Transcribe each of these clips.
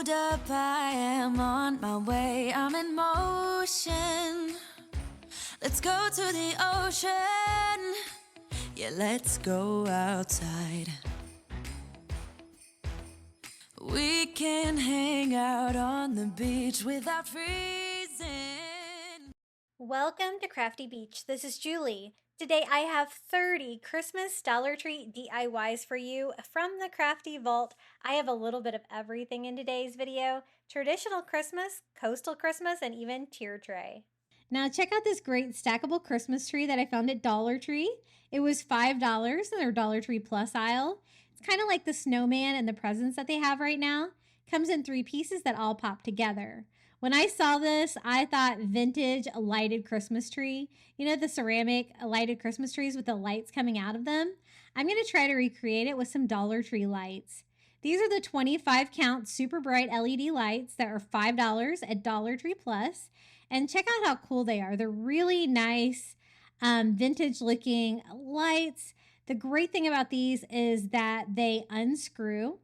Hold up, I am on my way, I'm in motion. Let's go to the ocean. Yeah, let's go outside. We can hang out on the beach without freezing. Welcome to Crafty Beach. This is Julie. Today I have 30 Christmas Dollar Tree DIYs for you from the Crafty Vault. I have a little bit of everything in today's video. Traditional Christmas, coastal Christmas, and even tier tray. Now check out this great stackable Christmas tree that I found at Dollar Tree. It was $5 in their Dollar Tree Plus aisle. It's kind of like the snowman and the presents that they have right now. It comes in 3 pieces that all pop together. When I saw this, I thought vintage lighted Christmas tree. You know, the ceramic lighted Christmas trees with the lights coming out of them? I'm going to try to recreate it with some Dollar Tree lights. These are the 25 count super bright LED lights that are $5 at Dollar Tree Plus. And check out how cool they are. They're really nice, vintage looking lights. The great thing about these is that they unscrew.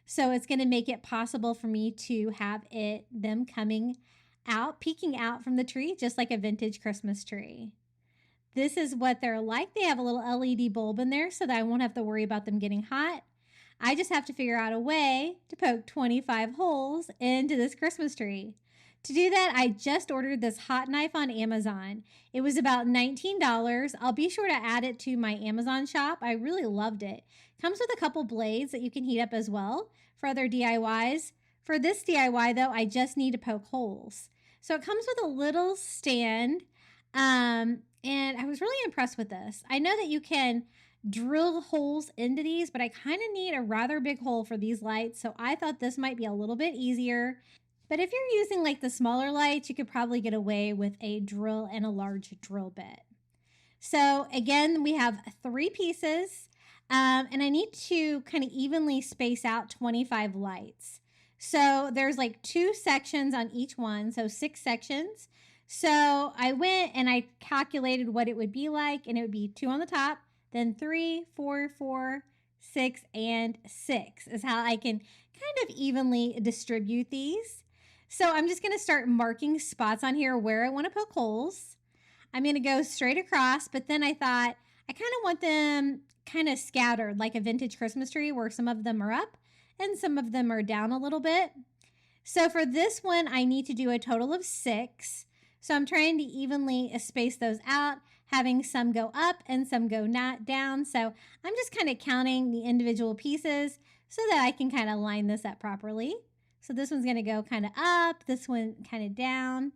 So it's going to make it possible for me to have them coming out, peeking out from the tree, just like a vintage Christmas tree. This is what they're like. They have a little LED bulb in there so that I won't have to worry about them getting hot. I just have to figure out a way to poke 25 holes into this Christmas tree. To do that, I just ordered this hot knife on Amazon. It was about $19. I'll be sure to add it to my Amazon shop. I really loved it. Comes with a couple blades that you can heat up as well for other DIYs. For this DIY though, I just need to poke holes. So it comes with a little stand, and I was really impressed with this. I know that you can drill holes into these, but I kind of need a rather big hole for these lights, so I thought this might be a little bit easier. But if you're using like the smaller lights, you could probably get away with a drill and a large drill bit. So again, we have 3 pieces, and I need to kind of evenly space out 25 lights. So there's like 2 sections on each one, so 6 sections. So I went and I calculated what it would be like, and it would be 2 on the top, then 3, 4, 4, 6, and 6 is how I can kind of evenly distribute these. So I'm just going to start marking spots on here where I want to poke holes. I'm going to go straight across, but then I thought I kind of want them kind of scattered like a vintage Christmas tree where some of them are up and some of them are down a little bit. So for this one, I need to do a total of 6. So I'm trying to evenly space those out, having some go up and some go not down. So I'm just kind of counting the individual pieces so that I can kind of line this up properly. So this one's going to go kind of up, this one kind of down.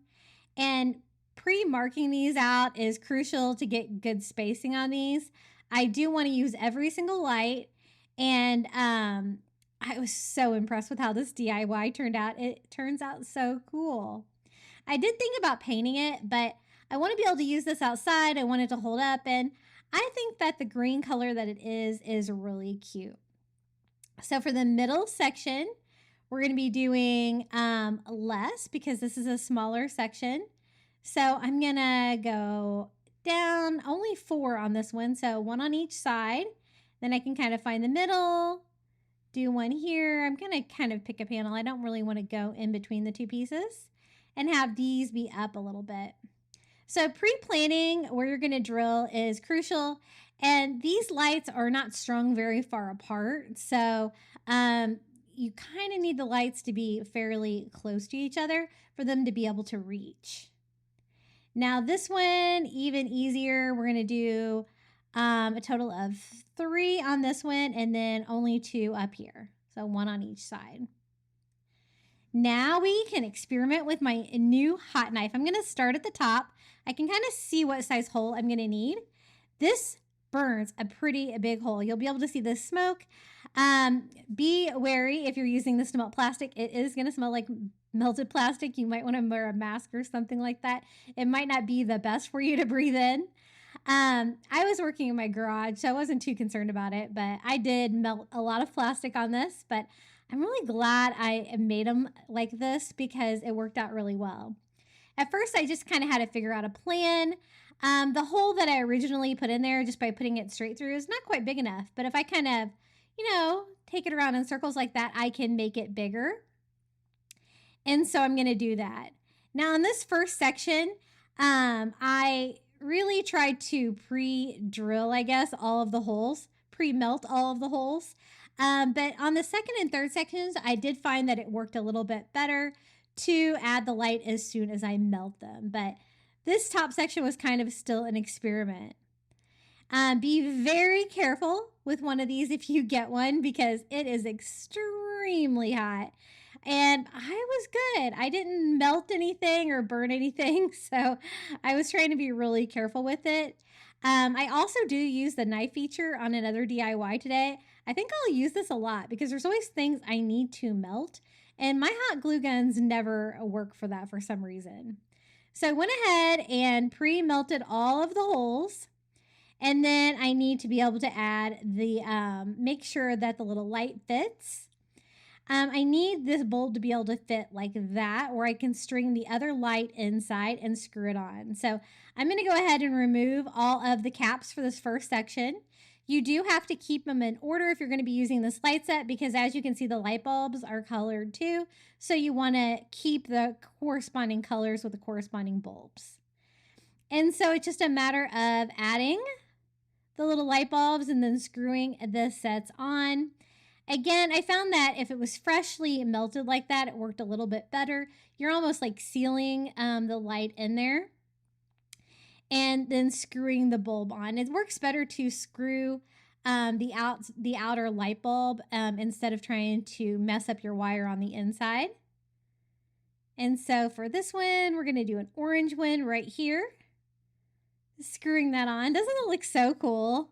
And pre-marking these out is crucial to get good spacing on these. I do want to use every single light. And I was so impressed with how this DIY turned out. It turns out so cool. I did think about painting it, but I want to be able to use this outside. I want it to hold up. And I think that the green color that it is really cute. So for the middle section, we're going to be doing less because this is a smaller section. So I'm going to go down only 4 on this one. So 1 on each side. Then I can kind of find the middle, do 1 here. I'm going to kind of pick a panel. I don't really want to go in between the 2 pieces and have these be up a little bit. So pre-planning where you're going to drill is crucial. And these lights are not strung very far apart. So you kind of need the lights to be fairly close to each other for them to be able to reach. Now this one, even easier. We're going to do a total of 3 on this one and then only 2 up here. So 1 on each side. Now we can experiment with my new hot knife. I'm going to start at the top. I can kind of see what size hole I'm going to need. This burns a pretty big hole. You'll be able to see the smoke. Be wary if you're using this to melt plastic. It is going to smell like melted plastic. You might want to wear a mask or something like that. It might not be the best for you to breathe in. I was working in my garage, so I wasn't too concerned about it, but I did melt a lot of plastic on this, but I'm really glad I made them like this because it worked out really well. At first, I just kind of had to figure out a plan. The hole that I originally put in there just by putting it straight through is not quite big enough, but if I kind of, take it around in circles like that, I can make it bigger. And so I'm going to do that. Now in this first section, I really tried to pre-drill, I guess, all of the holes, pre-melt all of the holes. But on the second and third sections, I did find that it worked a little bit better to add the light as soon as I melt them. But this top section was kind of still an experiment. Be very careful with one of these if you get one because it is extremely hot. And I was good. I didn't melt anything or burn anything, so I was trying to be really careful with it. I also do use the knife feature on another DIY today. I think I'll use this a lot because there's always things I need to melt, and my hot glue guns never work for that for some reason. So I went ahead and pre-melted all of the holes. And then I need to be able to add the, make sure that the little light fits. I need this bulb to be able to fit like that, or I can string the other light inside and screw it on. So I'm going to go ahead and remove all of the caps for this first section. You do have to keep them in order if you're going to be using this light set because as you can see, the light bulbs are colored too. So you want to keep the corresponding colors with the corresponding bulbs. And so it's just a matter of adding the little light bulbs and then screwing the sets on. Again, I found that if it was freshly melted like that, it worked a little bit better. You're almost like sealing the light in there and then screwing the bulb on. It works better to screw the outer light bulb instead of trying to mess up your wire on the inside. And so for this one, we're going to do an orange one right here. Screwing that on. Doesn't it look so cool?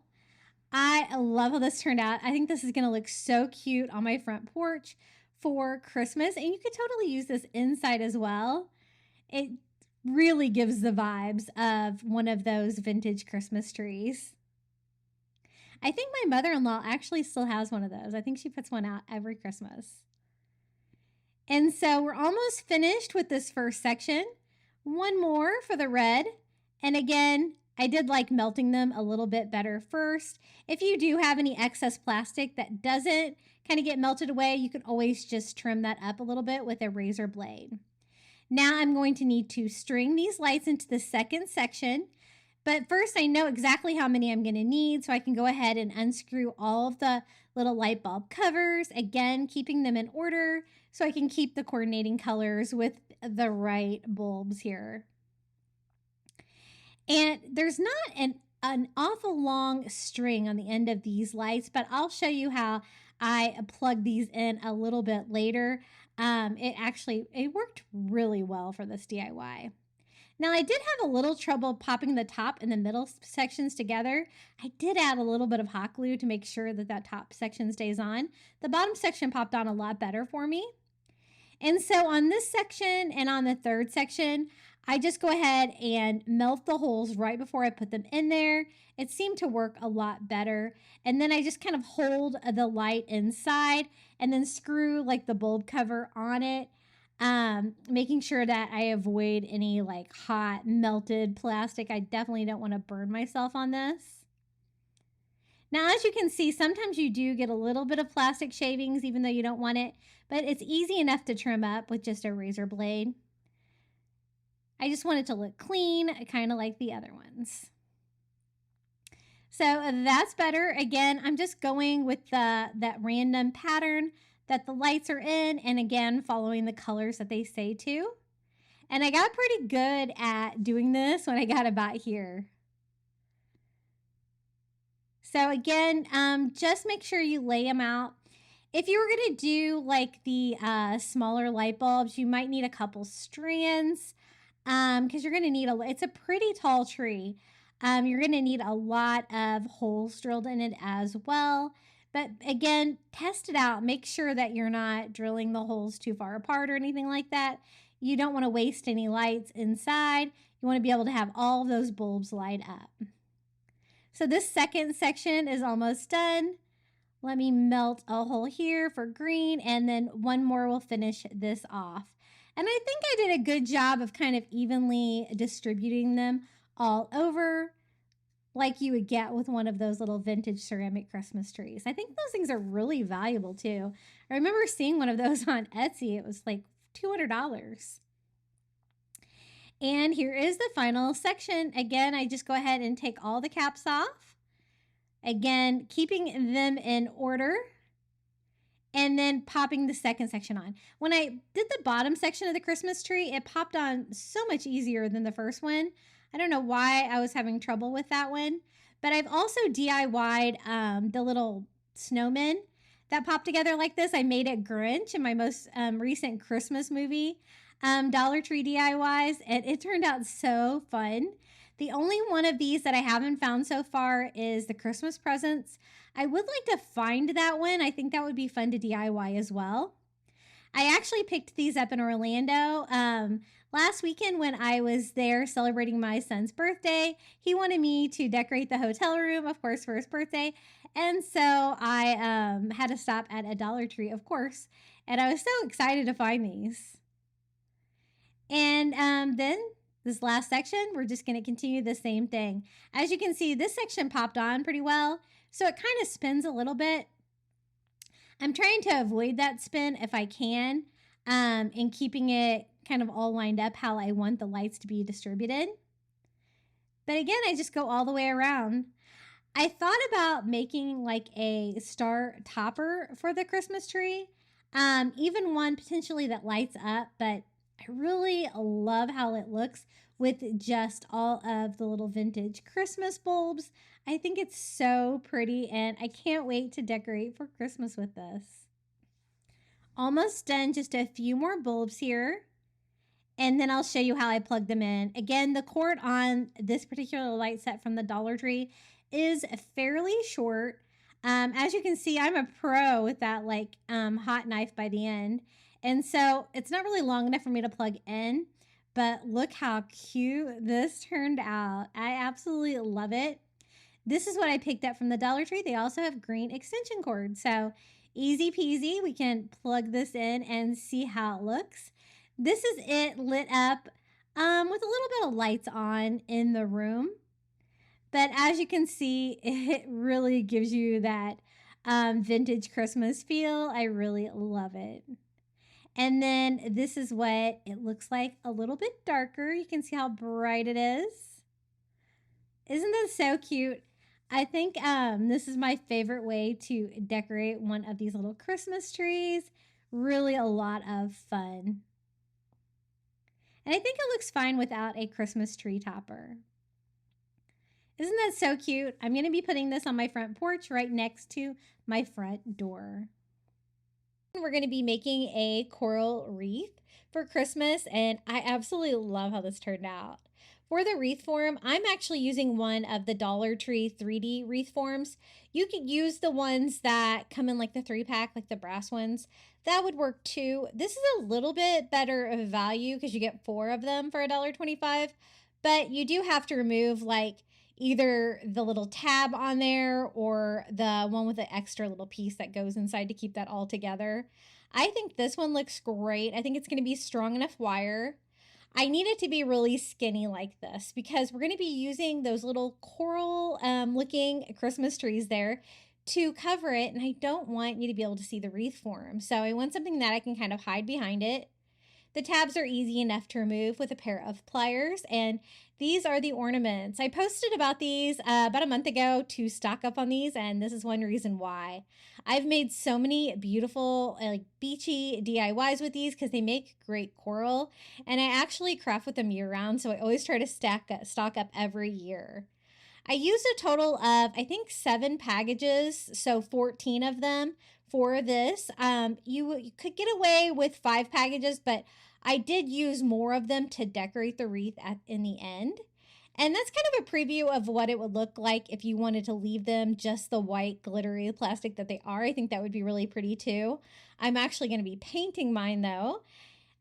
I love how this turned out. I think this is going to look so cute on my front porch for Christmas. And you could totally use this inside as well. It really gives the vibes of one of those vintage Christmas trees. I think my mother-in-law actually still has one of those. I think she puts one out every Christmas. And so we're almost finished with this first section. One more for the red. And again, I did like melting them a little bit better first. If you do have any excess plastic that doesn't kind of get melted away, you can always just trim that up a little bit with a razor blade. Now I'm going to need to string these lights into the second section. But first I know exactly how many I'm going to need, so I can go ahead and unscrew all of the little light bulb covers. Again, keeping them in order so I can keep the coordinating colors with the right bulbs here. And there's not an awful long string on the end of these lights, but I'll show you how I plug these in a little bit later. It worked really well for this DIY. Now I did have a little trouble popping the top and the middle sections together. I did add a little bit of hot glue to make sure that that top section stays on. The bottom section popped on a lot better for me. And so on this section and on the third section, I just go ahead and melt the holes right before I put them in there. It seemed to work a lot better. And then I just kind of hold the light inside and then screw like the bulb cover on it, making sure that I avoid any like hot melted plastic. I definitely don't want to burn myself on this. Now, as you can see, sometimes you do get a little bit of plastic shavings even though you don't want it, but it's easy enough to trim up with just a razor blade. I just want it to look clean, kind of like the other ones. So that's better. Again, I'm just going with that random pattern that the lights are in, and again, following the colors that they say to. And I got pretty good at doing this when I got about here. So again, just make sure you lay them out. If you were going to do like the smaller light bulbs, you might need a couple strands. Because you're going to need it's a pretty tall tree. You're going to need a lot of holes drilled in it as well. But again, test it out. Make sure that you're not drilling the holes too far apart or anything like that. You don't want to waste any lights inside. You want to be able to have all of those bulbs light up. So this second section is almost done. Let me melt a hole here for green, and then one more will finish this off. And I think I did a good job of kind of evenly distributing them all over like you would get with one of those little vintage ceramic Christmas trees. I think those things are really valuable too. I remember seeing one of those on Etsy. It was like $200. And here is the final section. Again, I just go ahead and take all the caps off. Again, keeping them in order. And then popping the second section on. When I did the bottom section of the Christmas tree, it popped on so much easier than the first one. I don't know why I was having trouble with that one. But I've also DIY'd the little snowmen that pop together like this. I made it Grinch in my most recent Christmas movie, Dollar Tree DIYs, and it turned out so fun. The only one of these that I haven't found so far is the Christmas presents. I would like to find that one. I think that would be fun to DIY as well. I actually picked these up in Orlando last weekend when I was there celebrating my son's birthday. He wanted me to decorate the hotel room, of course, for his birthday. And so I had to stop at a Dollar Tree, of course. And I was so excited to find these. And then this last section, we're just going to continue the same thing. As you can see, this section popped on pretty well. So it kind of spins a little bit. I'm trying to avoid that spin if I can, and keeping it kind of all lined up how I want the lights to be distributed. But again, I just go all the way around. I thought about making like a star topper for the Christmas tree, even one potentially that lights up, but I really love how it looks with just all of the little vintage Christmas bulbs. I think it's so pretty and I can't wait to decorate for Christmas with this. Almost done, just a few more bulbs here. And then I'll show you how I plug them in. Again, the cord on this particular light set from the Dollar Tree is fairly short. As you can see, I'm a pro with that like hot knife by the end. And so it's not really long enough for me to plug in, but look how cute this turned out. I absolutely love it. This is what I picked up from the Dollar Tree. They also have green extension cords. So easy peasy. We can plug this in and see how it looks. This is it lit up with a little bit of lights on in the room. But as you can see, it really gives you that vintage Christmas feel. I really love it. And then this is what it looks like a little bit darker. You can see how bright it is. Isn't that so cute? I think this is my favorite way to decorate one of these little Christmas trees. Really a lot of fun. And I think it looks fine without a Christmas tree topper. Isn't that so cute? I'm going to be putting this on my front porch right next to my front door. We're going to be making a coral wreath for Christmas, and I absolutely love how this turned out. For the wreath form, I'm actually using one of the Dollar Tree 3D wreath forms. You could use the ones that come in like the 3-pack, like the brass ones. That would work too. This is a little bit better of value because you get 4 of them for $1.25, but you do have to remove like either the little tab on there or the one with the extra little piece that goes inside to keep that all together. I think this one looks great. I think it's going to be strong enough wire. I need it to be really skinny like this because we're going to be using those little coral looking Christmas trees there to cover it, and I don't want you to be able to see the wreath form. So I want something that I can kind of hide behind it. The tabs are easy enough to remove with a pair of pliers, and these are the ornaments. I posted about these about a month ago to stock up on these, and this is one reason why. I've made so many beautiful like beachy DIYs with these because they make great coral, and I actually craft with them year-round, so I always try to stock up every year. I used a total of, I think, 7 packages, so 14 of them for this. You could get away with 5 packages, but I did use more of them to decorate the wreath in the end. And that's kind of a preview of what it would look like if you wanted to leave them just the white glittery plastic that they are. I think that would be really pretty too. I'm actually going to be painting mine though.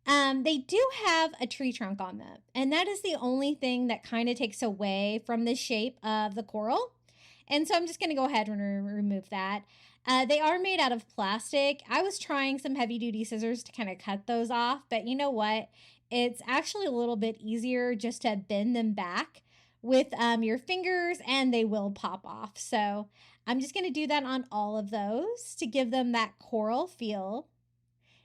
They do have a tree trunk on them, and that is the only thing that kind of takes away from the shape of the coral. And so I'm just going to go ahead and remove that. They are made out of plastic. I was trying some heavy duty scissors to kind of cut those off, but you know what? It's actually a little bit easier just to bend them back with your fingers and they will pop off. So I'm just going to do that on all of those to give them that coral feel.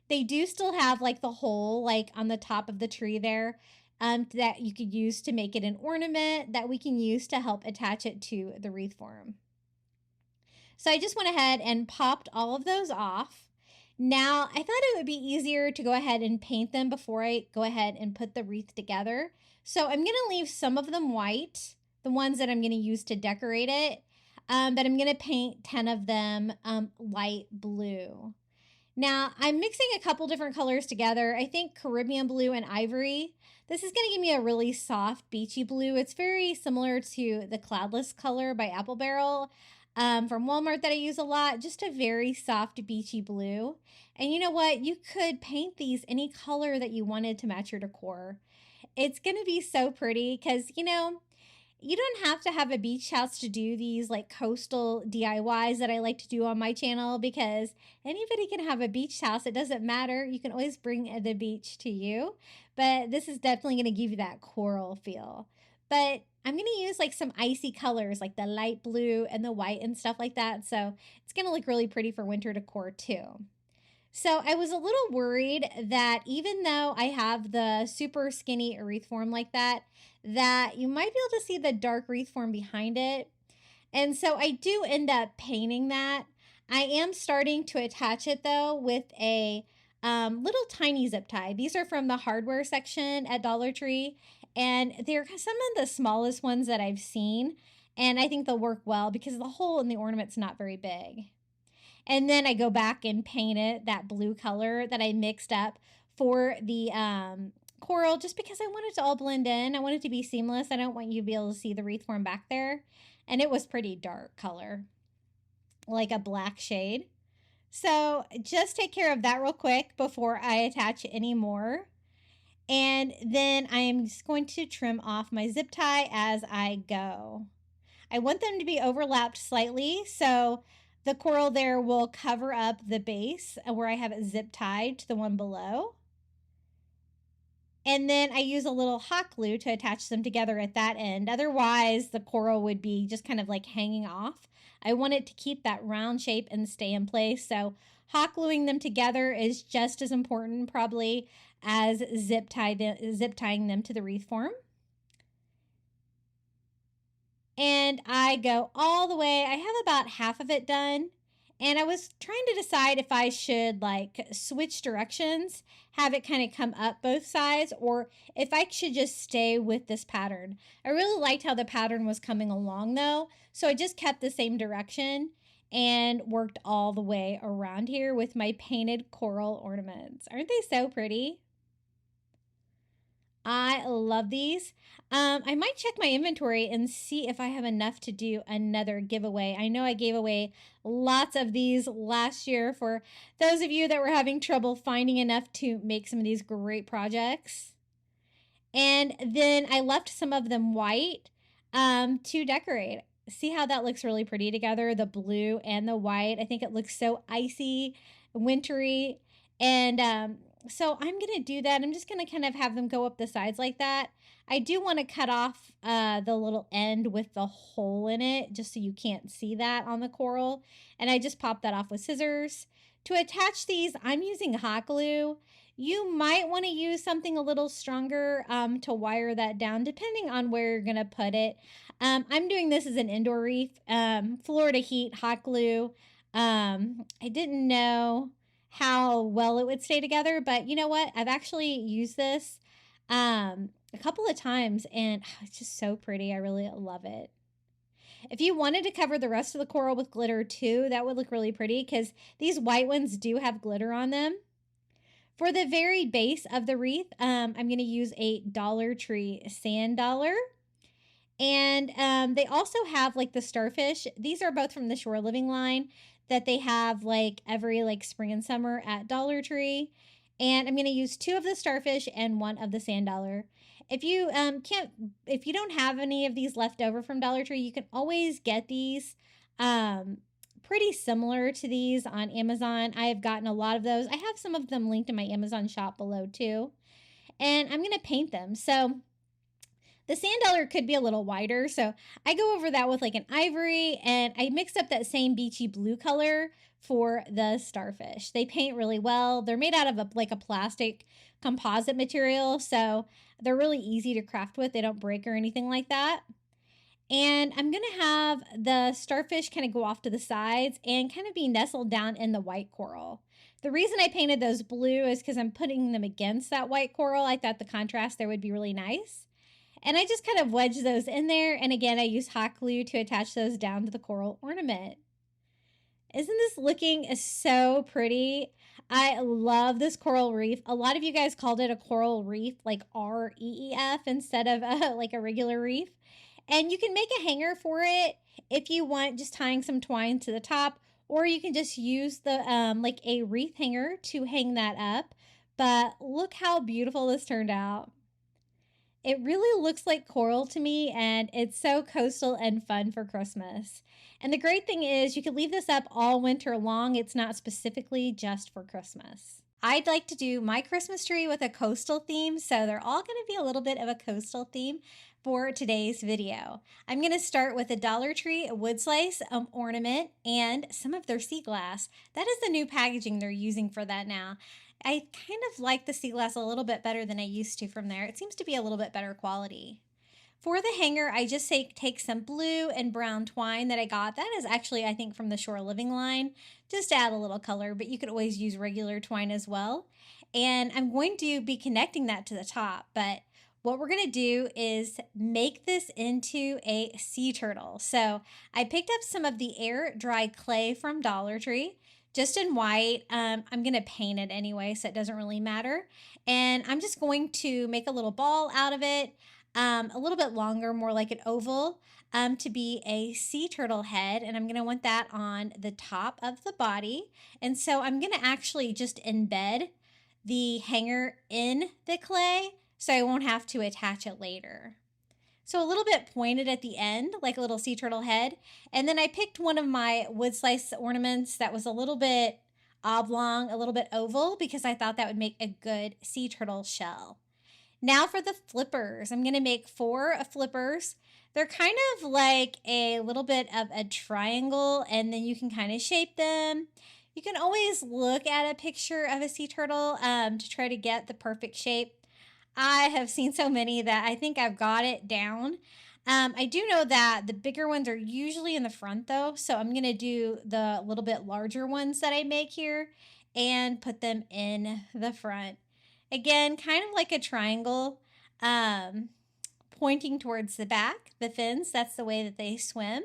They do still have like the hole like on the top of the tree there that you could use to make it an ornament that we can use to help attach it to the wreath form. So I just went ahead and popped all of those off. Now, I thought it would be easier to go ahead and paint them before I go ahead and put the wreath together. So I'm going to leave some of them white, the ones that I'm going to use to decorate it, but I'm going to paint 10 of them light blue. Now, I'm mixing a couple different colors together. I think Caribbean blue and ivory. This is going to give me a really soft beachy blue. It's very similar to the Cloudless color by Apple Barrel from Walmart that I use a lot. Just a very soft beachy blue. And you know what? You could paint these any color that you wanted to match your decor. It's going to be so pretty because, you know, you don't have to have a beach house to do these like coastal DIYs that I like to do on my channel, because anybody can have a beach house. It doesn't matter. You can always bring the beach to you. But this is definitely going to give you that coral feel. But I'm going to use like some icy colors like the light blue and the white and stuff like that. So it's going to look really pretty for winter decor too. So I was a little worried that even though I have the super skinny wreath form like that you might be able to see the dark wreath form behind it. And so I do end up painting that. I am starting to attach it though with a little tiny zip tie. These are from the hardware section at Dollar Tree, and they're some of the smallest ones that I've seen. And I think they'll work well because the hole in the ornament's not very big. And then I go back and paint it that blue color that I mixed up for the coral, just because I want it to all blend in. I want it to be seamless. I don't want you to be able to see the wreath form back there. And it was pretty dark color, like a black shade. So just take care of that real quick before I attach any more. And then I am just going to trim off my zip tie as I go. I want them to be overlapped slightly, so the coral there will cover up the base where I have it zip tied to the one below. And then I use a little hot glue to attach them together at that end. Otherwise, the coral would be just kind of like hanging off. I want it to keep that round shape and stay in place. So hot gluing them together is just as important probably as zip tying them to the wreath form. And I go all the way. I have about half of it done. And I was trying to decide if I should like switch directions, have it kind of come up both sides, or if I should just stay with this pattern. I really liked how the pattern was coming along though. So I just kept the same direction and worked all the way around here with my painted coral ornaments. Aren't they so pretty? I love these. I might check my inventory and see if I have enough to do another giveaway. I know I gave away lots of these last year for those of you that were having trouble finding enough to make some of these great projects. And then I left some of them white to decorate. See how that looks really pretty together, the blue and the white. I think it looks so icy, wintry, and so I'm going to do that. I'm just going to kind of have them go up the sides like that. I do want to cut off the little end with the hole in it, just so you can't see that on the coral. And I just popped that off with scissors. To attach these, I'm using hot glue. You might want to use something a little stronger to wire that down, depending on where you're going to put it. I'm doing this as an indoor wreath, Florida heat, hot glue. I didn't know how well it would stay together, but you know what? I've actually used this a couple of times, and it's just so pretty. I really love it. If you wanted to cover the rest of the coral with glitter too, that would look really pretty because these white ones do have glitter on them. For the very base of the wreath, I'm going to use a Dollar Tree sand dollar. And they also have like the starfish. These are both from the Shore Living line that they have like every like spring and summer at Dollar Tree. And I'm going to use 2 of the starfish and 1 of the sand dollar. If you if you don't have any of these left over from Dollar Tree, you can always get these pretty similar to these on Amazon. I have gotten a lot of those. I have some of them linked in my Amazon shop below too. And I'm going to paint them. So The sand dollar could be a little wider, so I go over that with like an ivory, and I mixed up that same beachy blue color for the starfish. They paint really well. They're made out of a plastic composite material, so they're really easy to craft with. They don't break or anything like that. And I'm going to have the starfish kind of go off to the sides and kind of be nestled down in the white coral. The reason I painted those blue is because I'm putting them against that white coral. I thought the contrast there would be really nice. And I just kind of wedged those in there. And again, I used hot glue to attach those down to the coral ornament. Isn't this looking so pretty? I love this coral reef. A lot of you guys called it a coral reef, like R-E-E-F, instead of like a regular reef. And you can make a hanger for it if you want, just tying some twine to the top, or you can just use the like a wreath hanger to hang that up. But look how beautiful this turned out. It really looks like coral to me, and it's so coastal and fun for Christmas. And the great thing is you can leave this up all winter long. It's not specifically just for Christmas. I'd like to do my Christmas tree with a coastal theme, so they're all going to be a little bit of a coastal theme for today's video. I'm going to start with a Dollar Tree wood slice ornament and some of their sea glass. That is the new packaging they're using for that now. I kind of like the sea glass a little bit better than I used to from there. It seems to be a little bit better quality. For the hanger, I just take some blue and brown twine that I got. That is actually, I think, from the Shore Living line, just to add a little color, but you could always use regular twine as well. And I'm going to be connecting that to the top, but what we're going to do is make this into a sea turtle. So I picked up some of the air dry clay from Dollar Tree, just in white. I'm going to paint it anyway, so it doesn't really matter. And I'm just going to make a little ball out of it, a little bit longer, more like an oval, to be a sea turtle head. And I'm going to want that on the top of the body. And so I'm going to actually just embed the hanger in the clay so I won't have to attach it later. So a little bit pointed at the end, like a little sea turtle head. And then I picked one of my wood slice ornaments that was a little bit oblong, a little bit oval, because I thought that would make a good sea turtle shell. Now for the flippers. I'm going to make 4 flippers. They're kind of like a little bit of a triangle, and then you can kind of shape them. You can always look at a picture of a sea turtle to try to get the perfect shape. I have seen so many that I think I've got it down. I do know that the bigger ones are usually in the front though, so I'm going to do the little bit larger ones that I make here and put them in the front. Again, kind of like a triangle, pointing towards the back, the fins, that's the way that they swim.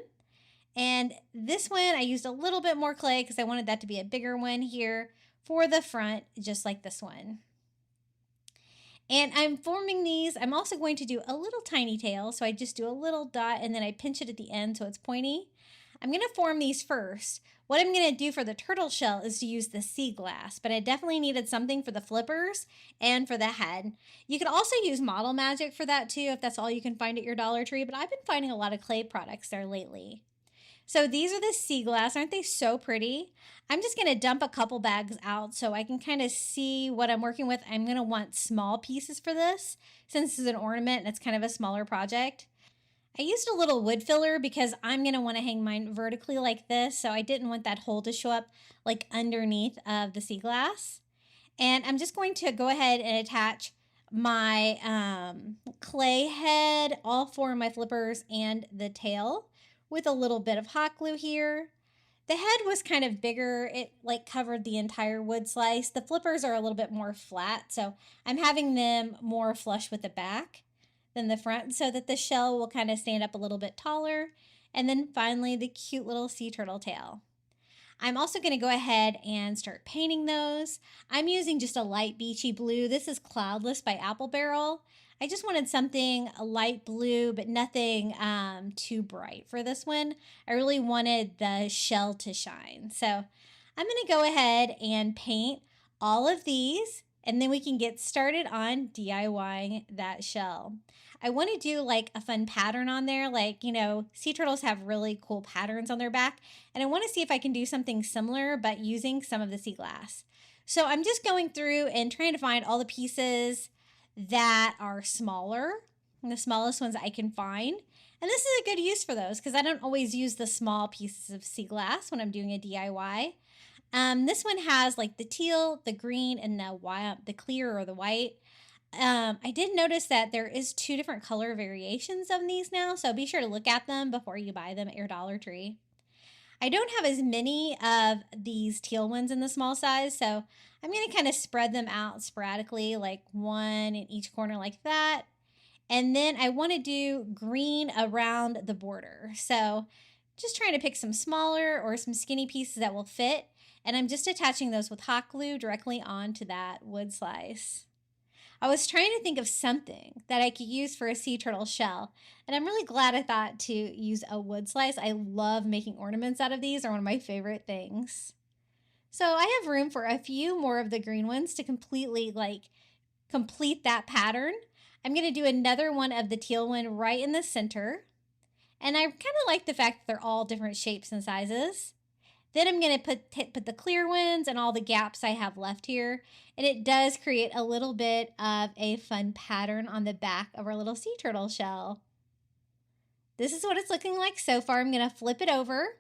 And this one, I used a little bit more clay because I wanted that to be a bigger one here for the front, just like this one. And I'm forming these. I'm also going to do a little tiny tail. So I just do a little dot and then I pinch it at the end so it's pointy. I'm going to form these first. What I'm going to do for the turtle shell is to use the sea glass, but I definitely needed something for the flippers and for the head. You could also use Model Magic for that too, if that's all you can find at your Dollar Tree, but I've been finding a lot of clay products there lately. So these are the sea glass. Aren't they so pretty? I'm just going to dump a couple bags out so I can kind of see what I'm working with. I'm going to want small pieces for this since this is an ornament and it's kind of a smaller project. I used a little wood filler because I'm going to want to hang mine vertically like this, so I didn't want that hole to show up like underneath of the sea glass. And I'm just going to go ahead and attach my clay head, all 4 of my flippers, and the tail with a little bit of hot glue here. The head was kind of bigger. It like covered the entire wood slice. The flippers are a little bit more flat, so I'm having them more flush with the back than the front so that the shell will kind of stand up a little bit taller. And then finally, the cute little sea turtle tail. I'm also going to go ahead and start painting those. I'm using just a light beachy blue. This is Cloudless by Apple Barrel. I just wanted something a light blue, but nothing too bright for this one. I really wanted the shell to shine. So I'm going to go ahead and paint all of these, and then we can get started on DIYing that shell. I want to do like a fun pattern on there. Like, you know, sea turtles have really cool patterns on their back. And I want to see if I can do something similar, but using some of the sea glass. So I'm just going through and trying to find all the pieces that are smaller the smallest ones I can find. And this is a good use for those because I don't always use the small pieces of sea glass when I'm doing a DIY. This one has like the teal, the green, and the clear or the white. I did notice that there is 2 different color variations of these now, so be sure to look at them before you buy them at your Dollar Tree. I don't have as many of these teal ones in the small size, so I'm going to kind of spread them out sporadically, like one in each corner like that. And then I want to do green around the border. So just trying to pick some smaller or some skinny pieces that will fit. And I'm just attaching those with hot glue directly onto that wood slice. I was trying to think of something that I could use for a sea turtle shell, and I'm really glad I thought to use a wood slice. I love making ornaments out of these. They're one of my favorite things. So I have room for a few more of the green ones to completely complete that pattern. I'm going to do another one of the teal one right in the center. And I kind of like the fact that they're all different shapes and sizes. Then I'm going to put the clear ones and all the gaps I have left here. And it does create a little bit of a fun pattern on the back of our little sea turtle shell. This is what it's looking like so far. I'm going to flip it over.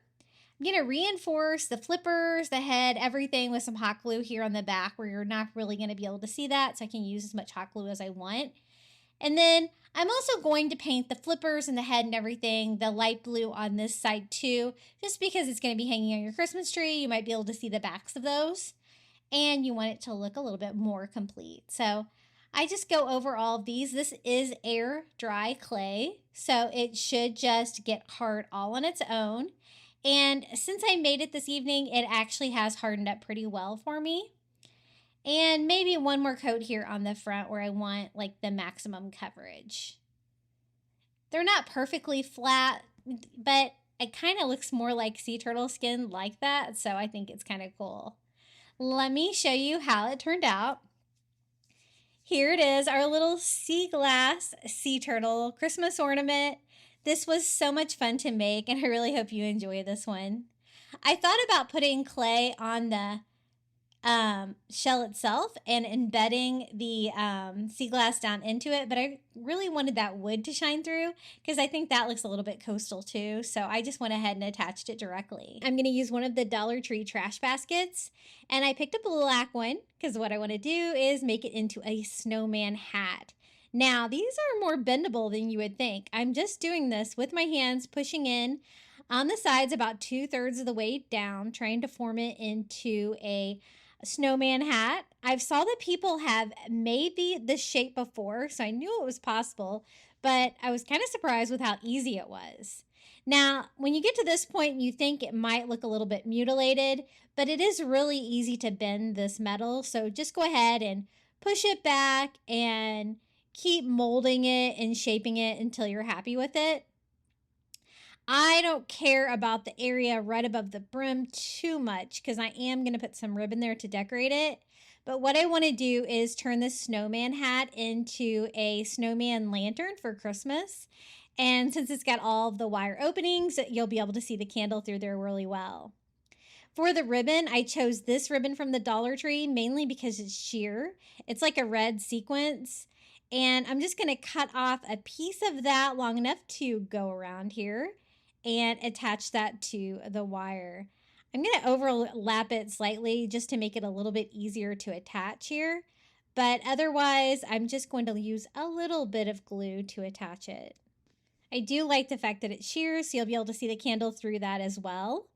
I'm going to reinforce the flippers, the head, everything with some hot glue here on the back where you're not really going to be able to see that. So I can use as much hot glue as I want. And then I'm also going to paint the flippers and the head and everything, the light blue on this side too, just because it's going to be hanging on your Christmas tree. You might be able to see the backs of those, and you want it to look a little bit more complete. So I just go over all of these. This is air dry clay, so it should just get hard all on its own. And since I made it this evening, it actually has hardened up pretty well for me. And maybe one more coat here on the front where I want like the maximum coverage. They're not perfectly flat, but it kind of looks more like sea turtle skin like that. So I think it's kind of cool. Let me show you how it turned out. Here it is, our little sea glass sea turtle Christmas ornament. This was so much fun to make, and I really hope you enjoy this one. I thought about putting clay on the shell itself and embedding the sea glass down into it, but I really wanted that wood to shine through because I think that looks a little bit coastal too, so I just went ahead and attached it directly. I'm going to use one of the Dollar Tree trash baskets, and I picked up a black one because what I want to do is make it into a snowman hat. Now these are more bendable than you would think. I'm just doing this with my hands, pushing in on the sides about 2/3 of the way down, trying to form it into a snowman hat. I've saw that people have made this shape before, so I knew it was possible, but I was kind of surprised with how easy it was. Now, when you get to this point, you think it might look a little bit mutilated, but it is really easy to bend this metal, so just go ahead and push it back and keep molding it and shaping it until you're happy with it. I don't care about the area right above the brim too much because I am going to put some ribbon there to decorate it. But what I want to do is turn this snowman hat into a snowman lantern for Christmas. And since it's got all of the wire openings, you'll be able to see the candle through there really well. For the ribbon, I chose this ribbon from the Dollar Tree mainly because it's sheer. It's like a red sequence. And I'm just going to cut off a piece of that long enough to go around here and attach that to the wire. I'm going to overlap it slightly just to make it a little bit easier to attach here. But otherwise, I'm just going to use a little bit of glue to attach it. I do like the fact that it's sheer, so you'll be able to see the candle through that as well.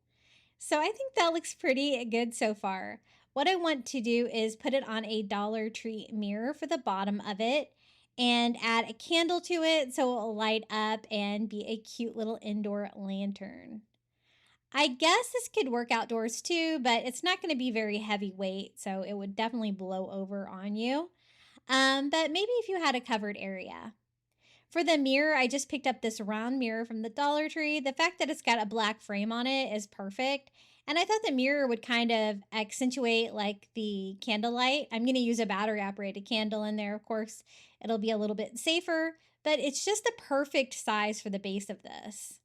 So I think that looks pretty good so far. What I want to do is put it on a Dollar Tree mirror for the bottom of it and add a candle to it so it will light up and be a cute little indoor lantern. I guess this could work outdoors too, but it's not going to be very heavyweight, so it would definitely blow over on you. But maybe if you had a covered area. For the mirror, I just picked up this round mirror from the Dollar Tree. The fact that it's got a black frame on it is perfect. And I thought the mirror would kind of accentuate like the candlelight. I'm going to use a battery operated candle in there. Of course, it'll be a little bit safer, but it's just the perfect size for the base of this.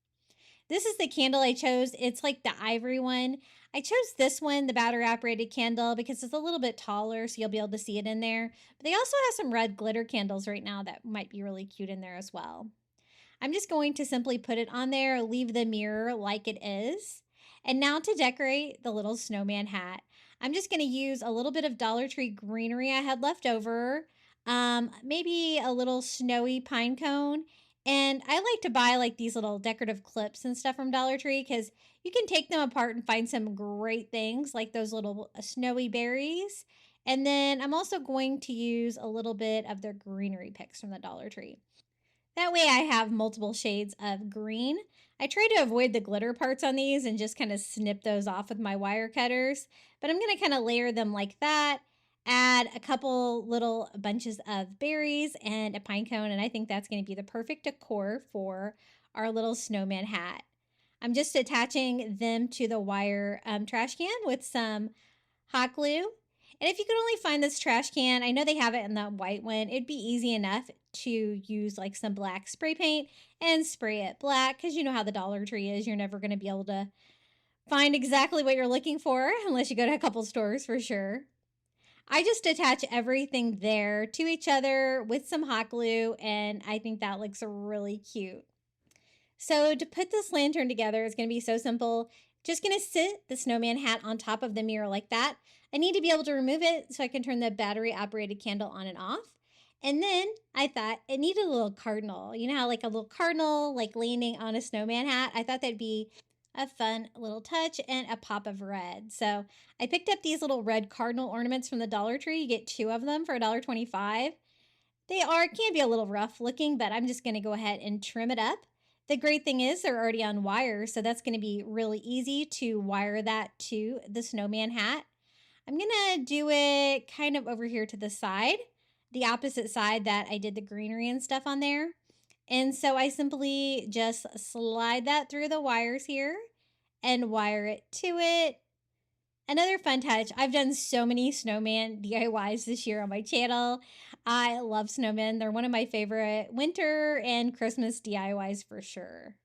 This is the candle I chose. It's like the ivory one. I chose this one, the battery operated candle, because it's a little bit taller, so you'll be able to see it in there. But they also have some red glitter candles right now that might be really cute in there as well. I'm just going to simply put it on there, leave the mirror like it is. And now to decorate the little snowman hat. I'm just going to use a little bit of Dollar Tree greenery I had left over, maybe a little snowy pine cone. And I like to buy like these little decorative clips and stuff from Dollar Tree because you can take them apart and find some great things like those little snowy berries. And then I'm also going to use a little bit of their greenery picks from the Dollar Tree. That way I have multiple shades of green. I try to avoid the glitter parts on these and just kind of snip those off with my wire cutters. But I'm going to kind of layer them like that. Add a couple little bunches of berries and a pine cone. And I think that's going to be the perfect decor for our little snowman hat. I'm just attaching them to the wire trash can with some hot glue. And if you could only find this trash can, I know they have it in the white one, it'd be easy enough to use like some black spray paint and spray it black because you know how the Dollar Tree is. You're never going to be able to find exactly what you're looking for unless you go to a couple stores for sure. I just attach everything there to each other with some hot glue, and I think that looks really cute. So to put this lantern together, it's going to be so simple. Just going to sit the snowman hat on top of the mirror like that. I need to be able to remove it so I can turn the battery operated candle on and off. And then I thought it needed a little cardinal. You know how like a little cardinal like landing on a snowman hat? I thought that'd be a fun little touch and a pop of red. So I picked up these little red cardinal ornaments from the Dollar Tree. You get 2 of them for $1.25. They can be a little rough looking, but I'm just going to go ahead and trim it up. The great thing is they're already on wire, so that's going to be really easy to wire that to the snowman hat. I'm going to do it kind of over here to the side, the opposite side that I did the greenery and stuff on there. And so I simply just slide that through the wires here and wire it to it. Another fun touch, I've done so many snowman DIYs this year on my channel. I love snowmen. They're one of my favorite winter and Christmas DIYs for sure.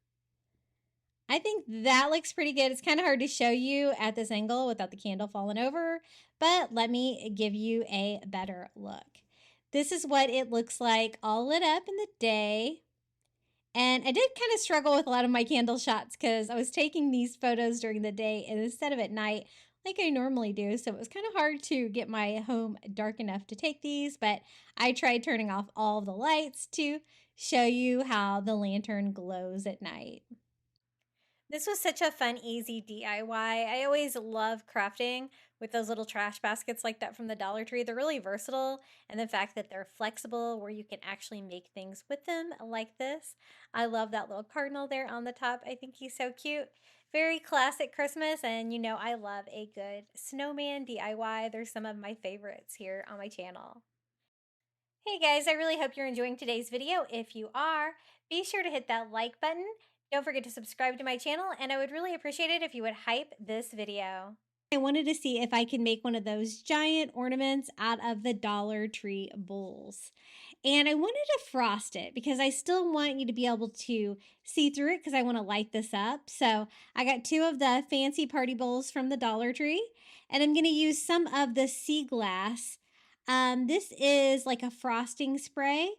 I think that looks pretty good. It's kind of hard to show you at this angle without the candle falling over, but let me give you a better look. This is what it looks like all lit up in the day. And I did kind of struggle with a lot of my candle shots because I was taking these photos during the day and instead of at night like I normally do. So it was kind of hard to get my home dark enough to take these, but I tried turning off all the lights to show you how the lantern glows at night. This was such a fun, easy DIY. I always love crafting with those little trash baskets like that from the Dollar Tree. They're really versatile, and the fact that they're flexible where you can actually make things with them like this. I love that little cardinal there on the top. I think he's so cute. Very classic Christmas, and you know I love a good snowman DIY. They're some of my favorites here on my channel. Hey guys, I really hope you're enjoying today's video. If you are, be sure to hit that like button. Don't forget to subscribe to my channel, and I would really appreciate it if you would hype this video. I wanted to see if I can make one of those giant ornaments out of the Dollar Tree bowls. And I wanted to frost it because I still want you to be able to see through it because I want to light this up. So I got 2 of the fancy party bowls from the Dollar Tree, and I'm going to use some of the sea glass. This is like a frosting spray,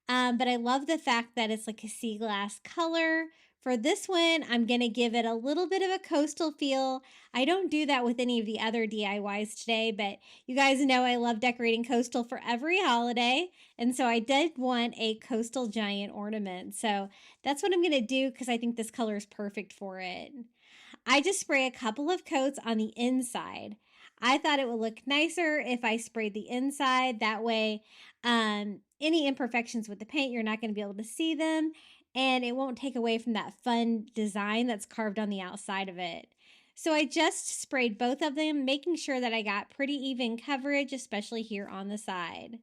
but I love the fact that it's like a sea glass color. For this one, I'm going to give it a little bit of a coastal feel. I don't do that with any of the other DIYs today, but you guys know I love decorating coastal for every holiday. And so I did want a coastal giant ornament. So that's what I'm going to do because I think this color is perfect for it. I just spray a couple of coats on the inside. I thought it would look nicer if I sprayed the inside. That way, any imperfections with the paint, you're not going to be able to see them. And it won't take away from that fun design that's carved on the outside of it. So I just sprayed both of them, making sure that I got pretty even coverage, especially here on the side.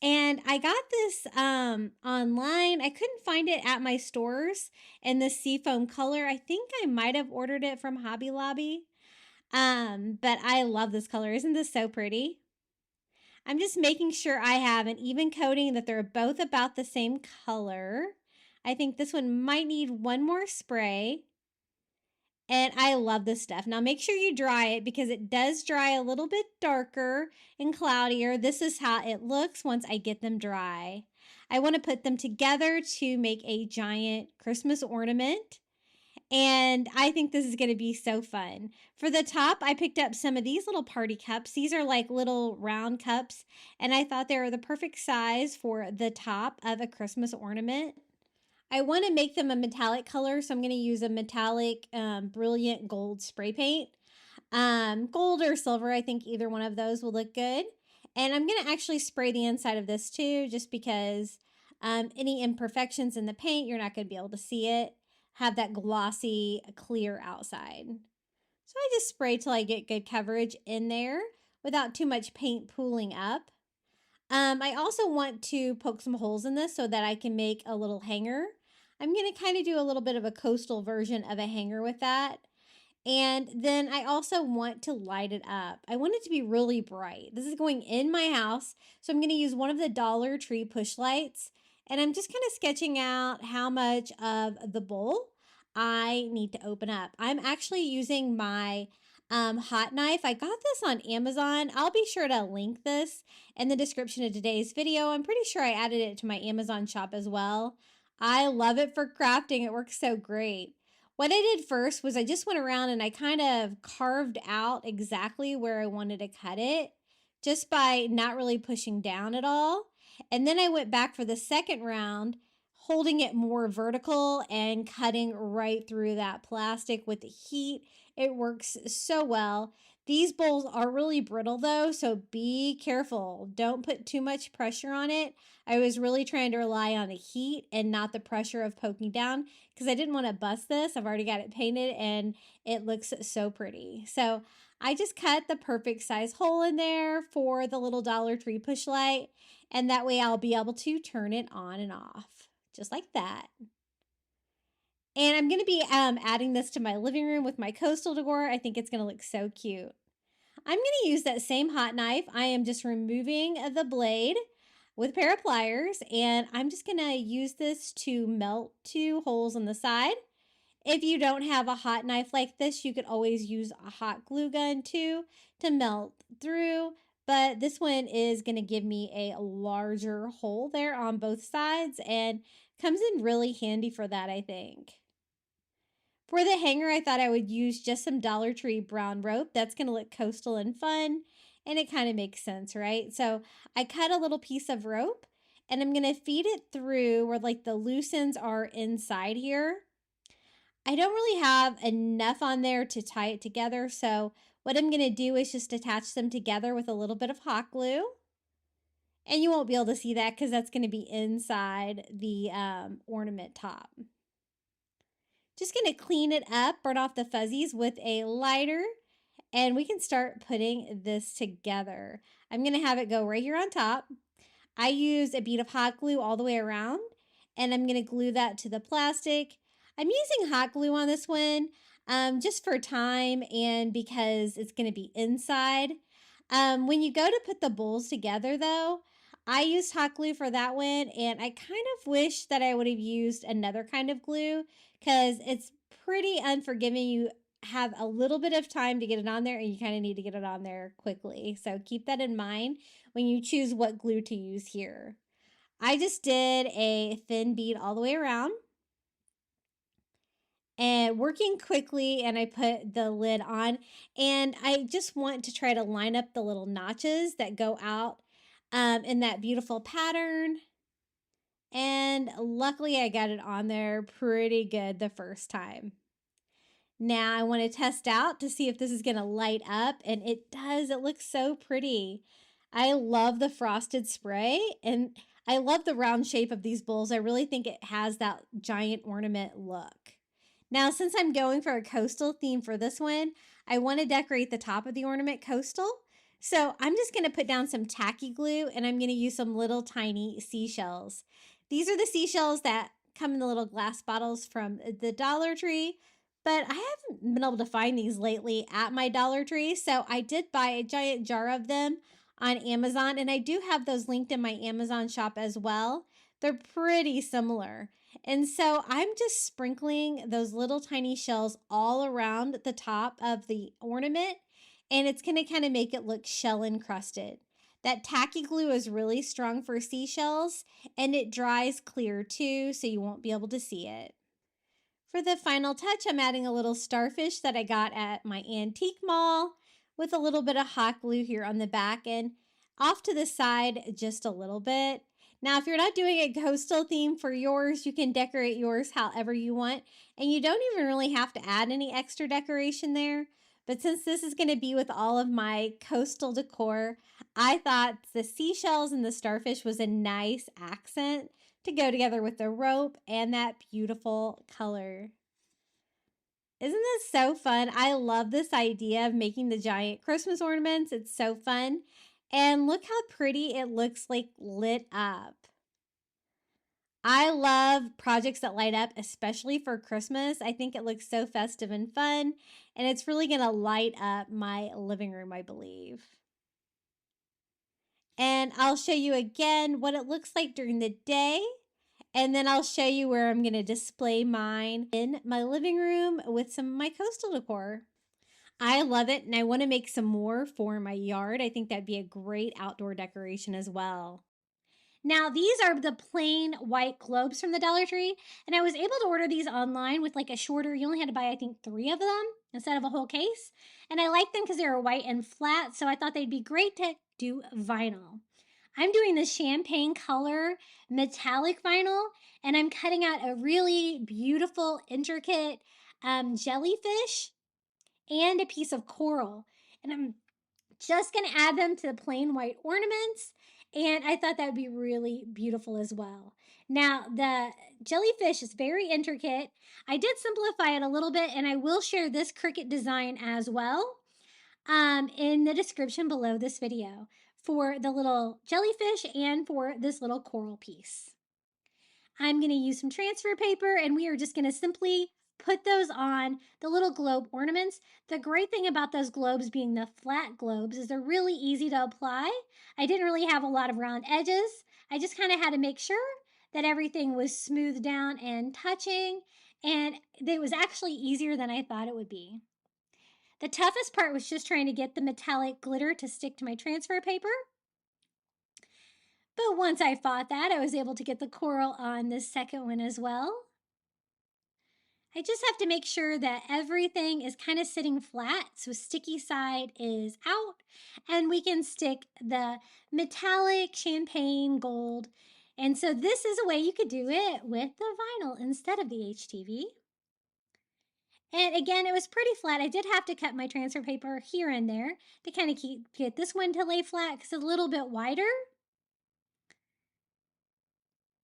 And I got this online. I couldn't find it at my stores in the seafoam color. I think I might have ordered it from Hobby Lobby. But I love this color. Isn't this so pretty? I'm just making sure I have an even coating, that they're both about the same color. I think this one might need one more spray. And I love this stuff. Now make sure you dry it because it does dry a little bit darker and cloudier. This is how it looks once I get them dry. I want to put them together to make a giant Christmas ornament. And I think this is going to be so fun. For the top, I picked up some of these little party cups. These are like little round cups. And I thought they were the perfect size for the top of a Christmas ornament. I want to make them a metallic color, so I'm going to use a metallic brilliant gold spray paint. Gold or silver, I think either one of those will look good. And I'm going to actually spray the inside of this too, just because any imperfections in the paint, you're not going to be able to see it. Have that glossy, clear outside. So I just spray till I get good coverage in there without too much paint pooling up. I also want to poke some holes in this so that I can make a little hanger. I'm going to kind of do a little bit of a coastal version of a hanger with that. And then I also want to light it up. I want it to be really bright. This is going in my house, so I'm going to use one of the Dollar Tree push lights. And I'm just kind of sketching out how much of the bowl I need to open up. I'm actually using my hot knife. I got this on Amazon. I'll be sure to link this in the description of today's video. I'm pretty sure I added it to my Amazon shop as well. I love it for crafting. It works so great. What I did first was I just went around and I kind of carved out exactly where I wanted to cut it just by not really pushing down at all. And then I went back for the second round, holding it more vertical and cutting right through that plastic with the heat. It works so well. These bowls are really brittle though, so be careful. Don't put too much pressure on it. I was really trying to rely on the heat and not the pressure of poking down because I didn't want to bust this. I've already got it painted and it looks so pretty. So I just cut the perfect size hole in there for the little Dollar Tree push light, and that way I'll be able to turn it on and off just like that. And I'm going to be adding this to my living room with my coastal decor. I think it's going to look so cute. I'm going to use that same hot knife. I am just removing the blade with a pair of pliers, and I'm just going to use this to melt 2 holes on the side. If you don't have a hot knife like this, you could always use a hot glue gun too to melt through. But this one is going to give me a larger hole there on both sides and comes in really handy for that, I think. For the hanger, I thought I would use just some Dollar Tree brown rope. That's going to look coastal and fun, and it kind of makes sense, right? So I cut a little piece of rope, and I'm going to feed it through where like the loose ends are inside here. I don't really have enough on there to tie it together, so what I'm going to do is just attach them together with a little bit of hot glue. And you won't be able to see that because that's going to be inside the ornament top. Just going to clean it up, burn off the fuzzies with a lighter, and we can start putting this together. I'm going to have it go right here on top. I use a bead of hot glue all the way around, and I'm going to glue that to the plastic. I'm using hot glue on this one just for time and because it's going to be inside. When you go to put the bowls together though, I used hot glue for that one, and I kind of wish that I would have used another kind of glue because it's pretty unforgiving. You have a little bit of time to get it on there, and you kind of need to get it on there quickly. So keep that in mind when you choose what glue to use here. I just did a thin bead all the way around and working quickly, and I put the lid on, and I just want to try to line up the little notches that go out in that beautiful pattern. And luckily I got it on there pretty good the first time. Now I want to test out to see if this is going to light up, and it does. It looks so pretty. I love the frosted spray, and I love the round shape of these bowls. I really think it has that giant ornament look. Now, since I'm going for a coastal theme for this one, I want to decorate the top of the ornament coastal. So I'm just going to put down some tacky glue, and I'm going to use some little tiny seashells. These are the seashells that come in the little glass bottles from the Dollar Tree, but I haven't been able to find these lately at my Dollar Tree, so I did buy a giant jar of them on Amazon, and I do have those linked in my Amazon shop as well. They're pretty similar. And so I'm just sprinkling those little tiny shells all around the top of the ornament, and it's going to kind of make it look shell encrusted. That tacky glue is really strong for seashells, and it dries clear too, so you won't be able to see it. For the final touch, I'm adding a little starfish that I got at my antique mall with a little bit of hot glue here on the back and off to the side just a little bit. Now, if you're not doing a coastal theme for yours, you can decorate yours however you want, and you don't even really have to add any extra decoration there. But since this is going to be with all of my coastal decor, I thought the seashells and the starfish was a nice accent to go together with the rope and that beautiful color. Isn't this so fun? I love this idea of making the giant Christmas ornaments. It's so fun. And look how pretty it looks like lit up. I love projects that light up, especially for Christmas. I think it looks so festive and fun, and it's really going to light up my living room, I believe. And I'll show you again what it looks like during the day. And then I'll show you where I'm going to display mine in my living room with some of my coastal decor. I love it, and I want to make some more for my yard. I think that'd be a great outdoor decoration as well. Now, these are the plain white globes from the Dollar Tree, and I was able to order these online with like a shorter, you only had to buy, I think, 3 of them instead of a whole case. And I like them because they were white and flat, so I thought they'd be great to do vinyl. I'm doing the champagne color metallic vinyl, and I'm cutting out a really beautiful, intricate jellyfish and a piece of coral. And I'm just going to add them to the plain white ornaments, and I thought that would be really beautiful as well. Now, the jellyfish is very intricate. I did simplify it a little bit, and I will share this Cricut design as well in the description below this video for the little jellyfish and for this little coral piece. I'm going to use some transfer paper, and we are just going to simply put those on the little globe ornaments. The great thing about those globes being the flat globes is they're really easy to apply. I didn't really have a lot of round edges. I just kind of had to make sure that everything was smoothed down and touching, and it was actually easier than I thought it would be. The toughest part was just trying to get the metallic glitter to stick to my transfer paper. But once I fought that, I was able to get the coral on this second one as well. I just have to make sure that everything is kind of sitting flat, so sticky side is out, and we can stick the metallic champagne gold. And so this is a way you could do it with the vinyl instead of the HTV. And again, it was pretty flat. I did have to cut my transfer paper here and there to kind of get this one to lay flat because it's a little bit wider.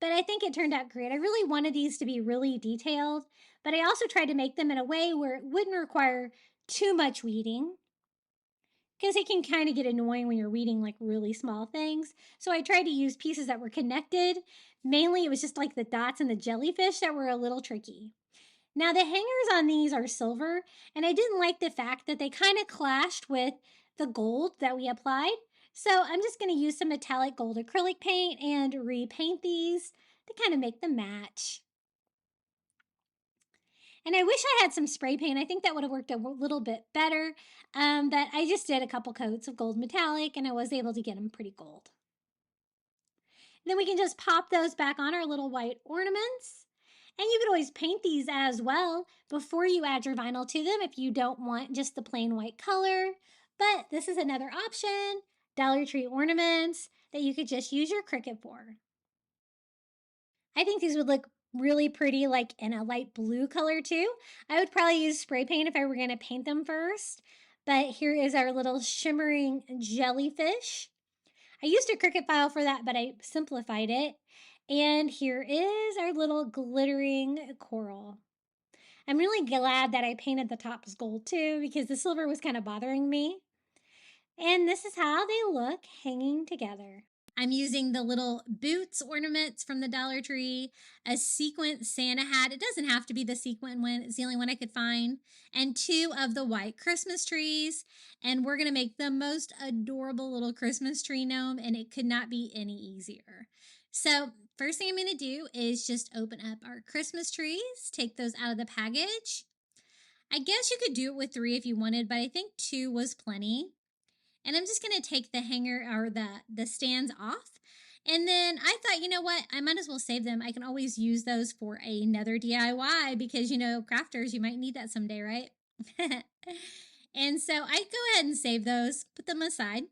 But I think it turned out great. I really wanted these to be really detailed, but I also tried to make them in a way where it wouldn't require too much weeding, because it can kind of get annoying when you're weeding like really small things. So I tried to use pieces that were connected. Mainly it was just like the dots and the jellyfish that were a little tricky. Now the hangers on these are silver, and I didn't like the fact that they kind of clashed with the gold that we applied. So I'm just going to use some metallic gold acrylic paint and repaint these to kind of make them match. And I wish I had some spray paint. I think that would have worked a little bit better, but I just did a couple coats of gold metallic, and I was able to get them pretty gold. Then we can just pop those back on our little white ornaments. And you could always paint these as well before you add your vinyl to them if you don't want just the plain white color. But this is another option, Dollar Tree ornaments, that you could just use your Cricut for. I think these would look really pretty like in a light blue color too. I would probably use spray paint if I were going to paint them first. But here is our little shimmering jellyfish. I used a Cricut file for that, but I simplified it. And here is our little glittering coral. I'm really glad that I painted the tops gold too, because the silver was kind of bothering me. And this is how they look hanging together. I'm using the little boots ornaments from the Dollar Tree, a sequin Santa hat. It doesn't have to be the sequin one. It's the only one I could find. And 2 of the white Christmas trees. And we're going to make the most adorable little Christmas tree gnome, and it could not be any easier. So first thing I'm going to do is just open up our Christmas trees, take those out of the package. I guess you could do it with 3 if you wanted, but I think 2 was plenty. And I'm just going to take the hanger or the stands off. And then I thought, you know what? I might as well save them. I can always use those for another DIY because, you know, crafters, you might need that someday, right? And so I go ahead and save those, put them aside.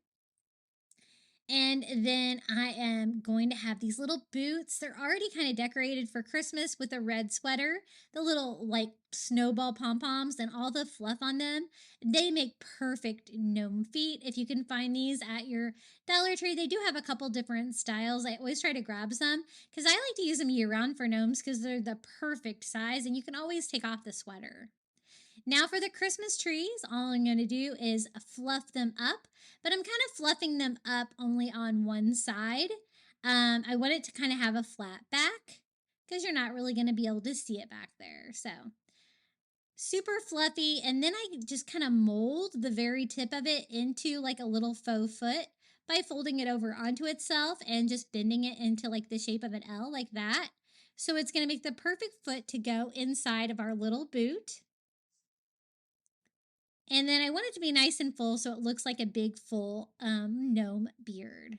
And then I am going to have these little boots. They're already kind of decorated for Christmas with a red sweater, the little like snowball pom-poms and all the fluff on them. They make perfect gnome feet. If you can find these at your Dollar Tree, they do have a couple different styles. I always try to grab some because I like to use them year-round for gnomes because they're the perfect size and you can always take off the sweater. Now for the Christmas trees, all I'm going to do is fluff them up, but I'm kind of fluffing them up only on one side. I want it to kind of have a flat back because you're not really going to be able to see it back there. So super fluffy, and then I just kind of mold the very tip of it into like a little faux foot by folding it over onto itself and just bending it into like the shape of an L like that. So it's going to make the perfect foot to go inside of our little boot. And then I want it to be nice and full so it looks like a big full gnome beard,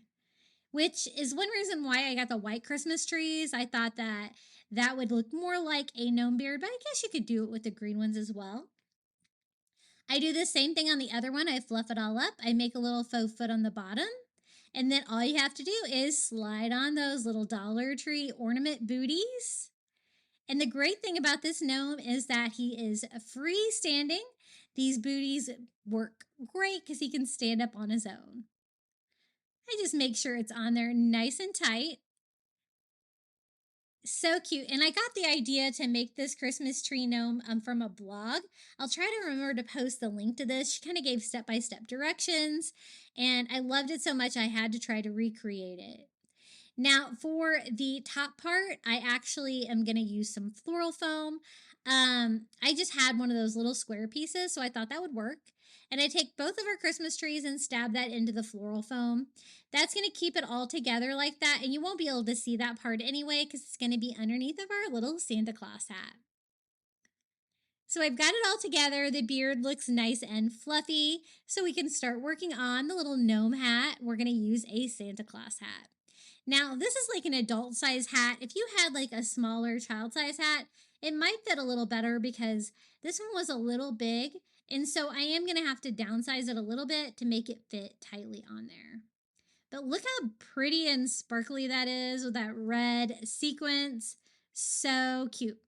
which is one reason why I got the white Christmas trees. I thought that that would look more like a gnome beard, but I guess you could do it with the green ones as well. I do the same thing on the other one. I fluff it all up. I make a little faux foot on the bottom. And then all you have to do is slide on those little Dollar Tree ornament booties. And the great thing about this gnome is that he is freestanding. These booties work great because he can stand up on his own. I just make sure it's on there nice and tight. So cute. And I got the idea to make this Christmas tree gnome from a blog. I'll try to remember to post the link to this. She kind of gave step-by-step directions, and I loved it so much I had to try to recreate it. Now for the top part, I actually am going to use some floral foam. I just had one of those little square pieces, so I thought that would work. And I take both of our Christmas trees and stab that into the floral foam. That's going to keep it all together like that, and you won't be able to see that part anyway because it's going to be underneath of our little Santa Claus hat. So I've got it all together. The beard looks nice and fluffy, so we can start working on the little gnome hat. We're going to use a Santa Claus hat. Now, this is like an adult size hat. If you had like a smaller child size hat, it might fit a little better because this one was a little big. And so I am going to have to downsize it a little bit to make it fit tightly on there. But look how pretty and sparkly that is with that red sequence. So cute.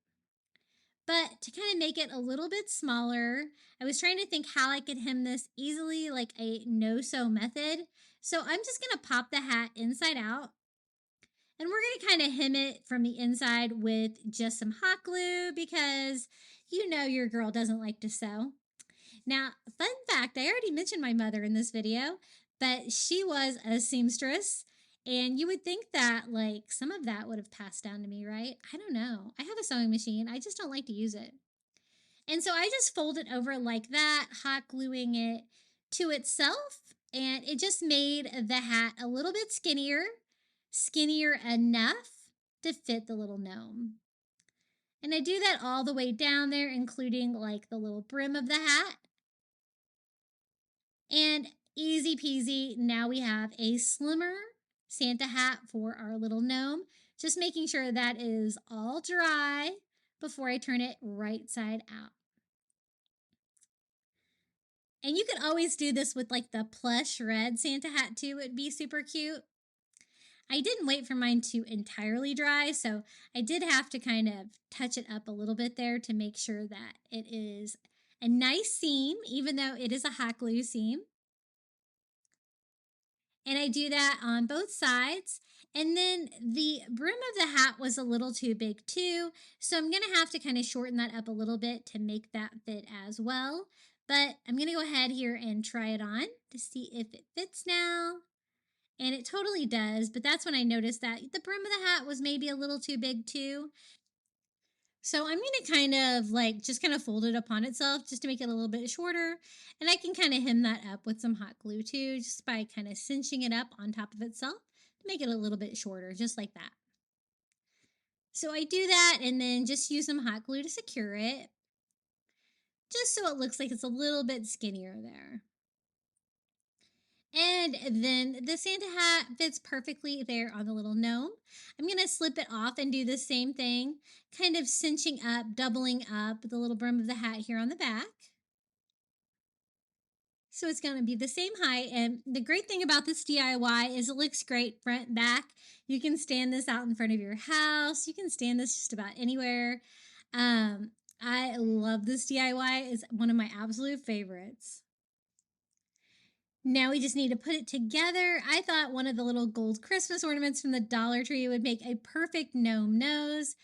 But to kind of make it a little bit smaller, I was trying to think how I could hem this easily, like a no-sew method. So I'm just going to pop the hat inside out. And we're going to kind of hem it from the inside with just some hot glue because you know your girl doesn't like to sew. Now, fun fact, I already mentioned my mother in this video, but she was a seamstress. And you would think that like some of that would have passed down to me, right? I don't know. I have a sewing machine. I just don't like to use it. And so I just fold it over like that, hot gluing it to itself. And it just made the hat a little bit skinnier enough to fit the little gnome. And I do that all the way down there, including like the little brim of the hat. And easy peasy, now we have a slimmer Santa hat for our little gnome. Just making sure that is all dry before I turn it right side out. And you can always do this with like the plush red Santa hat too. It'd be super cute. I didn't wait for mine to entirely dry, so I did have to kind of touch it up a little bit there to make sure that it is a nice seam, even though it is a hot glue seam. And I do that on both sides. And then the brim of the hat was a little too big too, so I'm going to have to kind of shorten that up a little bit to make that fit as well. But I'm going to go ahead here and try it on to see if it fits now. And it totally does, but that's when I noticed that the brim of the hat was maybe a little too big too. So I'm going to kind of like just kind of fold it upon itself just to make it a little bit shorter. And I can kind of hem that up with some hot glue too, just by kind of cinching it up on top of itself to make it a little bit shorter, just like that. So I do that and then just use some hot glue to secure it, just so it looks like it's a little bit skinnier there. And then the Santa hat fits perfectly there on the little gnome. I'm going to slip it off and do the same thing, kind of cinching up, doubling up the little brim of the hat here on the back. So it's going to be the same height. And the great thing about this DIY is it looks great front, back. You can stand this out in front of your house. You can stand this just about anywhere. I love this DIY. It's one of my absolute favorites. Now we just need to put it together. I thought one of the little gold Christmas ornaments from the Dollar Tree would make a perfect gnome nose.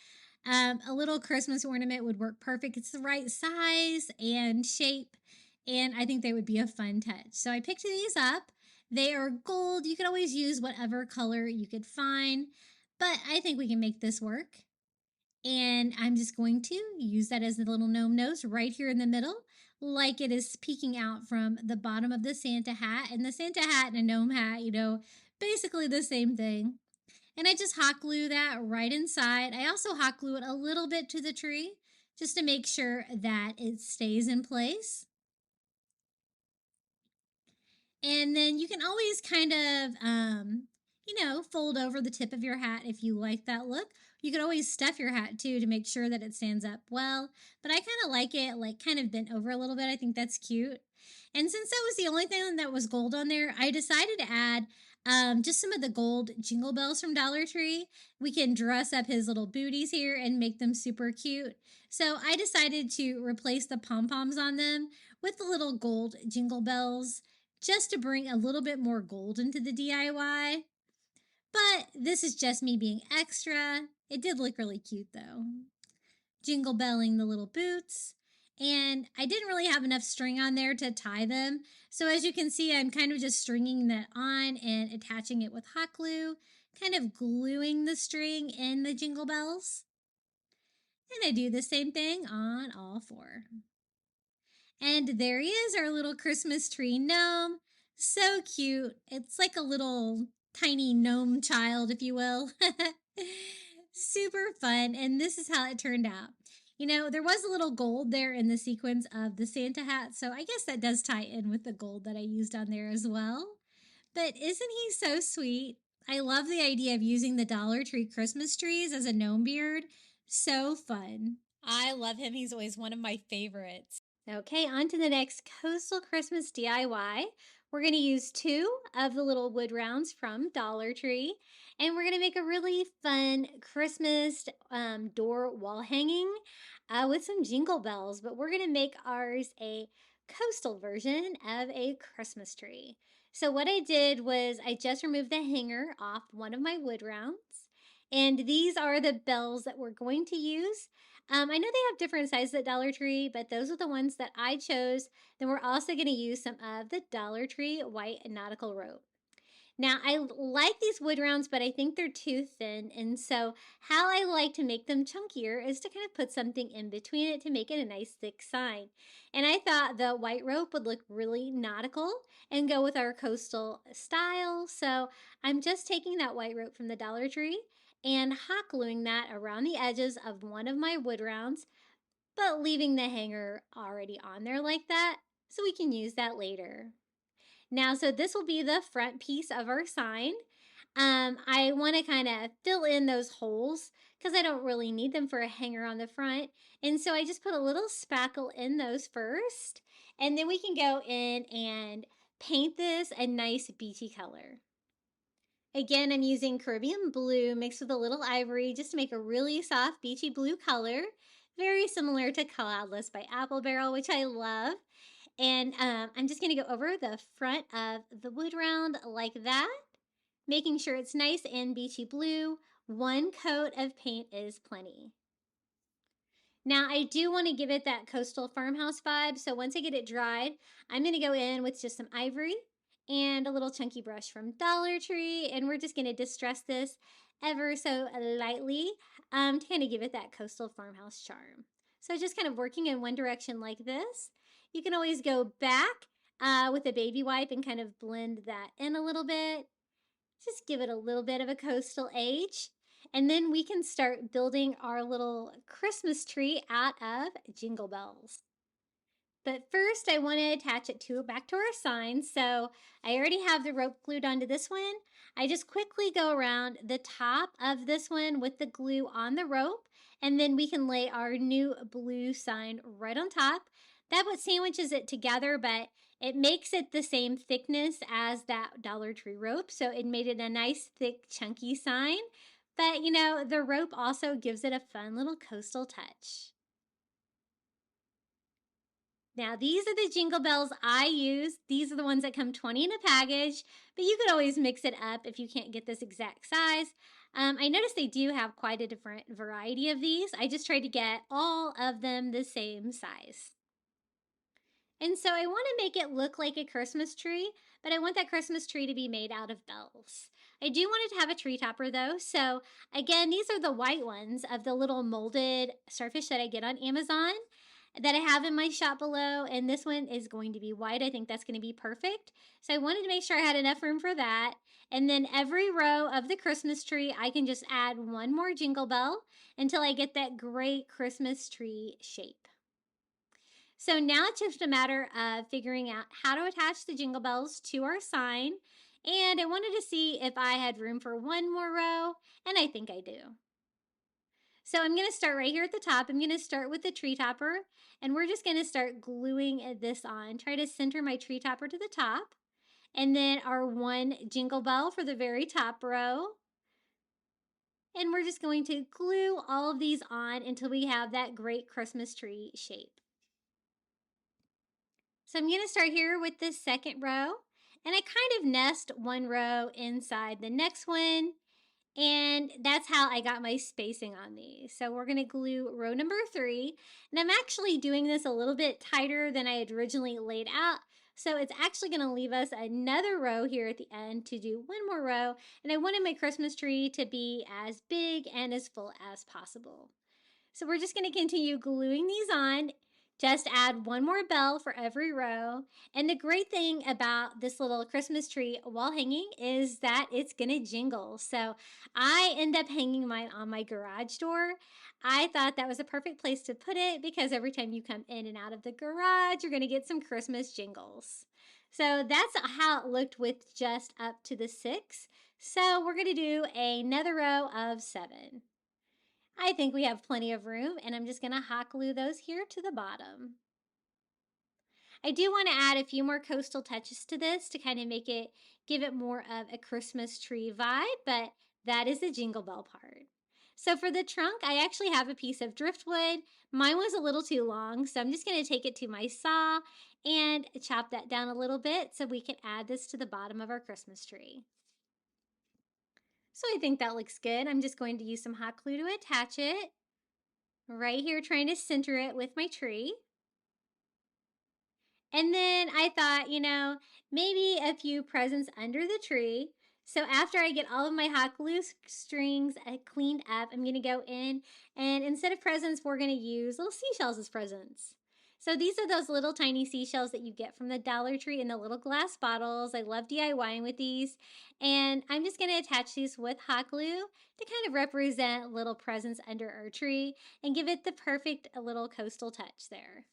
A little Christmas ornament would work perfect. It's the right size and shape, and I think they would be a fun touch. So I picked these up. They are gold. You can always use whatever color you could find, but I think we can make this work. And I'm just going to use that as the little gnome nose right here in the middle, like it is peeking out from the bottom of the Santa hat. And the Santa hat and a gnome hat, you know, basically the same thing. And I just hot glue that right inside. I also hot glue it a little bit to the tree just to make sure that it stays in place. And then you can always kind of, fold over the tip of your hat if you like that look. You could always stuff your hat too to make sure that it stands up well. But I kind of like it like kind of bent over a little bit. I think that's cute. And since that was the only thing that was gold on there, I decided to add just some of the gold jingle bells from Dollar Tree. We can dress up his little booties here and make them super cute. So I decided to replace the pom-poms on them with the little gold jingle bells just to bring a little bit more gold into the DIY. But this is just me being extra. It did look really cute though. Jingle belling the little boots. And I didn't really have enough string on there to tie them. So as you can see, I'm kind of just stringing that on and attaching it with hot glue, kind of gluing the string in the jingle bells. And I do the same thing on all four. And there he is, our little Christmas tree gnome. So cute. It's like a little tiny gnome child, if you will. Super fun. And this is how it turned out. You know, there was a little gold there in the sequence of the Santa hat, so I guess that does tie in with the gold that I used on there as well. But isn't he so sweet? I love the idea of using the Dollar Tree Christmas trees as a gnome beard. So fun. I love him. He's always one of my favorites. Okay, on to the next Coastal Christmas DIY. We're going to use 2 of the little wood rounds from Dollar Tree, and we're going to make a really fun Christmas door wall hanging with some jingle bells, but we're going to make ours a coastal version of a Christmas tree. So what I did was I just removed the hanger off one of my wood rounds, and these are the bells that we're going to use. I know they have different sizes at Dollar Tree, but those are the ones that I chose. Then we're also going to use some of the Dollar Tree white nautical rope. Now, I like these wood rounds, but I think they're too thin. And so how I like to make them chunkier is to kind of put something in between it to make it a nice thick sign. And I thought the white rope would look really nautical and go with our coastal style. So I'm just taking that white rope from the Dollar Tree and hot gluing that around the edges of one of my wood rounds, but leaving the hanger already on there like that so we can use that later. Now, so this will be the front piece of our sign. I want to kind of fill in those holes because I don't really need them for a hanger on the front. And so I just put a little spackle in those first, and then we can go in and paint this a nice beachy color. Again, I'm using Caribbean blue mixed with a little ivory just to make a really soft beachy blue color. Very similar to Cloudless by Apple Barrel, which I love. And I'm just going to go over the front of the wood round like that, making sure it's nice and beachy blue. One coat of paint is plenty. Now, I do want to give it that coastal farmhouse vibe, so once I get it dried, I'm going to go in with just some ivory and a little chunky brush from Dollar Tree, and we're just going to distress this ever so lightly to kind of give it that coastal farmhouse charm. So just kind of working in one direction like this. You can always go back with a baby wipe and kind of blend that in a little bit. Just give it a little bit of a coastal edge. And then we can start building our little Christmas tree out of jingle bells. But first I want to attach it back to our sign. So I already have the rope glued onto this one. I just quickly go around the top of this one with the glue on the rope, and then we can lay our new blue sign right on top. That what sandwiches it together, but it makes it the same thickness as that Dollar Tree rope. So it made it a nice, thick, chunky sign. But, you know, the rope also gives it a fun little coastal touch. Now, these are the jingle bells I use. These are the ones that come 20 in a package, but you could always mix it up if you can't get this exact size. I noticed they do have quite a different variety of these. I just tried to get all of them the same size. And so I want to make it look like a Christmas tree, but I want that Christmas tree to be made out of bells. I do want it to have a tree topper though. So again, these are the white ones of the little molded starfish that I get on Amazon that I have in my shop below, and this one is going to be white. I think that's going to be perfect. So I wanted to make sure I had enough room for that. And then every row of the Christmas tree, I can just add one more jingle bell until I get that great Christmas tree shape. So now it's just a matter of figuring out how to attach the jingle bells to our sign. And I wanted to see if I had room for one more row, and I think I do. So I'm going to start right here at the top. I'm going to start with the tree topper, and we're just going to start gluing this on. Try to center my tree topper to the top, and then our one jingle bell for the very top row. And we're just going to glue all of these on until we have that great Christmas tree shape. So I'm going to start here with this second row, and I kind of nest one row inside the next one. And that's how I got my spacing on these. So we're going to glue row number 3. And I'm actually doing this a little bit tighter than I had originally laid out. So it's actually going to leave us another row here at the end to do one more row. And I wanted my Christmas tree to be as big and as full as possible. So we're just going to continue gluing these on. Just add one more bell for every row. And the great thing about this little Christmas tree wall hanging is that it's gonna jingle. So I end up hanging mine on my garage door. I thought that was a perfect place to put it because every time you come in and out of the garage, you're gonna get some Christmas jingles. So that's how it looked with just up to the 6. So we're gonna do another row of 7. I think we have plenty of room, and I'm just going to hot glue those here to the bottom. I do want to add a few more coastal touches to this to kind of give it more of a Christmas tree vibe, but that is the jingle bell part. So for the trunk, I actually have a piece of driftwood. Mine was a little too long, so I'm just going to take it to my saw and chop that down a little bit so we can add this to the bottom of our Christmas tree. So I think that looks good. I'm just going to use some hot glue to attach it. Right here, trying to center it with my tree. And then I thought, you know, maybe a few presents under the tree. So after I get all of my hot glue strings cleaned up, I'm going to go in, and instead of presents, we're going to use little seashells as presents. So these are those little tiny seashells that you get from the Dollar Tree in the little glass bottles. I love DIYing with these. And I'm just going to attach these with hot glue to kind of represent little presents under our tree and give it the perfect little coastal touch there.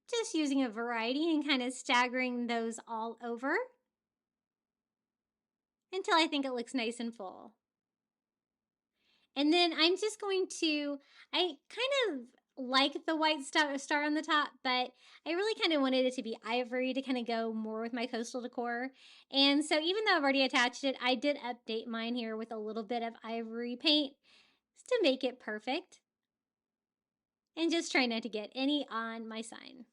Just using a variety and kind of staggering those all over until I think it looks nice and full. And then I'm just going to, I kind of like the white star on the top, but I really kind of wanted it to be ivory to kind of go more with my coastal decor. And so even though I've already attached it, I did update mine here with a little bit of ivory paint to make it perfect. And just try not to get any on my sign.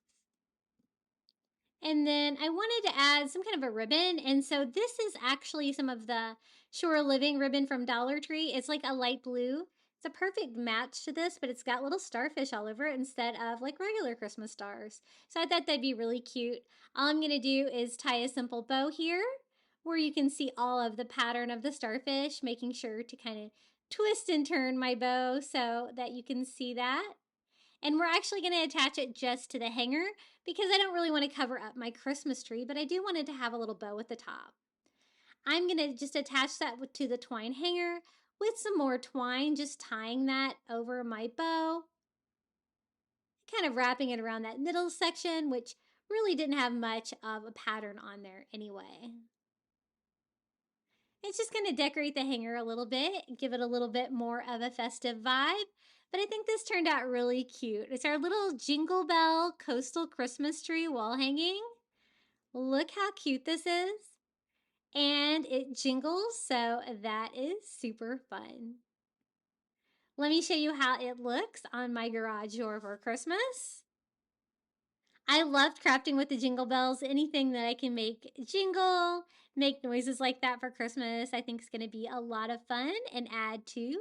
And then I wanted to add some kind of a ribbon. And so this is actually some of the Shore Living ribbon from Dollar Tree. It's like a light blue. It's a perfect match to this, but it's got little starfish all over it instead of like regular Christmas stars. So I thought that'd be really cute. All I'm gonna do is tie a simple bow here where you can see all of the pattern of the starfish, making sure to kind of twist and turn my bow so that you can see that. And we're actually going to attach it just to the hanger because I don't really want to cover up my Christmas tree, but I do want it to have a little bow at the top. I'm going to just attach that to the twine hanger with some more twine, just tying that over my bow, kind of wrapping it around that middle section, which really didn't have much of a pattern on there anyway. It's just going to decorate the hanger a little bit, give it a little bit more of a festive vibe. But I think this turned out really cute. It's our little Jingle Bell Coastal Christmas Tree wall hanging. Look how cute this is. And it jingles, so that is super fun. Let me show you how it looks on my garage door for Christmas. I loved crafting with the jingle bells. Anything that I can make jingle, make noises like that for Christmas, I think is going to be a lot of fun and add to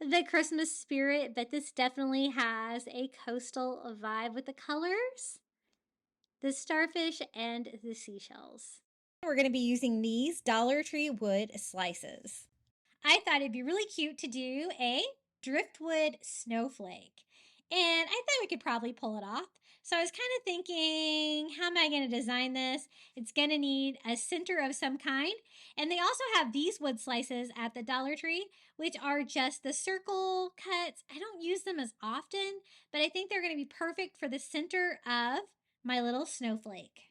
the Christmas spirit. But this definitely has a coastal vibe with the colors, the starfish, and the seashells. We're going to be using these Dollar Tree wood slices. I thought it'd be really cute to do a driftwood snowflake. And I thought we could probably pull it off. So I was kind of thinking, how am I going to design this? It's going to need a center of some kind. And they also have these wood slices at the Dollar Tree, which are just the circle cuts. I don't use them as often, but I think they're going to be perfect for the center of my little snowflake.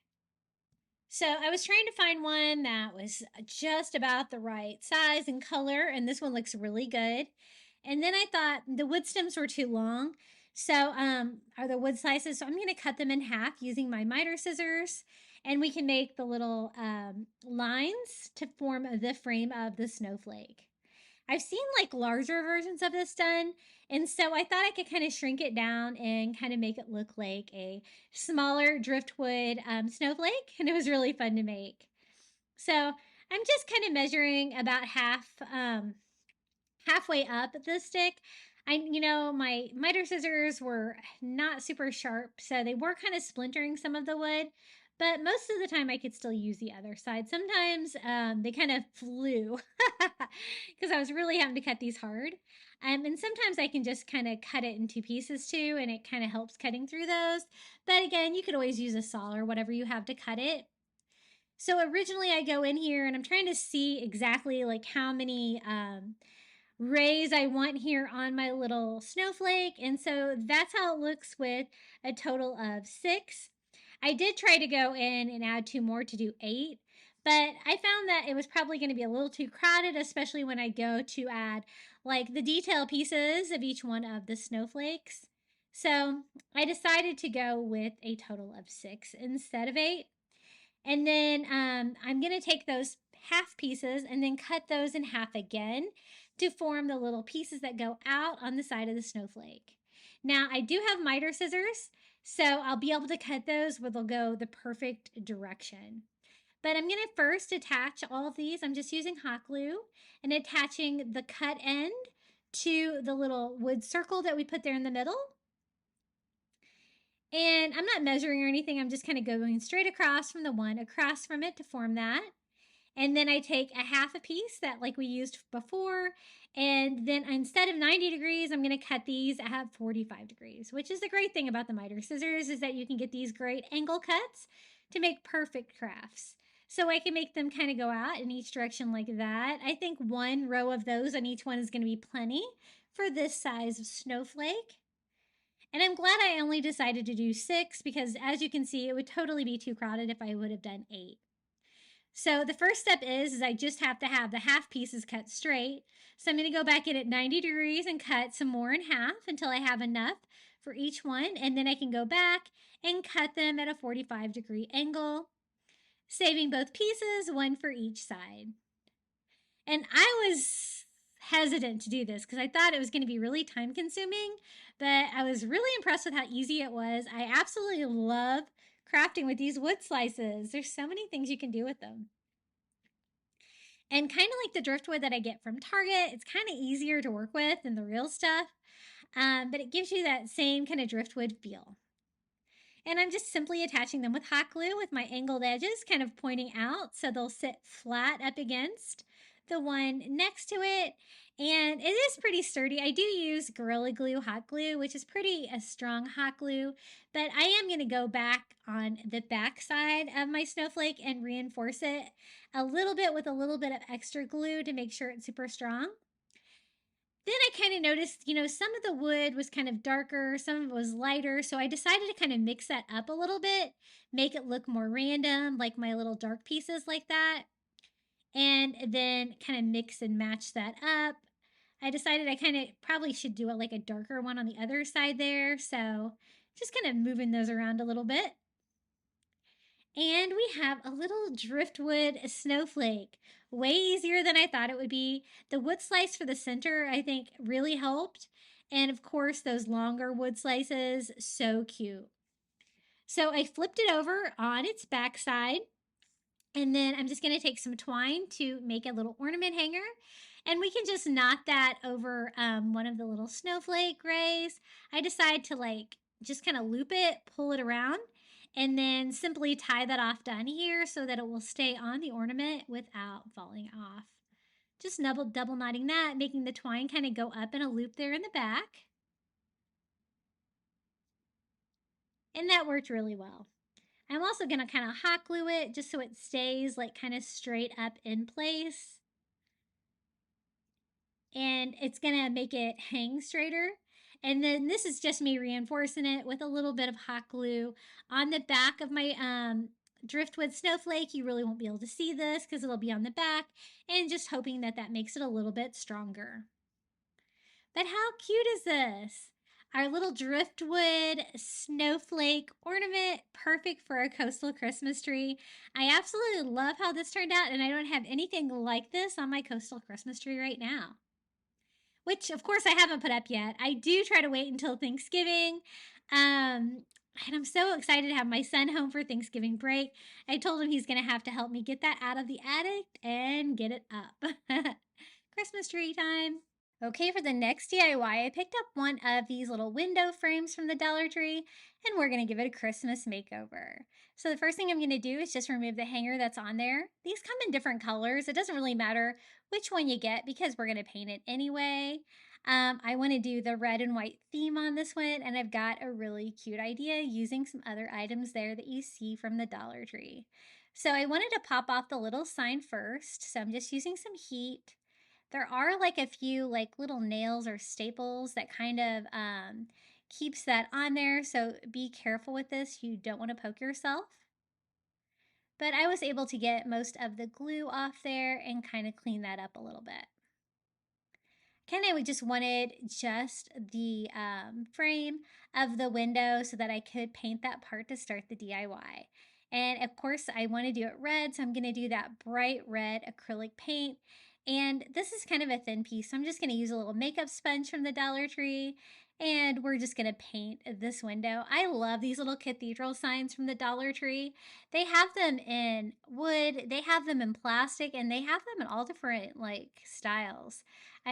So I was trying to find one that was just about the right size and color, and this one looks really good. And then I thought the wood stems were too long, so are the wood slices. So I'm going to cut them in half using my miter scissors, and we can make the little lines to form the frame of the snowflake. I've seen like larger versions of this done, and so I thought I could kind of shrink it down and kind of make it look like a smaller driftwood snowflake, and it was really fun to make. So I'm just kind of measuring about halfway up the stick. My miter scissors were not super sharp, so they were kind of splintering some of the wood, but most of the time I could still use the other side. Sometimes they kind of flew because I was really having to cut these hard. And sometimes I can just kind of cut it into pieces too, and it kind of helps cutting through those. But again, you could always use a saw or whatever you have to cut it. So originally I go in here and I'm trying to see exactly like how many rays I want here on my little snowflake. And so that's how it looks with a total of 6. I did try to go in and add 2 more to do 8, but I found that it was probably going to be a little too crowded, especially when I go to add like the detail pieces of each one of the snowflakes. So I decided to go with a total of 6 instead of 8. And then I'm going to take those half pieces and then cut those in half again to form the little pieces that go out on the side of the snowflake. Now, I do have miter scissors, so I'll be able to cut those where they'll go the perfect direction. But I'm going to first attach all of these. I'm just using hot glue and attaching the cut end to the little wood circle that we put there in the middle. And I'm not measuring or anything. I'm just kind of going straight across from the one across from it to form that. And then I take a half a piece that like we used before. And then instead of 90 degrees, I'm going to cut these at 45 degrees, which is the great thing about the miter scissors is that you can get these great angle cuts to make perfect crafts. So I can make them kind of go out in each direction like that. I think 1 row of those on each one is going to be plenty for this size of snowflake. And I'm glad I only decided to do 6 because as you can see, it would totally be too crowded if I would have done 8. So the first step is I just have to have the half pieces cut straight. So I'm going to go back in at 90 degrees and cut some more in half until I have enough for each one. And then I can go back and cut them at a 45-degree angle, saving both pieces, 1 for each side. And I was hesitant to do this because I thought it was going to be really time consuming, but I was really impressed with how easy it was. I absolutely love crafting with these wood slices. There's so many things you can do with them. And kind of like the driftwood that I get from Target, it's kind of easier to work with than the real stuff, but it gives you that same kind of driftwood feel. And I'm just simply attaching them with hot glue with my angled edges kind of pointing out so they'll sit flat up against the one next to it. And it is pretty sturdy. I do use Gorilla Glue hot glue, which is pretty a strong hot glue, but I am going to go back on the back side of my snowflake and reinforce it a little bit with a little bit of extra glue to make sure it's super strong. Then I kind of noticed, some of the wood was kind of darker, some of it was lighter. So I decided to kind of mix that up a little bit, make it look more random, like my little dark pieces like that. And then kind of mix and match that up. I decided I kind of probably should do it like a darker one on the other side there. So just kind of moving those around a little bit. And we have a little driftwood snowflake. Way easier than I thought it would be. The wood slice for the center, I think, really helped. And of course, those longer wood slices, so cute. So I flipped it over on its backside. And then I'm just going to take some twine to make a little ornament hanger. And we can just knot that over one of the little snowflake rays. I decide to just kind of loop it, pull it around, and then simply tie that off down here so that it will stay on the ornament without falling off. Just double knotting that, making the twine kind of go up in a loop there in the back. And that worked really well. I'm also going to kind of hot glue it just so it stays kind of straight up in place. And it's going to make it hang straighter. And then this is just me reinforcing it with a little bit of hot glue on the back of my driftwood snowflake. You really won't be able to see this because it'll be on the back, and just hoping that that makes it a little bit stronger. But how cute is this? Our little driftwood snowflake ornament, perfect for a coastal Christmas tree. I absolutely love how this turned out, and I don't have anything like this on my coastal Christmas tree right now, which of course I haven't put up yet. I do try to wait until Thanksgiving. And I'm so excited to have my son home for Thanksgiving break. I told him he's going to have to help me get that out of the attic and get it up. Christmas tree time. Okay, for the next DIY, I picked up one of these little window frames from the Dollar Tree, and we're going to give it a Christmas makeover. So the first thing I'm going to do is just remove the hanger that's on there. These come in different colors. It doesn't really matter which one you get because we're going to paint it anyway. I want to do the red and white theme on this one, and I've got a really cute idea using some other items there that you see from the Dollar Tree. So I wanted to pop off the little sign first, so I'm just using some heat. There are a few little nails or staples that kind of keeps that on there, so be careful with this. You don't want to poke yourself. But I was able to get most of the glue off there and kind of clean that up a little bit. We just wanted just the frame of the window so that I could paint that part to start the DIY. And of course I want to do it red, so I'm going to do that bright red acrylic paint. And this is kind of a thin piece, so I'm just going to use a little makeup sponge from the Dollar Tree, and we're just going to paint this window. I love these little cathedral signs from the Dollar Tree. They have them in wood, they have them in plastic, and they have them in all different styles.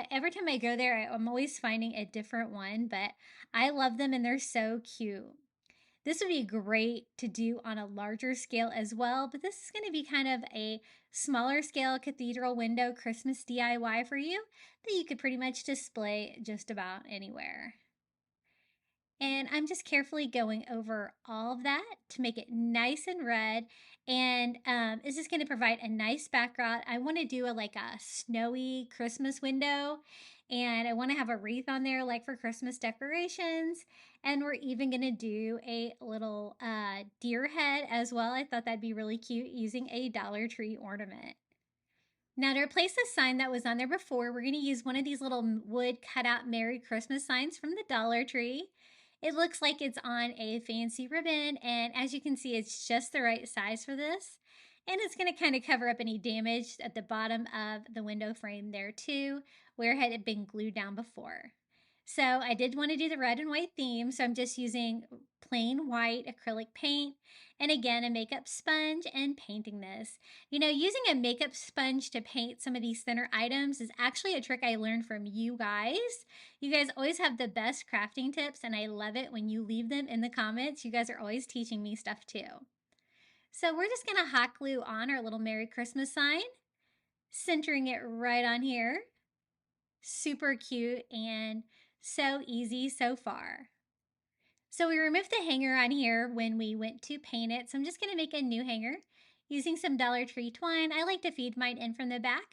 Every time I go there, I'm always finding a different one, but I love them and they're so cute. This would be great to do on a larger scale as well, but this is going to be kind of a smaller scale cathedral window Christmas DIY for you that you could pretty much display just about anywhere. And I'm just carefully going over all of that to make it nice and red. And this is going to provide a nice background. I want to do a snowy Christmas window. And I want to have a wreath on there for Christmas decorations. And we're even going to do a little deer head as well. I thought that'd be really cute using a Dollar Tree ornament. Now to replace the sign that was on there before, we're going to use one of these little wood cutout Merry Christmas signs from the Dollar Tree. It looks like it's on a fancy ribbon, and as you can see, it's just the right size for this. And it's going to kind of cover up any damage at the bottom of the window frame there too, where it had been glued down before. So I did want to do the red and white theme, so I'm just using plain white acrylic paint and again a makeup sponge and painting this. You know, using a makeup sponge to paint some of these thinner items is actually a trick I learned from you guys. You guys always have the best crafting tips and I love it when you leave them in the comments. You guys are always teaching me stuff too. So we're just going to hot glue on our little Merry Christmas sign, centering it right on here. Super cute and so easy so far. So we removed the hanger on here when we went to paint it. So I'm just going to make a new hanger using some Dollar Tree twine. I like to feed mine in from the back,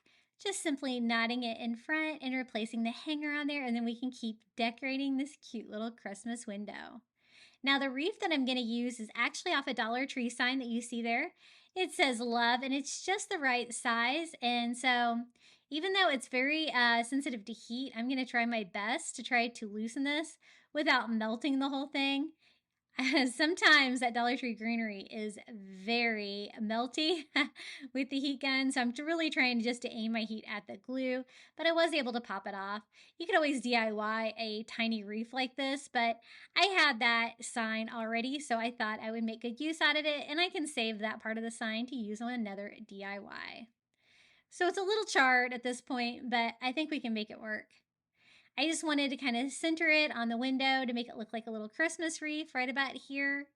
just simply knotting it in front and replacing the hanger on there. And then we can keep decorating this cute little Christmas window. Now the wreath that I'm going to use is actually off a Dollar Tree sign that you see there. It says love and it's just the right size. And so even though it's very sensitive to heat, I'm going to try my best to try to loosen this without melting the whole thing. Sometimes that Dollar Tree greenery is very melty with the heat gun, so I'm really trying just to aim my heat at the glue, but I was able to pop it off. You could always DIY a tiny wreath like this, but I had that sign already, so I thought I would make good use out of it, and I can save that part of the sign to use on another DIY. So it's a little charred at this point, but I think we can make it work. I just wanted to kind of center it on the window to make it look like a little Christmas wreath right about here.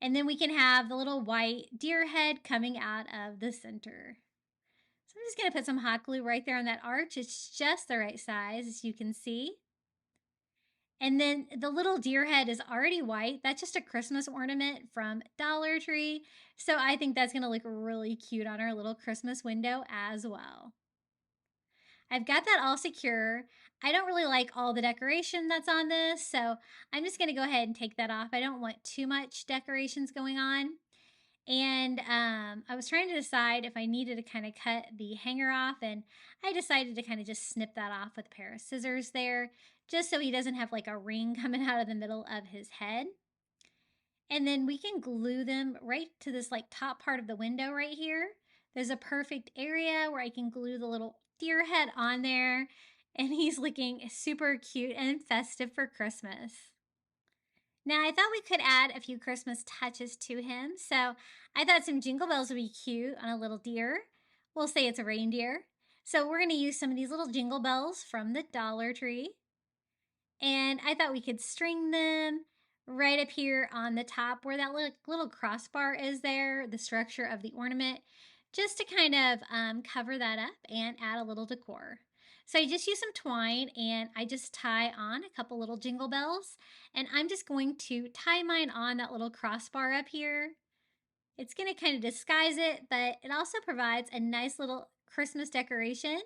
And then we can have the little white deer head coming out of the center. So I'm just going to put some hot glue right there on that arch. It's just the right size, as you can see. And then the little deer head is already white. That's just a Christmas ornament from Dollar Tree. So I think that's going to look really cute on our little Christmas window as well. I've got that all secure. I don't really like all the decoration that's on this, so I'm just going to go ahead and take that off. I don't want too much decorations going on. And I was trying to decide if I needed to kind of cut the hanger off, and I decided to kind of just snip that off with a pair of scissors there, just so he doesn't have like a ring coming out of the middle of his head. And then we can glue them right to this like top part of the window right here. There's a perfect area where I can glue the little deer head on there, and he's looking super cute and festive for Christmas. Now I thought we could add a few Christmas touches to him, so I thought some jingle bells would be cute on a little deer. We'll say it's a reindeer. So we're going to use some of these little jingle bells from the Dollar Tree, and I thought we could string them right up here on the top where that little crossbar is there, the structure of the ornament, just to kind of cover that up and add a little decor. So I just use some twine and I just tie on a couple little jingle bells, and I'm just going to tie mine on that little crossbar up here. It's going to kind of disguise it, but it also provides a nice little Christmas decoration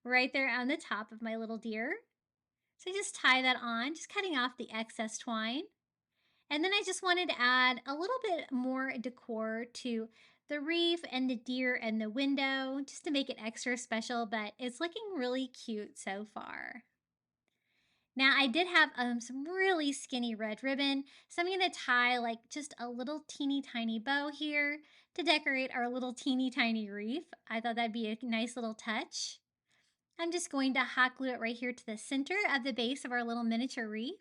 right there on the top of my little deer. So just tie that on, just cutting off the excess twine. And then I just wanted to add a little bit more decor to the reef and the deer and the window, just to make it extra special, but it's looking really cute so far. Now I did have some really skinny red ribbon, so I'm going to tie like just a little teeny tiny bow here to decorate our little teeny tiny reef. I thought that'd be a nice little touch. I'm just going to hot glue it right here to the center of the base of our little miniature reef.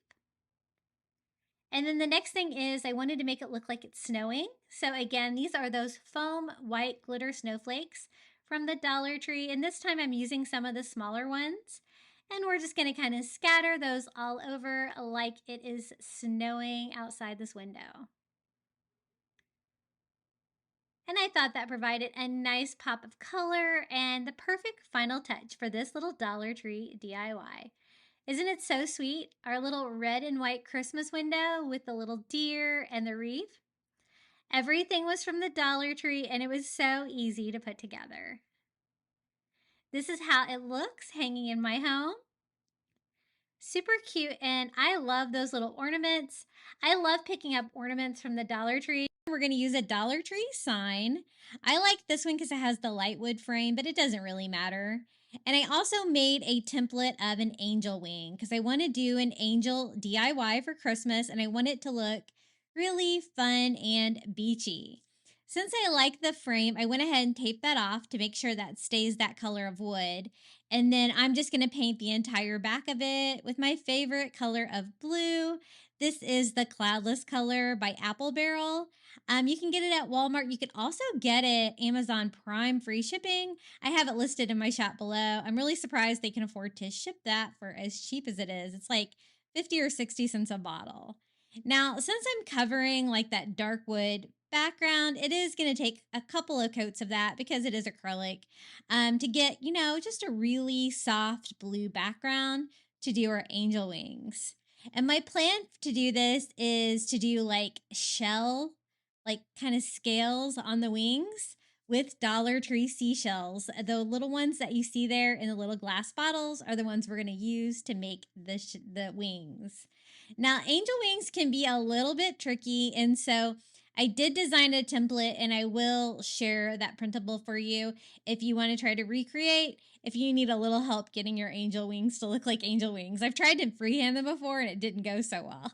And then the next thing is I wanted to make it look like it's snowing. So again, these are those foam white glitter snowflakes from the Dollar Tree. And this time I'm using some of the smaller ones. And we're just going to kind of scatter those all over like it is snowing outside this window. And I thought that provided a nice pop of color and the perfect final touch for this little Dollar Tree DIY. Isn't it so sweet? Our little red and white Christmas window with the little deer and the reef. Everything was from the Dollar Tree and it was so easy to put together. This is how it looks hanging in my home. Super cute, and I love those little ornaments. I love picking up ornaments from the Dollar Tree. We're going to use a Dollar Tree sign. I like this one because it has the light wood frame, but it doesn't really matter. And I also made a template of an angel wing because I want to do an angel DIY for Christmas, and I want it to look really fun and beachy. Since I like the frame, I went ahead and taped that off to make sure that stays that color of wood. And then I'm just going to paint the entire back of it with my favorite color of blue. This is the Cloudless color by Apple Barrel. You can get it at Walmart. You can also get it Amazon Prime free shipping. I have it listed in my shop below. I'm really surprised they can afford to ship that for as cheap as it is. It's like 50 or 60 cents a bottle. Now, since I'm covering like that dark wood background, it is going to take a couple of coats of that because it is acrylic to get, just a really soft blue background to do our angel wings. And my plan to do this is to do like shell, like kind of scales on the wings with Dollar Tree seashells. The little ones that you see there in the little glass bottles are the ones we're going to use to make the wings. Now, angel wings can be a little bit tricky, and so I did design a template and I will share that printable for you if you want to try to recreate, if you need a little help getting your angel wings to look like angel wings. I've tried to freehand them before and it didn't go so well.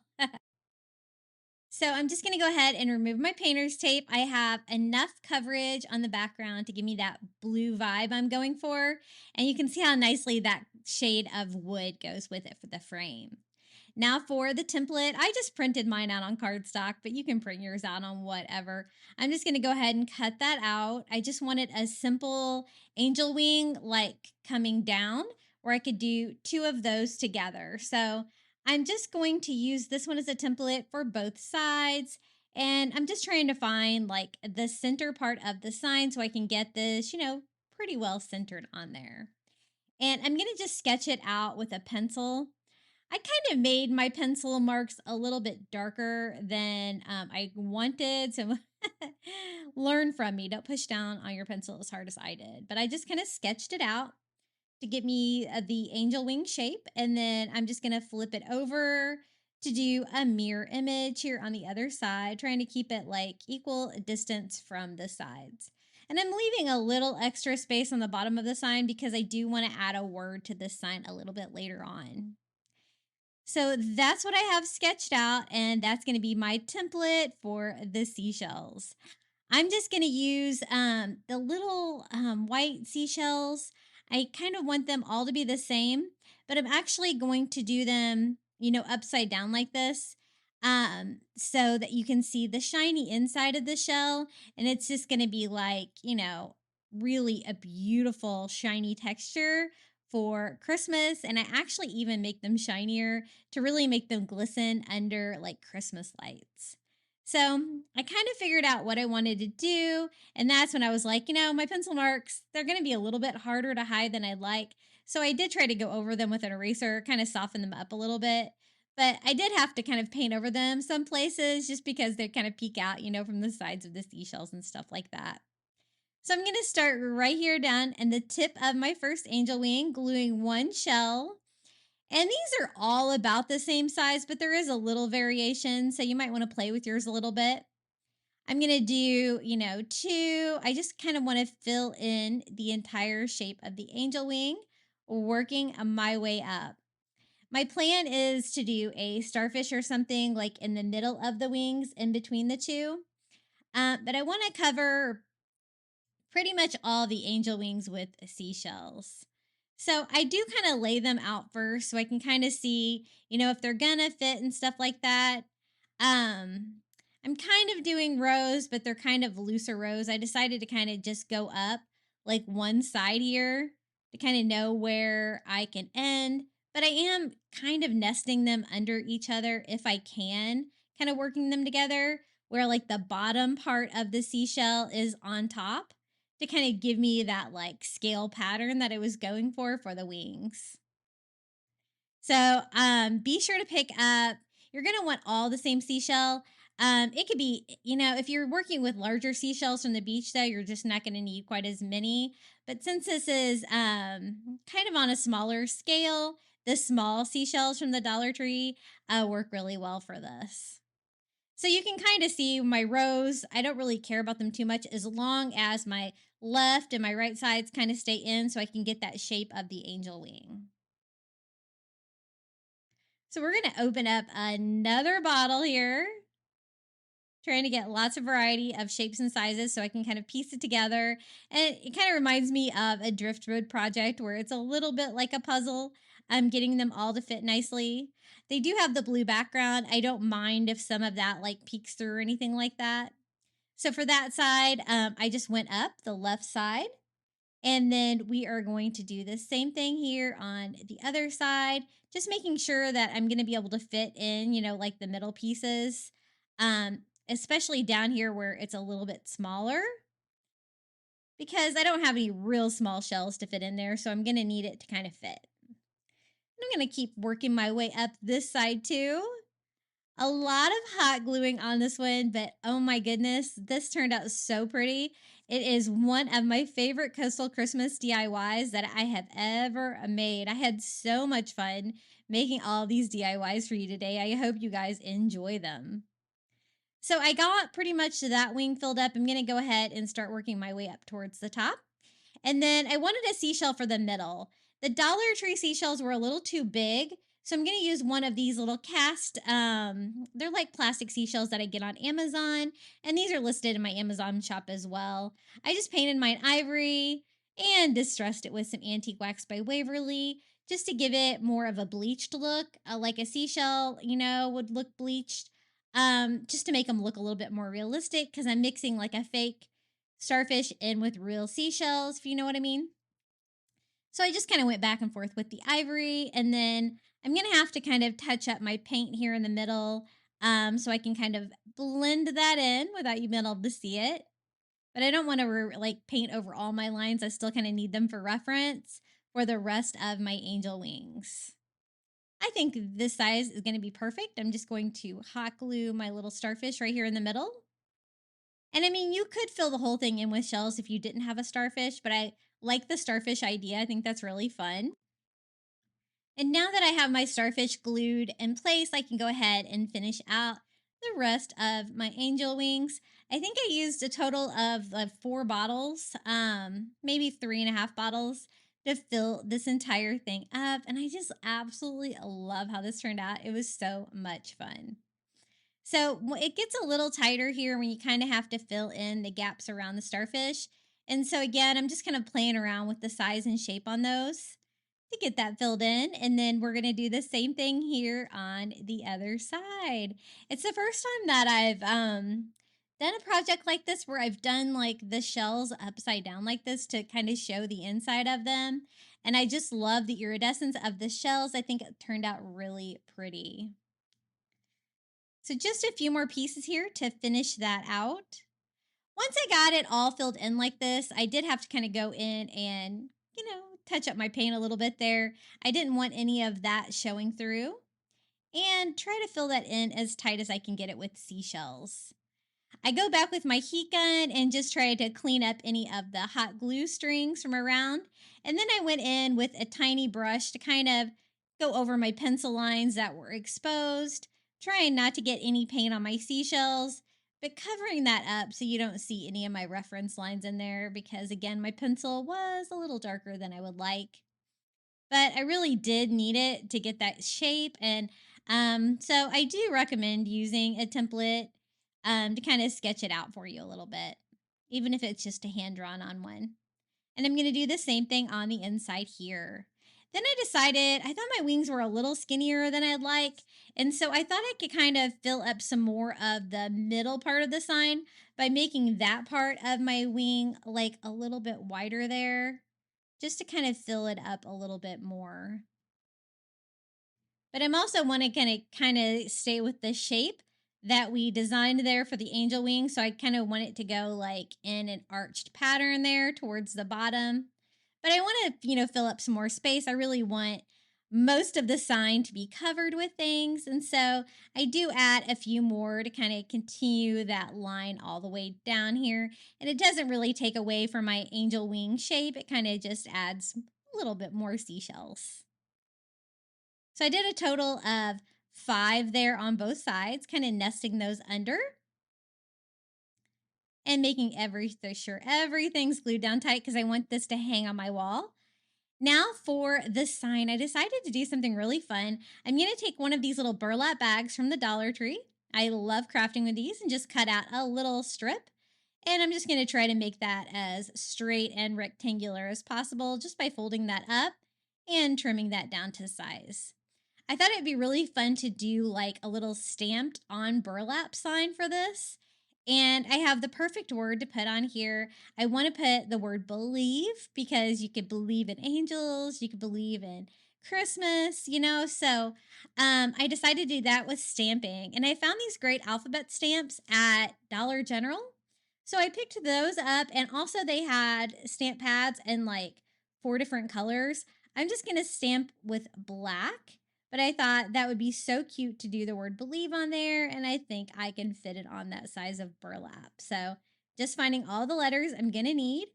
So I'm just going to go ahead and remove my painter's tape. I have enough coverage on the background to give me that blue vibe I'm going for. And you can see how nicely that shade of wood goes with it for the frame. Now for the template, I just printed mine out on cardstock, but you can print yours out on whatever. I'm just going to go ahead and cut that out. I just wanted a simple angel wing like coming down, or I could do two of those together. So I'm just going to use this one as a template for both sides. And I'm just trying to find like the center part of the sign so I can get this, pretty well centered on there. And I'm going to just sketch it out with a pencil. I kind of made my pencil marks a little bit darker than I wanted. So learn from me. Don't push down on your pencil as hard as I did. But I just kind of sketched it out to give me the angel wing shape. And then I'm just going to flip it over to do a mirror image here on the other side, trying to keep it like equal distance from the sides. And I'm leaving a little extra space on the bottom of the sign because I do want to add a word to this sign a little bit later on. So that's what I have sketched out, and that's going to be my template for the seashells. I'm just going to use the little white seashells. I kind of want them all to be the same, but I'm actually going to do them, upside down like this so that you can see the shiny inside of the shell. And it's just going to be like, really a beautiful shiny texture for Christmas. And I actually even make them shinier to really make them glisten under like Christmas lights. So I kind of figured out what I wanted to do. And that's when I was like, my pencil marks, they're going to be a little bit harder to hide than I'd like. So I did try to go over them with an eraser, kind of soften them up a little bit. But I did have to kind of paint over them some places just because they kind of peek out, from the sides of the seashells and stuff like that. So I'm going to start right here down in the tip of my first angel wing, gluing one shell. And these are all about the same size, but there is a little variation, so you might want to play with yours a little bit. I'm going to do, two. I just kind of want to fill in the entire shape of the angel wing, working my way up. My plan is to do a starfish or something like in the middle of the wings in between the two. But I want to cover pretty much all the angel wings with seashells. So I do kind of lay them out first so I can kind of see, if they're gonna fit and stuff like that. I'm kind of doing rows, but they're kind of looser rows. I decided to kind of just go up like one side here to kind of know where I can end. But I am kind of nesting them under each other if I can, kind of working them together where like the bottom part of the seashell is on top to kind of give me that like scale pattern that I was going for the wings. So be sure to pick up, you're going to want all the same seashell. It could be, if you're working with larger seashells from the beach though, you're just not going to need quite as many. But since this is kind of on a smaller scale, the small seashells from the Dollar Tree work really well for this. So you can kind of see my rows. I don't really care about them too much as long as my left and my right sides kind of stay in so I can get that shape of the angel wing. So we're going to open up another bottle here. trying to get lots of variety of shapes and sizes so I can kind of piece it together. And it kind of reminds me of a driftwood project where it's a little bit like a puzzle. I'm getting them all to fit nicely. They do have the blue background. I don't mind if some of that like peeks through or anything like that. So for that side, I just went up the left side. And then we are going to do the same thing here on the other side, just making sure that I'm going to be able to fit in, like the middle pieces, especially down here where it's a little bit smaller because I don't have any real small shells to fit in there. So I'm going to need it to kind of fit. And I'm going to keep working my way up this side too. A lot of hot gluing on this one, but oh my goodness, this turned out so pretty. It is one of my favorite coastal Christmas DIYs that I have ever made. I had so much fun making all these DIYs for you today. I hope you guys enjoy them. So I got pretty much that wing filled up. I'm going to go ahead and start working my way up towards the top. And then I wanted a seashell for the middle. The Dollar Tree seashells were a little too big. So I'm going to use one of these little cast, they're like plastic seashells that I get on Amazon. And these are listed in my Amazon shop as well. I just painted mine ivory and distressed it with some antique wax by Waverly just to give it more of a bleached look, like a seashell, would look bleached. Just to make them look a little bit more realistic because I'm mixing like a fake starfish in with real seashells, if you know what I mean. So I just kind of went back and forth with the ivory, and then I'm going to have to kind of touch up my paint here in the middle so I can kind of blend that in without you being able to see it. But I don't want to like paint over all my lines. I still kind of need them for reference for the rest of my angel wings. I think this size is going to be perfect. I'm just going to hot glue my little starfish right here in the middle. And I mean, you could fill the whole thing in with shells if you didn't have a starfish, but I like the starfish idea. I think that's really fun. And now that I have my starfish glued in place, I can go ahead and finish out the rest of my angel wings. I think I used a total of 4 bottles, maybe 3.5 bottles to fill this entire thing up. And I just absolutely love how this turned out. It was so much fun. So it gets a little tighter here when you kind of have to fill in the gaps around the starfish. And so again, I'm just kind of playing around with the size and shape on those to get that filled in. And then we're going to do the same thing here on the other side. It's the first time that I've done a project like this where I've done like the shells upside down like this to kind of show the inside of them. And I just love the iridescence of the shells. I think it turned out really pretty. So just a few more pieces here to finish that out. Once I got it all filled in like this, I did have to kind of go in and, touch up my paint a little bit there. I didn't want any of that showing through. And try to fill that in as tight as I can get it with seashells. I go back with my heat gun and just try to clean up any of the hot glue strings from around. And then I went in with a tiny brush to kind of go over my pencil lines that were exposed, trying not to get any paint on my seashells, but covering that up so you don't see any of my reference lines in there because, again, my pencil was a little darker than I would like. But I really did need it to get that shape, and so I do recommend using a template to kind of sketch it out for you a little bit, even if it's just a hand-drawn on one. And I'm going to do the same thing on the inside here. Then I decided I thought my wings were a little skinnier than I'd like. And so I thought I could kind of fill up some more of the middle part of the sign by making that part of my wing like a little bit wider there, just to kind of fill it up a little bit more. But I'm also want to kind of stay with the shape that we designed there for the angel wing. So I kind of want it to go like in an arched pattern there towards the bottom. But I want to, fill up some more space. I really want most of the sign to be covered with things. And so I do add a few more to kind of continue that line all the way down here. And it doesn't really take away from my angel wing shape. It kind of just adds a little bit more seashells. So I did a total of 5 there on both sides, kind of nesting those under. And making sure everything's glued down tight because I want this to hang on my wall. Now for the sign, I decided to do something really fun. I'm going to take one of these little burlap bags from the Dollar Tree. I love crafting with these, and just cut out a little strip. And I'm just going to try to make that as straight and rectangular as possible just by folding that up and trimming that down to size. I thought it'd be really fun to do like a little stamped on burlap sign for this. And I have the perfect word to put on here. I want to put the word believe, because you could believe in angels, you could believe in Christmas, you know. So I decided to do that with stamping. And I found these great alphabet stamps at Dollar General. So I picked those up, and also they had stamp pads in like 4 different colors. I'm just going to stamp with black. But I thought that would be so cute to do the word believe on there, and I think I can fit it on that size of burlap. So just finding all the letters I'm going to need.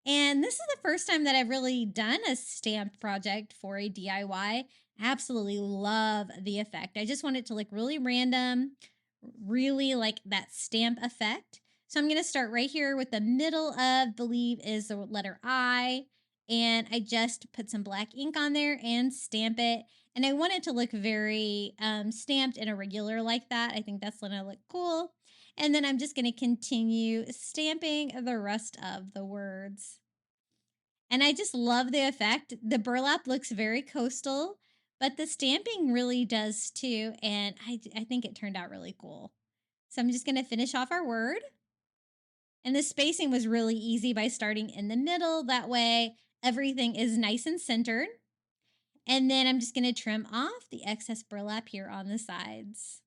And this is the first time that I've really done a stamped project for a DIY. I absolutely love the effect. I just want it to look really random, really like that stamp effect. So I'm going to start right here with the middle of believe is the letter I. And I just put some black ink on there and stamp it. And I want it to look very stamped and irregular like that. I think that's going to look cool. And then I'm just going to continue stamping the rest of the words. And I just love the effect. The burlap looks very coastal, but the stamping really does too. And I think it turned out really cool. So I'm just going to finish off our word. And the spacing was really easy by starting in the middle. That way everything is nice and centered. And then I'm just going to trim off the excess burlap here on the sides.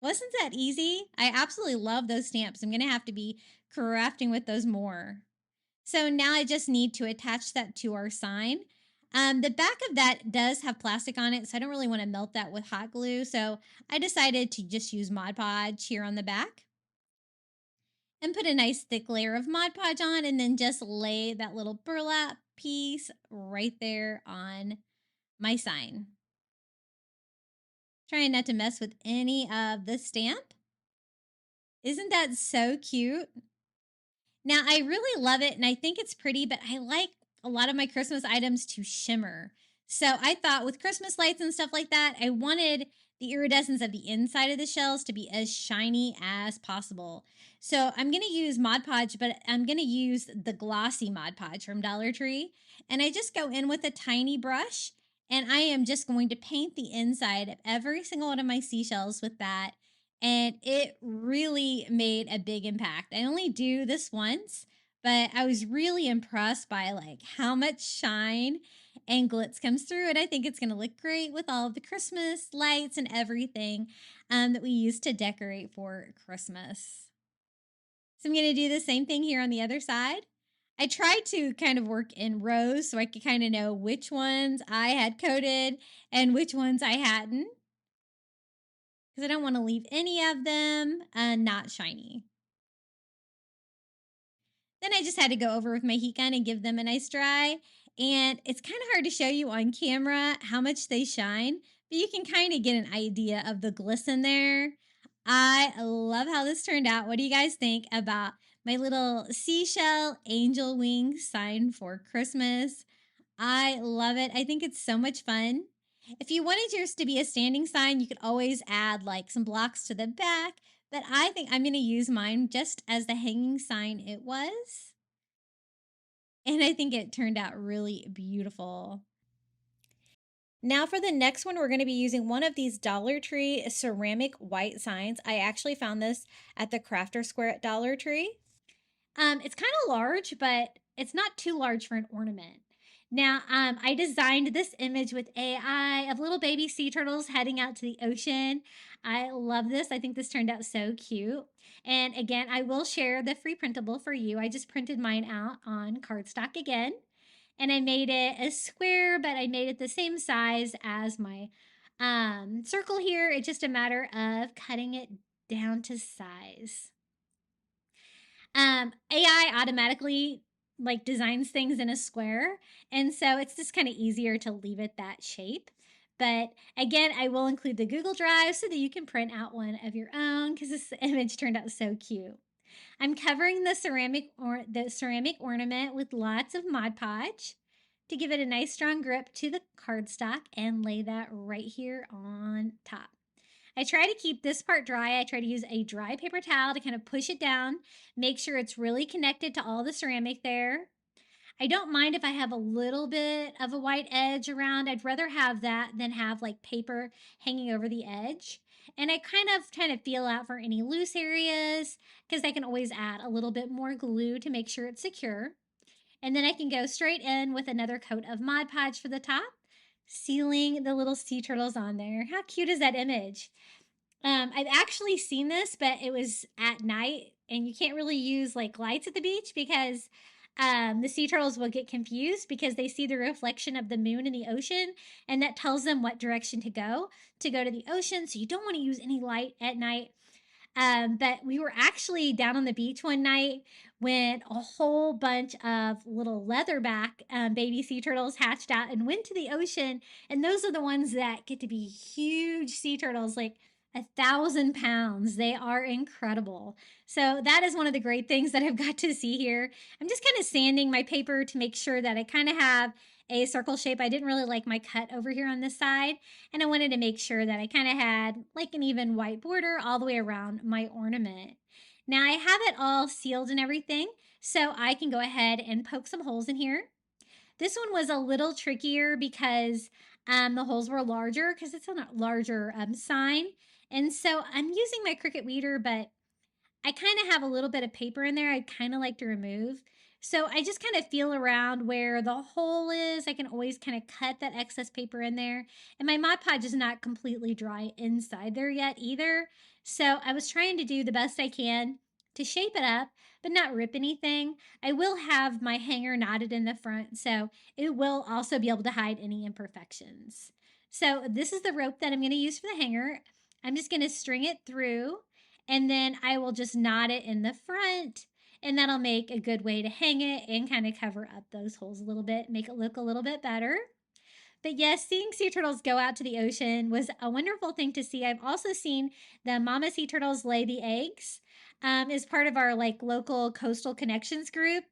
Wasn't that easy? I absolutely love those stamps. I'm going to have to be crafting with those more. So now I just need to attach that to our sign. The back of that does have plastic on it, so I don't really want to melt that with hot glue. So I decided to just use Mod Podge here on the back. And put a nice thick layer of Mod Podge on, and then just lay that little burlap piece right there on my sign. Trying not to mess with any of the stamp. Isn't that so cute? Now, I really love it, and I think it's pretty, but I like a lot of my Christmas items to shimmer. So I thought with Christmas lights and stuff like that, I wanted the iridescence of the inside of the shells to be as shiny as possible. So I'm going to use Mod Podge, but I'm going to use the glossy Mod Podge from Dollar Tree. And I just go in with a tiny brush, and I am just going to paint the inside of every single one of my seashells with that. And it really made a big impact. I only do this once, but I was really impressed by like how much shine and glitz comes through. And I think it's going to look great with all of the Christmas lights and everything that we use to decorate for Christmas. So I'm going to do the same thing here on the other side. I tried to kind of work in rows so I could kind of know which ones I had coated and which ones I hadn't, because I don't want to leave any of them not shiny. Then I just had to go over with my heat gun and give them a nice dry. And it's kind of hard to show you on camera how much they shine, but you can kind of get an idea of the glisten there. I love how this turned out. What do you guys think about my little Seashell Angel Wings sign for Christmas? I love it. I think it's so much fun. If you wanted yours to be a standing sign, you could always add like some blocks to the back, but I think I'm going to use mine just as the hanging sign it was. And I think it turned out really beautiful. Now for the next one, we're going to be using one of these Dollar Tree ceramic white signs. I actually found this at the Crafter Square at Dollar Tree. It's kind of large, but it's not too large for an ornament. Now, I designed this image with AI of little baby sea turtles heading out to the ocean. I love this. I think this turned out so cute. And again, I will share the free printable for you. I just printed mine out on cardstock again. And I made it a square, but I made it the same size as my circle here. It's just a matter of cutting it down to size. AI automatically like designs things in a square, and so it's just kind of easier to leave it that shape. But again, I will include the Google Drive so that you can print out one of your own, because this image turned out so cute. I'm covering the ceramic ornament with lots of Mod Podge to give it a nice strong grip to the cardstock and lay that right here on top. I try to keep this part dry. I try to use a dry paper towel to kind of push it down, make sure it's really connected to all the ceramic there. I don't mind if I have a little bit of a white edge around. I'd rather have that than have like paper hanging over the edge. And I kind of feel out for any loose areas because I can always add a little bit more glue to make sure it's secure. And then I can go straight in with another coat of Mod Podge for the top, sealing the little sea turtles on there. How cute is that image? I've actually seen this, but it was at night, and you can't really use like lights at the beach because the sea turtles will get confused because they see the reflection of the moon in the ocean, and that tells them what direction to go to the ocean. So you don't want to use any light at night. But we were actually down on the beach one night when a whole bunch of little leatherback baby sea turtles hatched out and went to the ocean. And those are the ones that get to be huge sea turtles, like 1,000 pounds. They are incredible. So that is one of the great things that I've got to see here. I'm just kind of sanding my paper to make sure that I kind of have a circle shape. I didn't really like my cut over here on this side, and I wanted to make sure that I kind of had like an even white border all the way around my ornament. Now I have it all sealed and everything, so I can go ahead and poke some holes in here. This one was a little trickier because the holes were larger because it's a larger sign. And so I'm using my Cricut weeder, but I kind of have a little bit of paper in there I'd kind of like to remove. So I just kind of feel around where the hole is. I can always kind of cut that excess paper in there. And my Mod Podge is not completely dry inside there yet either. So I was trying to do the best I can to shape it up, but not rip anything. I will have my hanger knotted in the front, so it will also be able to hide any imperfections. So this is the rope that I'm going to use for the hanger. I'm just going to string it through, and then I will just knot it in the front, and that'll make a good way to hang it and kind of cover up those holes a little bit, make it look a little bit better. But yes, seeing sea turtles go out to the ocean was a wonderful thing to see. I've also seen the mama sea turtles lay the eggs as part of our like local coastal connections group.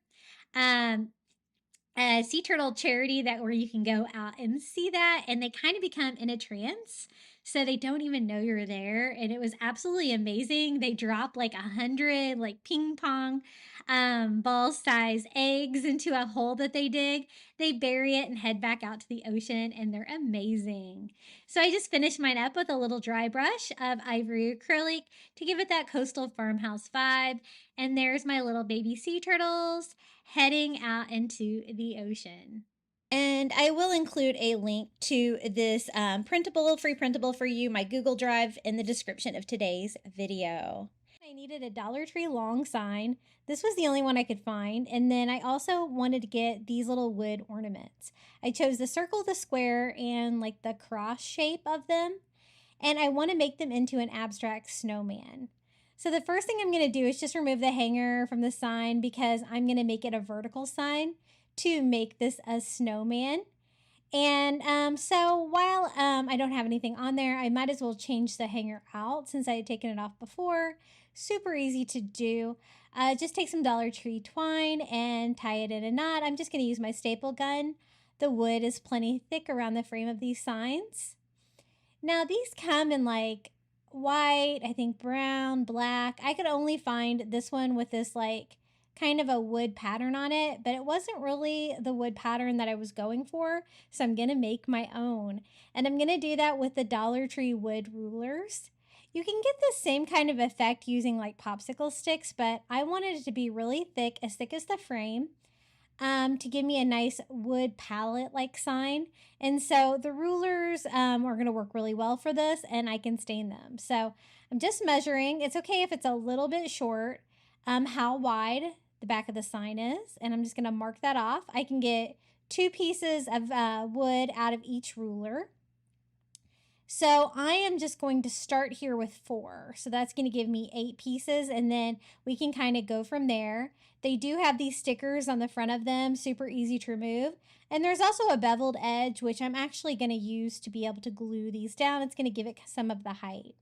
A sea turtle charity that where you can go out and see that, and they kind of become in a trance, so they don't even know you're there. And it was absolutely amazing. They drop like 100 like ping pong ball size eggs into a hole that they dig. They bury it and head back out to the ocean, and they're amazing. So I just finished mine up with a little dry brush of ivory acrylic to give it that coastal farmhouse vibe. And there's my little baby sea turtles heading out into the ocean. And I will include a link to this free printable for you, my Google Drive, in the description of today's video. I needed a Dollar Tree long sign. This was the only one I could find. And then I also wanted to get these little wood ornaments. I chose the circle, the square, and like the cross shape of them. And I want to make them into an abstract snowman. So the first thing I'm going to do is just remove the hanger from the sign because I'm going to make it a vertical sign to make this a snowman. And so while I don't have anything on there, I might as well change the hanger out since I had taken it off before. Super easy to do. Just take some Dollar Tree twine and tie it in a knot. I'm just going to use my staple gun. The wood is plenty thick around the frame of these signs. Now these come in like white, I think brown, black. I could only find this one with this like kind of a wood pattern on it, but it wasn't really the wood pattern that I was going for. So I'm going to make my own. And I'm going to do that with the Dollar Tree wood rulers. You can get the same kind of effect using like popsicle sticks, but I wanted it to be really thick as the frame. To give me a nice wood palette like sign. And so the rulers are going to work really well for this, and I can stain them. So I'm just measuring. It's okay if it's a little bit short, how wide the back of the sign is. And I'm just going to mark that off. I can get 2 pieces of wood out of each ruler. So I am just going to start here with 4. So that's going to give me 8 pieces, and then we can kind of go from there. They do have these stickers on the front of them, super easy to remove. And there's also a beveled edge, which I'm actually going to use to be able to glue these down. It's going to give it some of the height.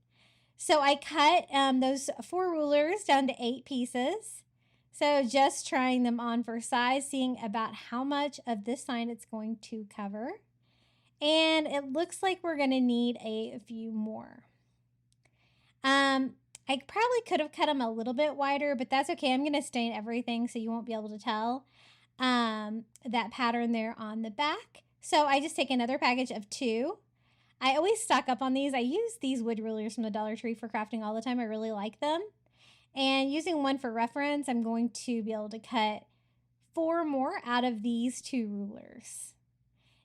So I cut those 4 rulers down to 8 pieces. So just trying them on for size, seeing about how much of this sign it's going to cover. And it looks like we're going to need a few more. I probably could have cut them a little bit wider, but that's okay. I'm going to stain everything so you won't be able to tell that pattern there on the back. So I just take another package of 2. I always stock up on these. I use these wood rulers from the Dollar Tree for crafting all the time. I really like them. And using one for reference, I'm going to be able to cut 4 more out of these 2 rulers.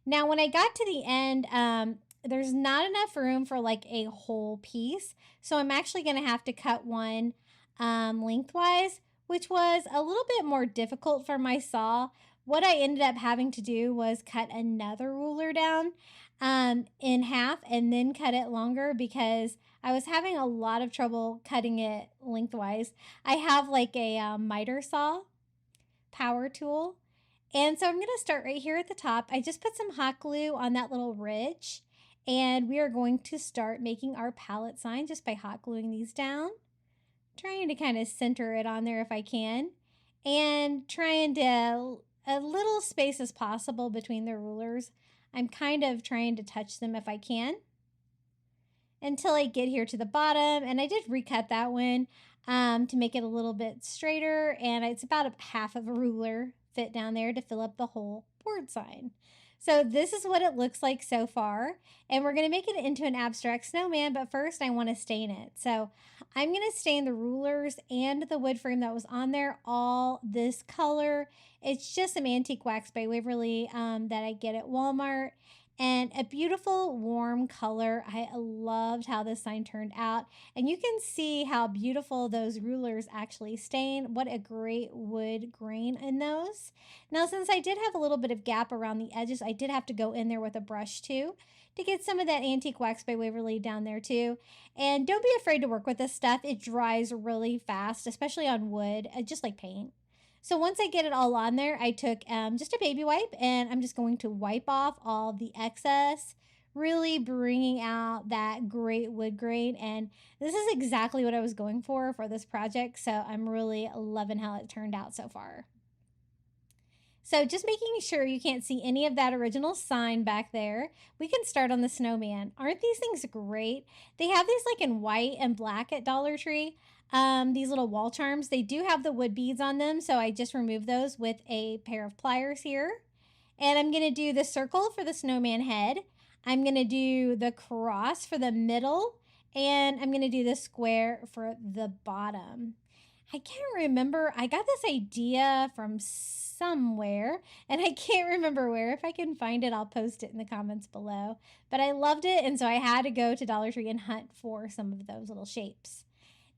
Now, when I got to the end, there's not enough room for like a whole piece. So I'm actually going to have to cut one lengthwise, which was a little bit more difficult for my saw. What I ended up having to do was cut another ruler down in half and then cut it longer because I was having a lot of trouble cutting it lengthwise. I have like a miter saw power tool. And so I'm going to start right here at the top. I just put some hot glue on that little ridge. And we are going to start making our palette sign just by hot gluing these down. Trying to kind of center it on there if I can. And trying to, a little space as possible between the rulers. I'm kind of trying to touch them if I can. Until I get here to the bottom. And I did recut that one to make it a little bit straighter. And it's about a half of a ruler fit down there to fill up the whole board sign. So this is what it looks like so far. And we're going to make it into an abstract snowman, but first I want to stain it. So I'm going to stain the rulers and the wood frame that was on there all this color. It's just some antique wax by Waverly that I get at Walmart. And a beautiful warm color. I loved how this sign turned out. And you can see how beautiful those rulers actually stain. What a great wood grain in those. Now, since I did have a little bit of gap around the edges, I did have to go in there with a brush too to get some of that antique wax by Waverly down there too. And don't be afraid to work with this stuff. It dries really fast, especially on wood, just like paint. So once I get it all on there, I took just a baby wipe and I'm just going to wipe off all the excess, really bringing out that great wood grain. And this is exactly what I was going for this project. So I'm really loving how it turned out so far. So just making sure you can't see any of that original sign back there. We can start on the snowman. Aren't these things great? They have these like in white and black at Dollar Tree. These little wall charms, they do have the wood beads on them, so I just removed those with a pair of pliers here. And I'm going to do the circle for the snowman head. I'm going to do the cross for the middle, and I'm going to do the square for the bottom. I can't remember. I got this idea from somewhere, and I can't remember where. If I can find it, I'll post it in the comments below. But I loved it, and so I had to go to Dollar Tree and hunt for some of those little shapes.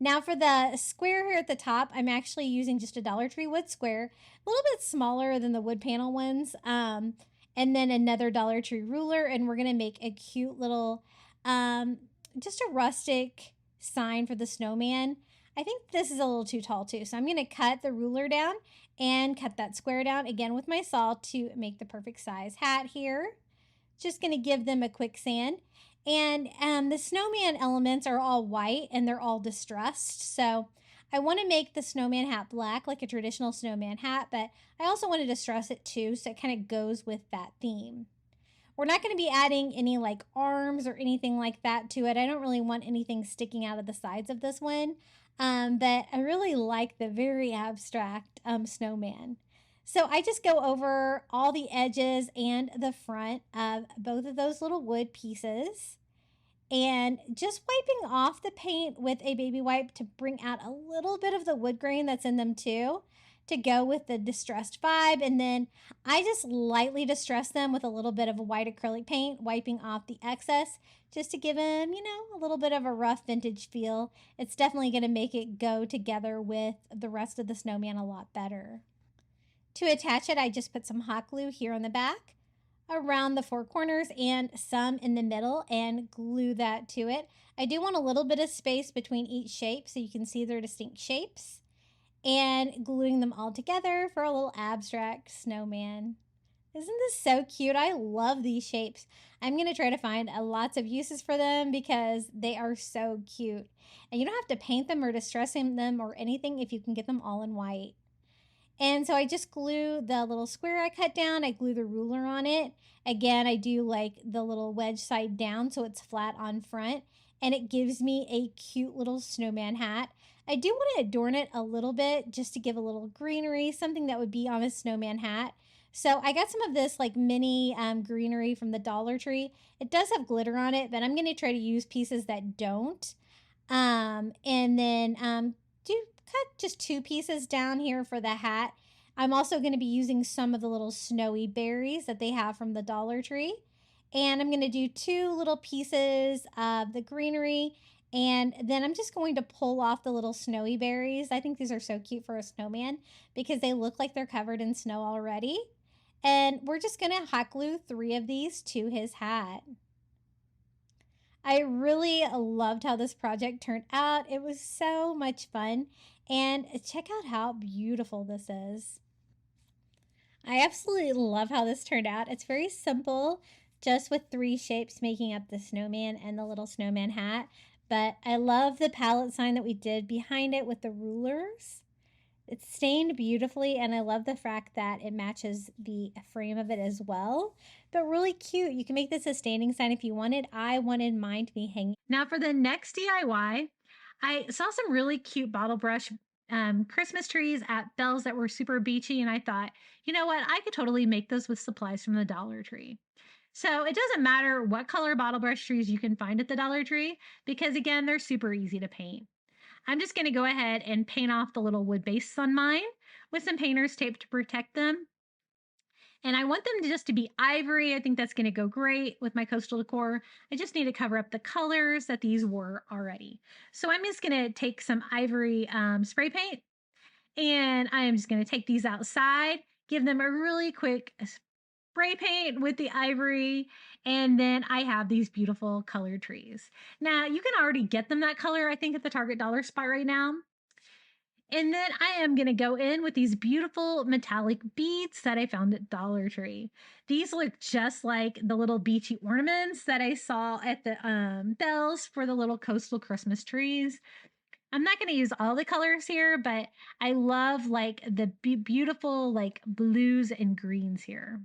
Now for the square here at the top, I'm actually using just a Dollar Tree wood square, a little bit smaller than the wood panel ones, and then another Dollar Tree ruler, and we're going to make a cute little, just a rustic sign for the snowman. I think this is a little too tall too, so I'm going to cut the ruler down and cut that square down again with my saw to make the perfect size hat here. Just going to give them a quick sand. And the snowman elements are all white and they're all distressed. So I want to make the snowman hat black like a traditional snowman hat, but I also want to distress it too, so it kind of goes with that theme. We're not going to be adding any like arms or anything like that to it. I don't really want anything sticking out of the sides of this one, but I really like the very abstract snowman. So I just go over all the edges and the front of both of those little wood pieces and just wiping off the paint with a baby wipe to bring out a little bit of the wood grain that's in them too, to go with the distressed vibe. And then I just lightly distress them with a little bit of a white acrylic paint, wiping off the excess just to give them, you know, a little bit of a rough vintage feel. It's definitely going to make it go together with the rest of the snowman a lot better. To attach it, I just put some hot glue here on the back, around the 4 corners, and some in the middle, and glue that to it. I do want a little bit of space between each shape so you can see their distinct shapes, and gluing them all together for a little abstract snowman. Isn't this so cute? I love these shapes. I'm going to try to find lots of uses for them because they are so cute. And you don't have to paint them or distress them or anything if you can get them all in white. And so I just glue the little square I cut down. I glue the ruler on it. Again, I do like the little wedge side down so it's flat on front. and it gives me a cute little snowman hat. I do want to adorn it a little bit just to give a little greenery, something that would be on a snowman hat. So I got some of this like mini greenery from the Dollar Tree. It does have glitter on it, but I'm going to try to use pieces that don't. And then do cut just 2 pieces down here for the hat. I'm also going to be using some of the little snowy berries that they have from the Dollar Tree. And I'm going to do 2 little pieces of the greenery. And then I'm just going to pull off the little snowy berries. I think these are so cute for a snowman because they look like they're covered in snow already. And we're just going to hot glue 3 of these to his hat. I really loved how this project turned out. It was so much fun. And check out how beautiful this is. I absolutely love how this turned out. It's very simple, just with 3 shapes making up the snowman and the little snowman hat. But I love the palette sign that we did behind it with the rulers. It's stained beautifully, and I love the fact that it matches the frame of it as well. But really cute. You can make this a standing sign if you wanted. I wanted mine to be hanging. Now for the next DIY, I saw some really cute Bottlebrush Christmas trees at Bells that were super beachy, and I thought, you know what, I could totally make those with supplies from the Dollar Tree. So it doesn't matter what color Bottlebrush trees you can find at the Dollar Tree, because again, they're super easy to paint. I'm just going to go ahead and paint off the little wood base on mine with some painter's tape to protect them. And I want them to be ivory. I think that's going to go great with my coastal decor. I just need to cover up the colors that these were already. So I'm just going to take some ivory spray paint, and I am just going to take these outside, give them a really quick spray paint with the ivory, and then I have these beautiful colored trees. Now, you can already get them that color, I think, at the Target dollar spot right now. And then I am going to go in with these beautiful metallic beads that I found at Dollar Tree. These look just like the little beachy ornaments that I saw at the Bells for the little coastal Christmas trees. I'm not going to use all the colors here, but I love like the beautiful like blues and greens here.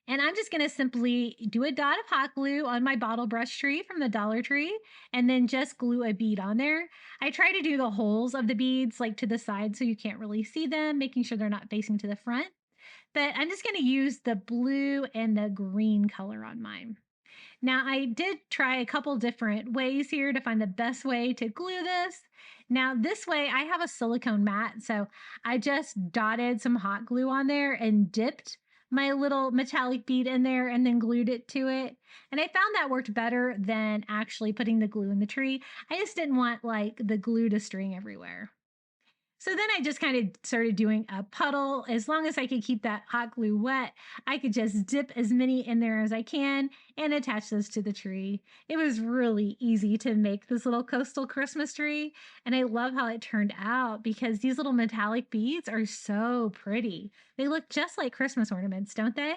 And I'm just going to simply do a dot of hot glue on my Bottlebrush tree from the Dollar Tree, and then just glue a bead on there. I try to do the holes of the beads like to the side so you can't really see them, making sure they're not facing to the front. But I'm just going to use the blue and the green color on mine. Now, I did try a couple different ways here to find the best way to glue this. Now, this way I have a silicone mat, so I just dotted some hot glue on there and dipped my little metallic bead in there and then glued it to it. And I found that worked better than actually putting the glue in the tree. I just didn't want like the glue to string everywhere. So then I just kind of started doing a puddle. As long as I could keep that hot glue wet, I could just dip as many in there as I can and attach those to the tree. It was really easy to make this little coastal Christmas tree. And I love how it turned out because these little metallic beads are so pretty. They look just like Christmas ornaments, don't they?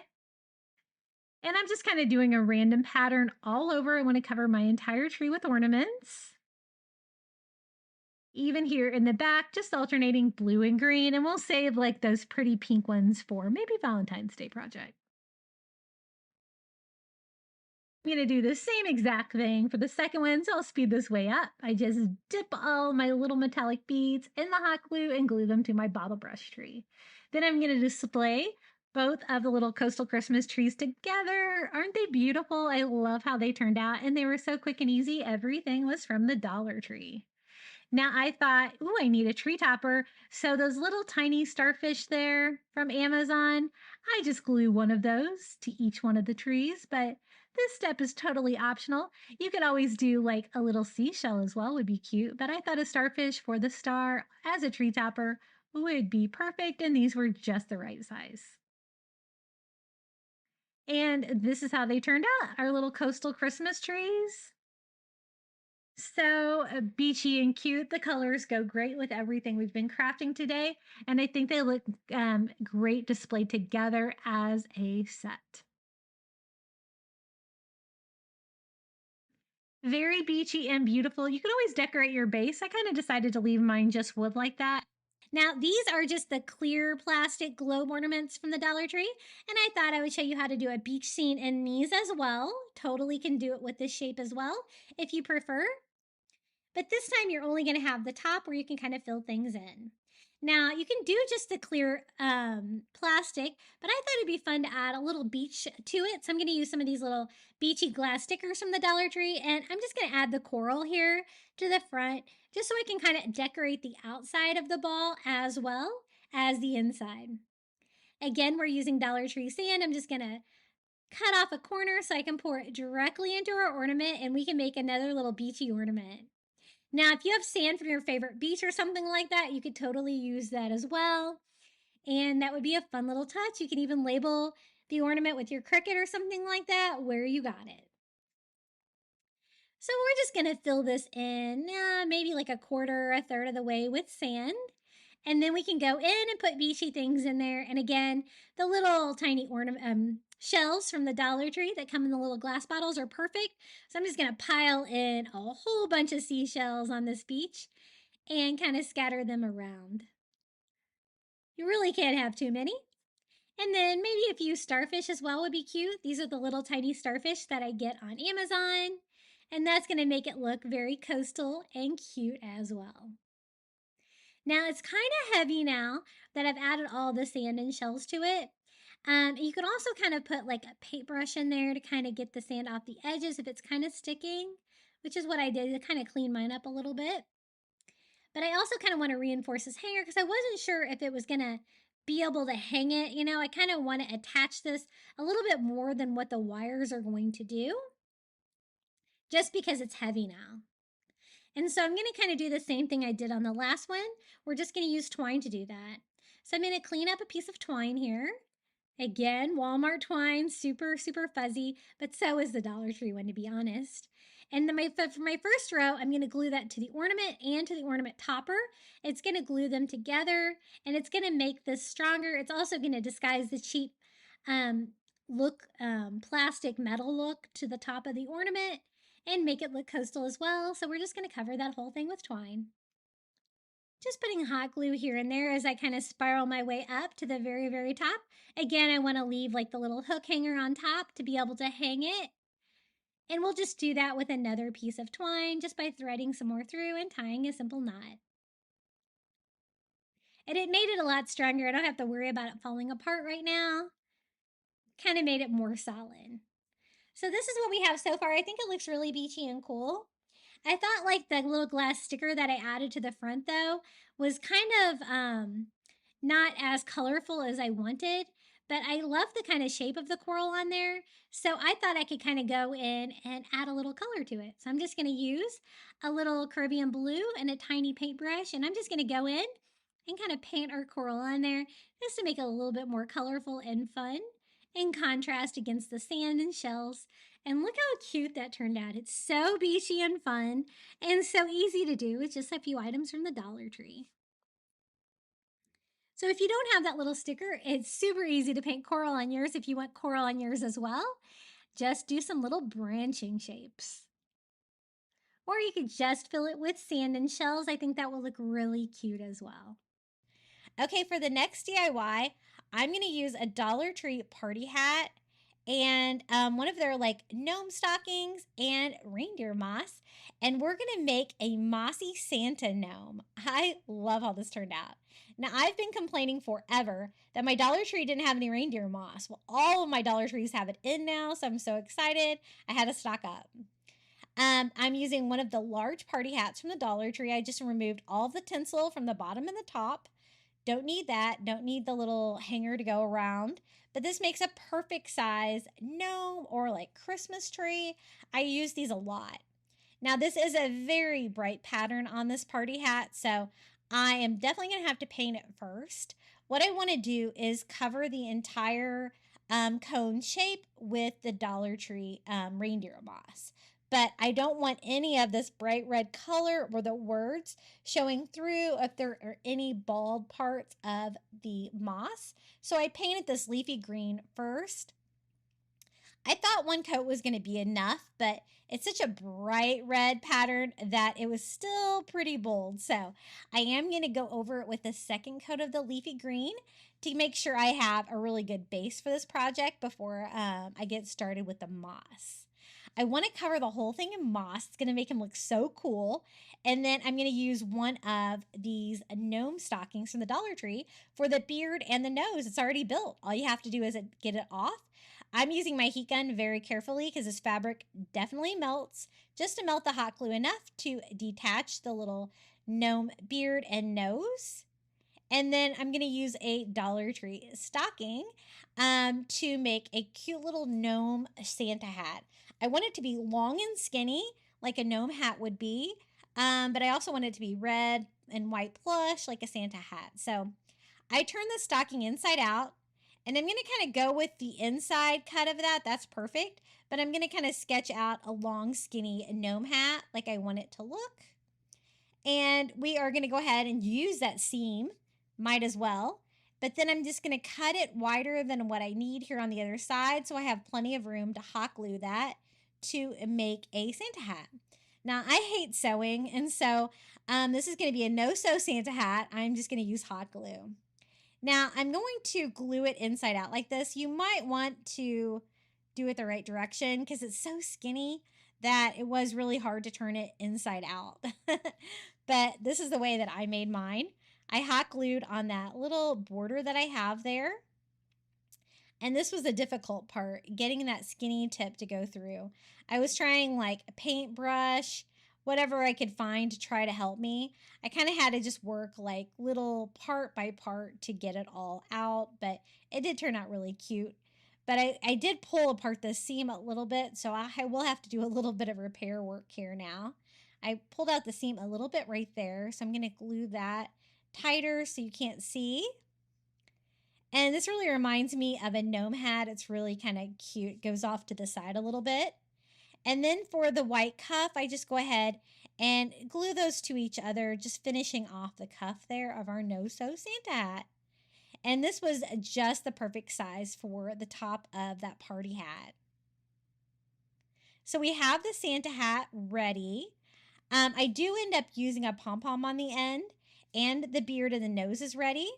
And I'm just kind of doing a random pattern all over. I want to cover my entire tree with ornaments. Even here in the back, just alternating blue and green, and we'll save like those pretty pink ones for maybe Valentine's Day project. I'm going to do the same exact thing for the second one, so I'll speed this way up. I just dip all my little metallic beads in the hot glue and glue them to my Bottlebrush tree. Then I'm going to display both of the little coastal Christmas trees together. Aren't they beautiful? I love how they turned out, and they were so quick and easy. Everything was from the Dollar Tree. Now I thought, ooh, I need a tree topper. So those little tiny starfish there from Amazon, I just glue one of those to each one of the trees, but this step is totally optional. You could always do like a little seashell as well, would be cute, but I thought a starfish for the star as a tree topper would be perfect, and these were just the right size. And this is how they turned out, our little coastal Christmas trees. So beachy and cute. The colors go great with everything we've been crafting today, and I think they look great displayed together as a set. Very beachy and beautiful. You can always decorate your base. I kind of decided to leave mine just wood like that. Now, these are just the clear plastic globe ornaments from the Dollar Tree, and I thought I would show you how to do a beach scene in these as well. Totally can do it with this shape as well, if you prefer. But this time you're only going to have the top where you can kind of fill things in. Now, you can do just the clear plastic, but I thought it'd be fun to add a little beach to it. So I'm going to use some of these little beachy glass stickers from the Dollar Tree, and I'm just going to add the coral here to the front, just so I can kind of decorate the outside of the ball as well as the inside. Again, we're using Dollar Tree sand. I'm just going to cut off a corner so I can pour it directly into our ornament, and we can make another little beachy ornament. Now, if you have sand from your favorite beach or something like that, you could totally use that as well. And that would be a fun little touch. You can even label the ornament with your Cricut or something like that where you got it. So we're just going to fill this in maybe like a quarter, a third of the way with sand. And then we can go in and put beachy things in there. And again, the little tiny ornament shells from the Dollar Tree that come in the little glass bottles are perfect. So I'm just going to pile in a whole bunch of seashells on this beach and kind of scatter them around. You really can't have too many. And then maybe a few starfish as well would be cute. These are the little tiny starfish that I get on Amazon. And that's going to make it look very coastal and cute as well. Now it's kind of heavy now that I've added all the sand and shells to it. You can also kind of put like a paintbrush in there to kind of get the sand off the edges if it's kind of sticking, which is what I did to kind of clean mine up a little bit. But I also kind of want to reinforce this hanger because I wasn't sure if it was going to be able to hang it. You know, I kind of want to attach this a little bit more than what the wires are going to do, just because it's heavy now. And so I'm going to kind of do the same thing I did on the last one. We're just going to use twine to do that. So I'm going to clean up a piece of twine here. Again, Walmart twine, super, super fuzzy, but so is the Dollar Tree one, to be honest. And then for my first row, I'm going to glue that to the ornament and to the ornament topper. It's going to glue them together, and it's going to make this stronger. It's also going to disguise the cheap plastic metal look to the top of the ornament and make it look coastal as well. So we're just going to cover that whole thing with twine. Just putting hot glue here and there as I kind of spiral my way up to the very, very top. Again, I want to leave like the little hook hanger on top to be able to hang it. And we'll just do that with another piece of twine just by threading some more through and tying a simple knot. And it made it a lot stronger. I don't have to worry about it falling apart right now. Kind of made it more solid. So this is what we have so far. I think it looks really beachy and cool. I thought like the little glass sticker that I added to the front though was kind of not as colorful as I wanted, but I love the kind of shape of the coral on there. So I thought I could kind of go in and add a little color to it. So I'm just going to use a little Caribbean blue and a tiny paintbrush, and I'm just going to go in and kind of paint our coral on there just to make it a little bit more colorful and fun in contrast against the sand and shells. And look how cute that turned out. It's so beachy and fun and so easy to do with just a few items from the Dollar Tree. So if you don't have that little sticker, it's super easy to paint coral on yours if you want coral on yours as well. Just do some little branching shapes. Or you could just fill it with sand and shells. I think that will look really cute as well. Okay, for the next DIY, I'm going to use a Dollar Tree party hat and one of their like gnome stockings and reindeer moss. And we're going to make a mossy Santa gnome. I love how this turned out. Now, I've been complaining forever that my Dollar Tree didn't have any reindeer moss. Well, all of my Dollar Trees have it in now, so I'm so excited. I had to stock up. I'm using one of the large party hats from the Dollar Tree. I just removed all of the tinsel from the bottom and the top. Don't need that. Don't need the little hanger to go around. But this makes a perfect size gnome or like Christmas tree. I use these a lot. Now this is a very bright pattern on this party hat, so I am definitely going to have to paint it first. What I want to do is cover the entire cone shape with the Dollar Tree reindeer moss. But I don't want any of this bright red color or the words showing through if there are any bald parts of the moss. So I painted this leafy green first. I thought one coat was going to be enough, but it's such a bright red pattern that it was still pretty bold. So I am going to go over it with a second coat of the leafy green to make sure I have a really good base for this project before I get started with the moss. I want to cover the whole thing in moss. It's going to make him look so cool. And then I'm going to use one of these gnome stockings from the Dollar Tree for the beard and the nose. It's already built. All you have to do is get it off. I'm using my heat gun very carefully because this fabric definitely melts, just to melt the hot glue enough to detach the little gnome beard and nose. And then I'm going to use a Dollar Tree stocking to make a cute little gnome Santa hat. I want it to be long and skinny like a gnome hat would be, but I also want it to be red and white plush like a Santa hat. So I turn the stocking inside out. And I'm going to kind of go with the inside cut of that. That's perfect. But I'm going to kind of sketch out a long, skinny gnome hat like I want it to look. And we are going to go ahead and use that seam. Might as well. But then I'm just going to cut it wider than what I need here on the other side. So I have plenty of room to hot glue that to make a Santa hat. Now, I hate sewing. And so this is going to be a no-sew Santa hat. I'm just going to use hot glue. Now, I'm going to glue it inside out like this. You might want to do it the right direction because it's so skinny that it was really hard to turn it inside out. But this is the way that I made mine. I hot glued on that little border that I have there. And this was the difficult part, getting that skinny tip to go through. I was trying like a paintbrush, whatever I could find to try to help me. I kind of had to just work like little part by part to get it all out, but it did turn out really cute. But I did pull apart the seam a little bit, so I will have to do a little bit of repair work here now. I pulled out the seam a little bit right there, so I'm going to glue that tighter so you can't see. And this really reminds me of a gnome hat. It's really kind of cute. It goes off to the side a little bit. And then for the white cuff, I just go ahead and glue those to each other, just finishing off the cuff there of our no-sew Santa hat. And this was just the perfect size for the top of that party hat. So we have the Santa hat ready. I do end up using a pom-pom on the end, and the beard and the nose is ready.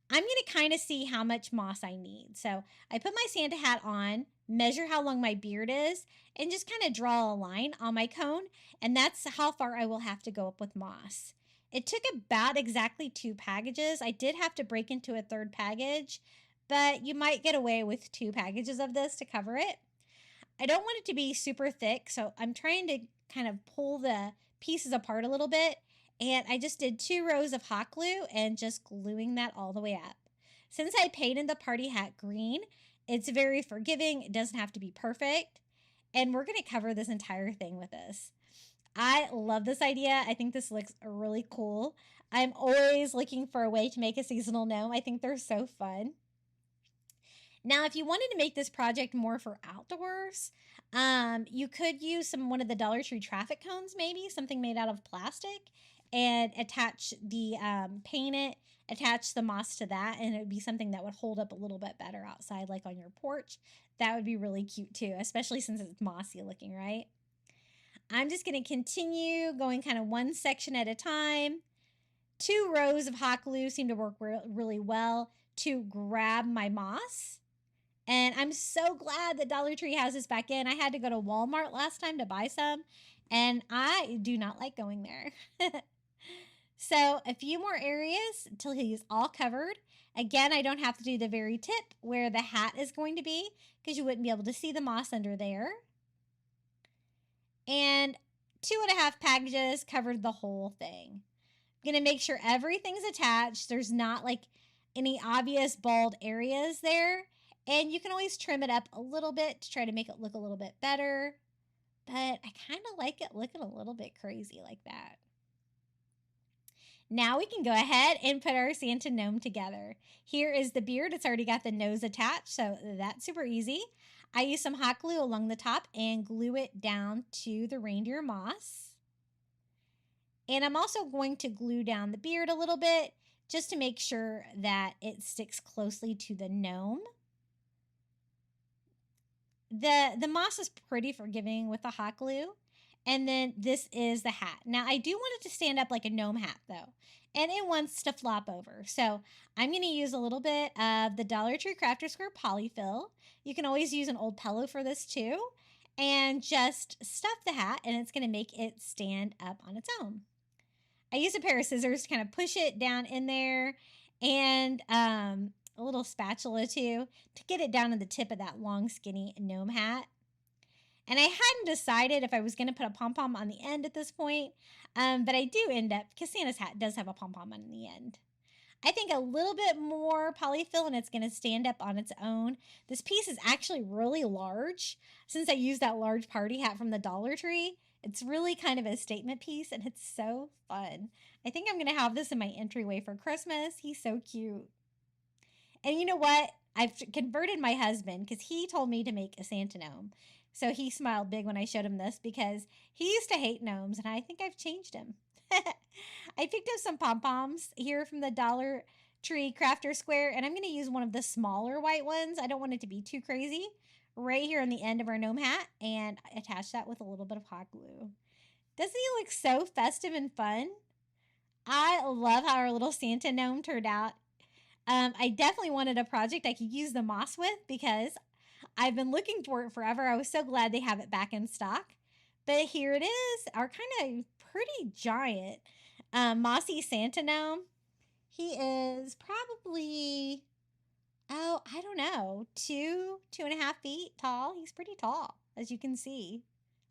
I'm going to kind of see how much moss I need. So I put my Santa hat on, measure how long my beard is, and just kind of draw a line on my cone. And that's how far I will have to go up with moss. It took about exactly 2 packages. I did have to break into a third package, but you might get away with 2 packages of this to cover it. I don't want it to be super thick, so I'm trying to kind of pull the pieces apart a little bit. And I just did 2 rows of hot glue and just gluing that all the way up. Since I painted the party hat green, it's very forgiving. It doesn't have to be perfect. And we're going to cover this entire thing with this. I love this idea. I think this looks really cool. I'm always looking for a way to make a seasonal gnome. I think they're so fun. Now, if you wanted to make this project more for outdoors, you could use one of the Dollar Tree traffic cones, maybe something made out of plastic, and attach the paint it, attach the moss to that, and it would be something that would hold up a little bit better outside, like on your porch. That would be really cute too, especially since it's mossy looking, right? I'm just going to continue going kind of one section at a time. 2 rows of hot glue seem to work really well to grab my moss. And I'm so glad that Dollar Tree has this back in. I had to go to Walmart last time to buy some, and I do not like going there. So a few more areas until he's all covered. Again, I don't have to do the very tip where the hat is going to be because you wouldn't be able to see the moss under there. And 2.5 packages covered the whole thing. I'm going to make sure everything's attached. There's not like any obvious bald areas there. And you can always trim it up a little bit to try to make it look a little bit better. But I kind of like it looking a little bit crazy like that. Now we can go ahead and put our Santa gnome together. Here is the beard. It's already got the nose attached, so that's super easy. I use some hot glue along the top and glue it down to the reindeer moss. And I'm also going to glue down the beard a little bit just to make sure that it sticks closely to the gnome. The moss is pretty forgiving with the hot glue. And then this is the hat. Now I do want it to stand up like a gnome hat though. And it wants to flop over. So I'm going to use a little bit of the Dollar Tree Crafter Square polyfill. You can always use an old pillow for this too. And just stuff the hat and it's going to make it stand up on its own. I use a pair of scissors to kind of push it down in there and a little spatula too to get it down to the tip of that long skinny gnome hat. And I hadn't decided if I was going to put a pom-pom on the end at this point, but I do end up, because Santa's hat does have a pom-pom on the end. I think a little bit more polyfill and it's going to stand up on its own. This piece is actually really large. Since I used that large party hat from the Dollar Tree, it's really kind of a statement piece and it's so fun. I think I'm going to have this in my entryway for Christmas. He's so cute. And you know what? I've converted my husband because he told me to make a Santa gnome. So he smiled big when I showed him this because he used to hate gnomes and I think I've changed him. I picked up some pom-poms here from the Dollar Tree Crafter Square and I'm going to use one of the smaller white ones. I don't want it to be too crazy. Right here on the end of our gnome hat and attach that with a little bit of hot glue. Doesn't he look so festive and fun? I love how our little Santa gnome turned out. I definitely wanted a project I could use the moss with because I've been looking for it forever. I was so glad they have it back in stock. But here it is, our kind of pretty giant mossy Santa gnome. He is probably, oh, I don't know, 2.5 feet tall. He's pretty tall, as you can see.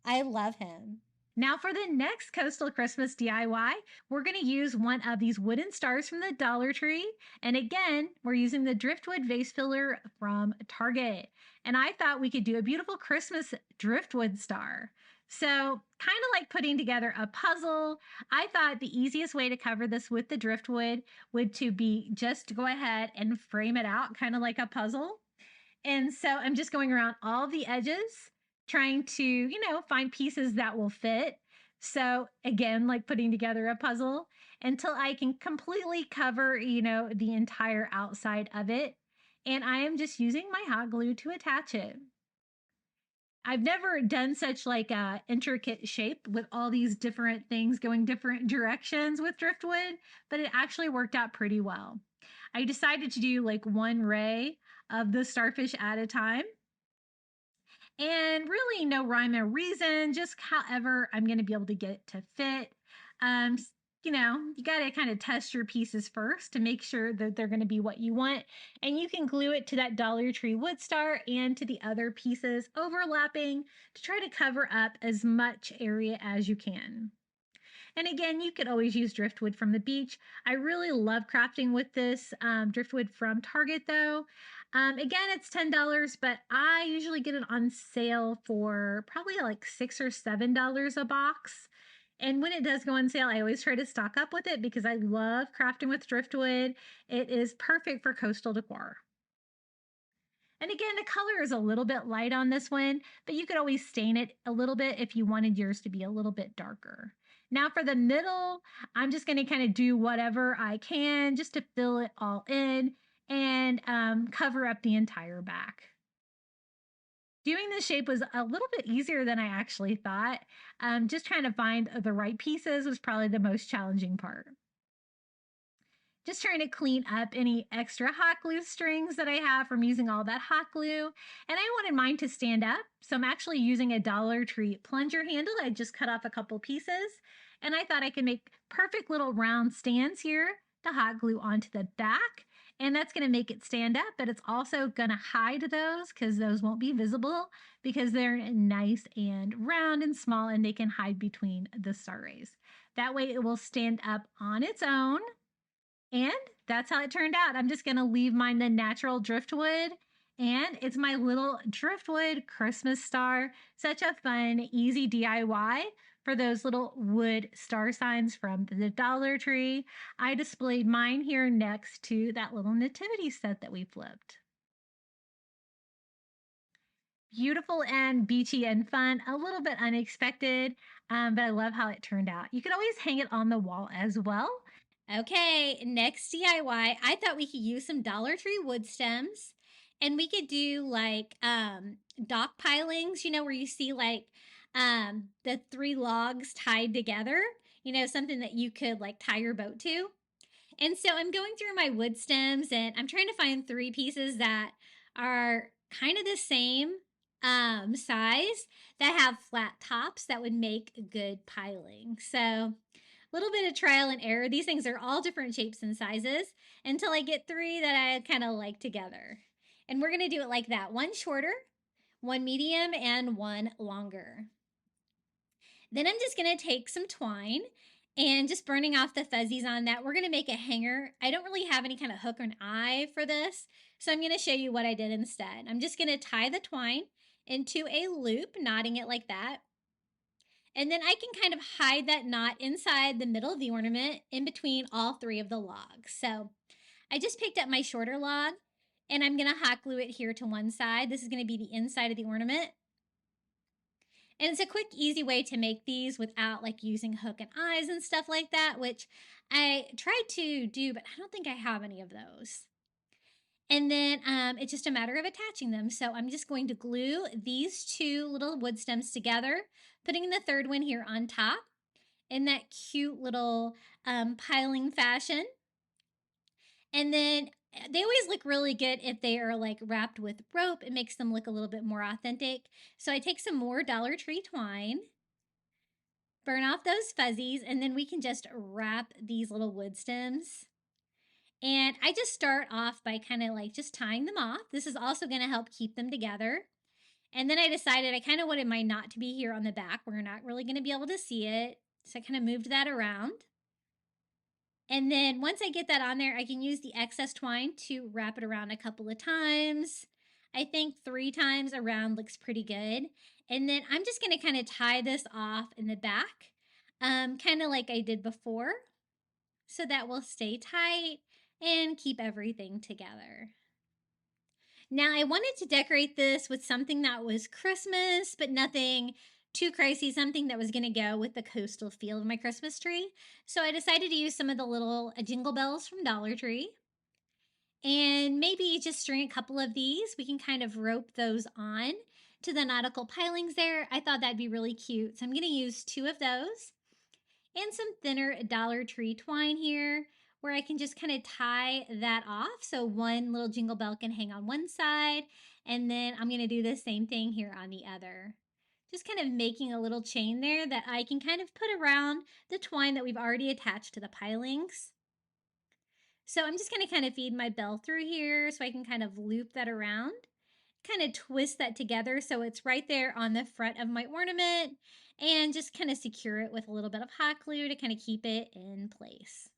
I love him. Now for the next Coastal Christmas DIY, we're going to use one of these wooden stars from the Dollar Tree. And again, we're using the Driftwood vase filler from Target. And I thought we could do a beautiful Christmas Driftwood star. So kind of like putting together a puzzle, I thought the easiest way to cover this with the driftwood would to be just to go ahead and frame it out kind of like a puzzle. And so I'm just going around all the edges, trying to, find pieces that will fit. So again, like putting together a puzzle until I can completely cover, the entire outside of it. And I am just using my hot glue to attach it. I've never done such like a intricate shape with all these different things going different directions with driftwood, but it actually worked out pretty well. I decided to do like one ray of the starfish at a time. And really no rhyme or reason, just however I'm going to be able to get it to fit. You got to kind of test your pieces first to make sure that they're going to be what you want. And you can glue it to that Dollar Tree wood star and to the other pieces overlapping to try to cover up as much area as you can. And again, you could always use driftwood from the beach. I really love crafting with this driftwood from Target though. Again, it's $10, but I usually get it on sale for probably like $6 or $7 a box. And when it does go on sale, I always try to stock up with it because I love crafting with driftwood. It is perfect for coastal decor. And again, the color is a little bit light on this one, but you could always stain it a little bit if you wanted yours to be a little bit darker. Now for the middle, I'm just going to kind of do whatever I can just to fill it all in and cover up the entire back. Doing this shape was a little bit easier than I actually thought. Just trying to find the right pieces was probably the most challenging part. Just trying to clean up any extra hot glue strings that I have from using all that hot glue. And I wanted mine to stand up. So I'm actually using a Dollar Tree plunger handle. I just cut off a couple pieces. And I thought I could make perfect little round stands here to hot glue onto the back. And that's going to make it stand up, but it's also going to hide those because those won't be visible because they're nice and round and small and they can hide between the star rays. That way it will stand up on its own. And that's how it turned out. I'm just going to leave mine the natural driftwood. And it's my little driftwood Christmas star. Such a fun, easy DIY for those little wood star signs from the Dollar Tree. I displayed mine here next to that little nativity set that we flipped. Beautiful and beachy and fun, a little bit unexpected, but I love how it turned out. You could always hang it on the wall as well. Okay, next DIY, I thought we could use some Dollar Tree wood stems And we could do like dock pilings, you know, where you see like the 3 logs tied together, you know, something that you could like tie your boat to. And so I'm going through my wood stems and I'm trying to find 3 pieces that are kind of the same size that have flat tops that would make good piling. So a little bit of trial and error. These things are all different shapes and sizes until I get 3 that I kind of like together. And we're going to do it like that. 1 shorter, 1 medium, and 1 longer. Then I'm just going to take some twine and just burning off the fuzzies on that. We're going to make a hanger. I don't really have any kind of hook or an eye for this, so I'm going to show you what I did instead. I'm just going to tie the twine into a loop, knotting it like that. And then I can kind of hide that knot inside the middle of the ornament in between all 3 of the logs. So I just picked up my shorter log and I'm going to hot glue it here to one side. This is going to be the inside of the ornament. And it's a quick, easy way to make these without like using hook and eyes and stuff like that, which I tried to do, but I don't think I have any of those. And then it's just a matter of attaching them. So I'm just going to glue these 2 little wood stems together, putting the 3rd one here on top in that cute little piling fashion. And then they always look really good if they are like wrapped with rope. It makes them look a little bit more authentic. So I take some more Dollar Tree twine, burn off those fuzzies, and then we can just wrap these little wood stems. And I just start off by kind of like just tying them off. This is also going to help keep them together. And then I decided I kind of wanted my knot to be here on the back. We're not really going to be able to see it. So I kind of moved that around. And then once I get that on there, I can use the excess twine to wrap it around a couple of times. I think 3 times around looks pretty good. And then I'm just going to kind of tie this off in the back, kind of like I did before, so that will stay tight and keep everything together. Now I wanted to decorate this with something that was Christmas, but nothing too crazy, something that was going to go with the coastal feel of my Christmas tree. So I decided to use some of the little jingle bells from Dollar Tree. And maybe just string a couple of these. We can kind of rope those on to the nautical pilings there. I thought that'd be really cute. So I'm going to use 2 of those and some thinner Dollar Tree twine here where I can just kind of tie that off. So one little jingle bell can hang on one side, and then I'm going to do the same thing here on the other. Just kind of making a little chain there that I can kind of put around the twine that we've already attached to the pilings. So I'm just going to kind of feed my bell through here so I can kind of loop that around, kind of twist that together so it's right there on the front of my ornament, and just kind of secure it with a little bit of hot glue to kind of keep it in place.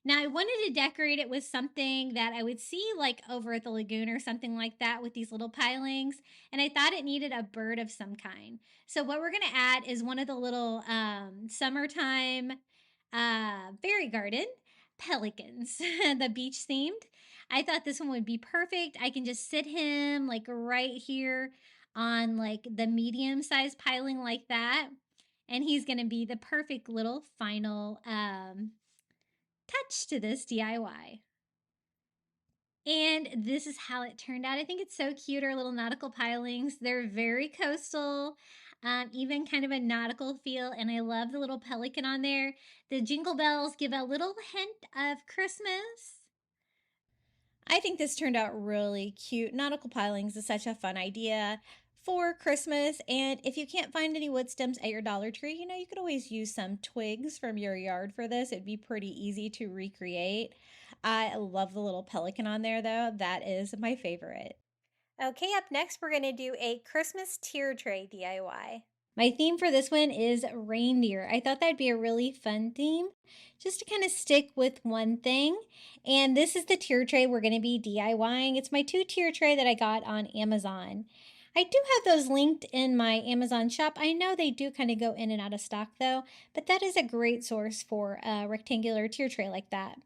Now I wanted to decorate it with something that I would see like over at the lagoon or something like that with these little pilings, and I thought it needed a bird of some kind. So what we're going to add is one of the little summertime fairy garden pelicans, the beach themed. I thought this one would be perfect. I can just sit him like right here on like the medium sized piling like that, and he's going to be the perfect little final touch to this DIY. And this is how it turned out. I think it's so cute, our little nautical pilings. They're very coastal, even kind of a nautical feel, and I love the little pelican on there. The jingle bells give a little hint of Christmas. I think this turned out really cute. Nautical pilings is such a fun idea for Christmas, and if you can't find any wood stems at your Dollar Tree, you know, you could always use some twigs from your yard for this. It'd be pretty easy to recreate. I love the little pelican on there though. That is my favorite. Okay, up next we're going to do a Christmas tier tray DIY. My theme for this one is reindeer. I thought that'd be a really fun theme just to kind of stick with one thing. And this is the tier tray we're going to be DIYing. It's my 2-tier tray that I got on Amazon. I do have those linked in my Amazon shop. I know they do kind of go in and out of stock though, but that is a great source for a rectangular tier tray like that.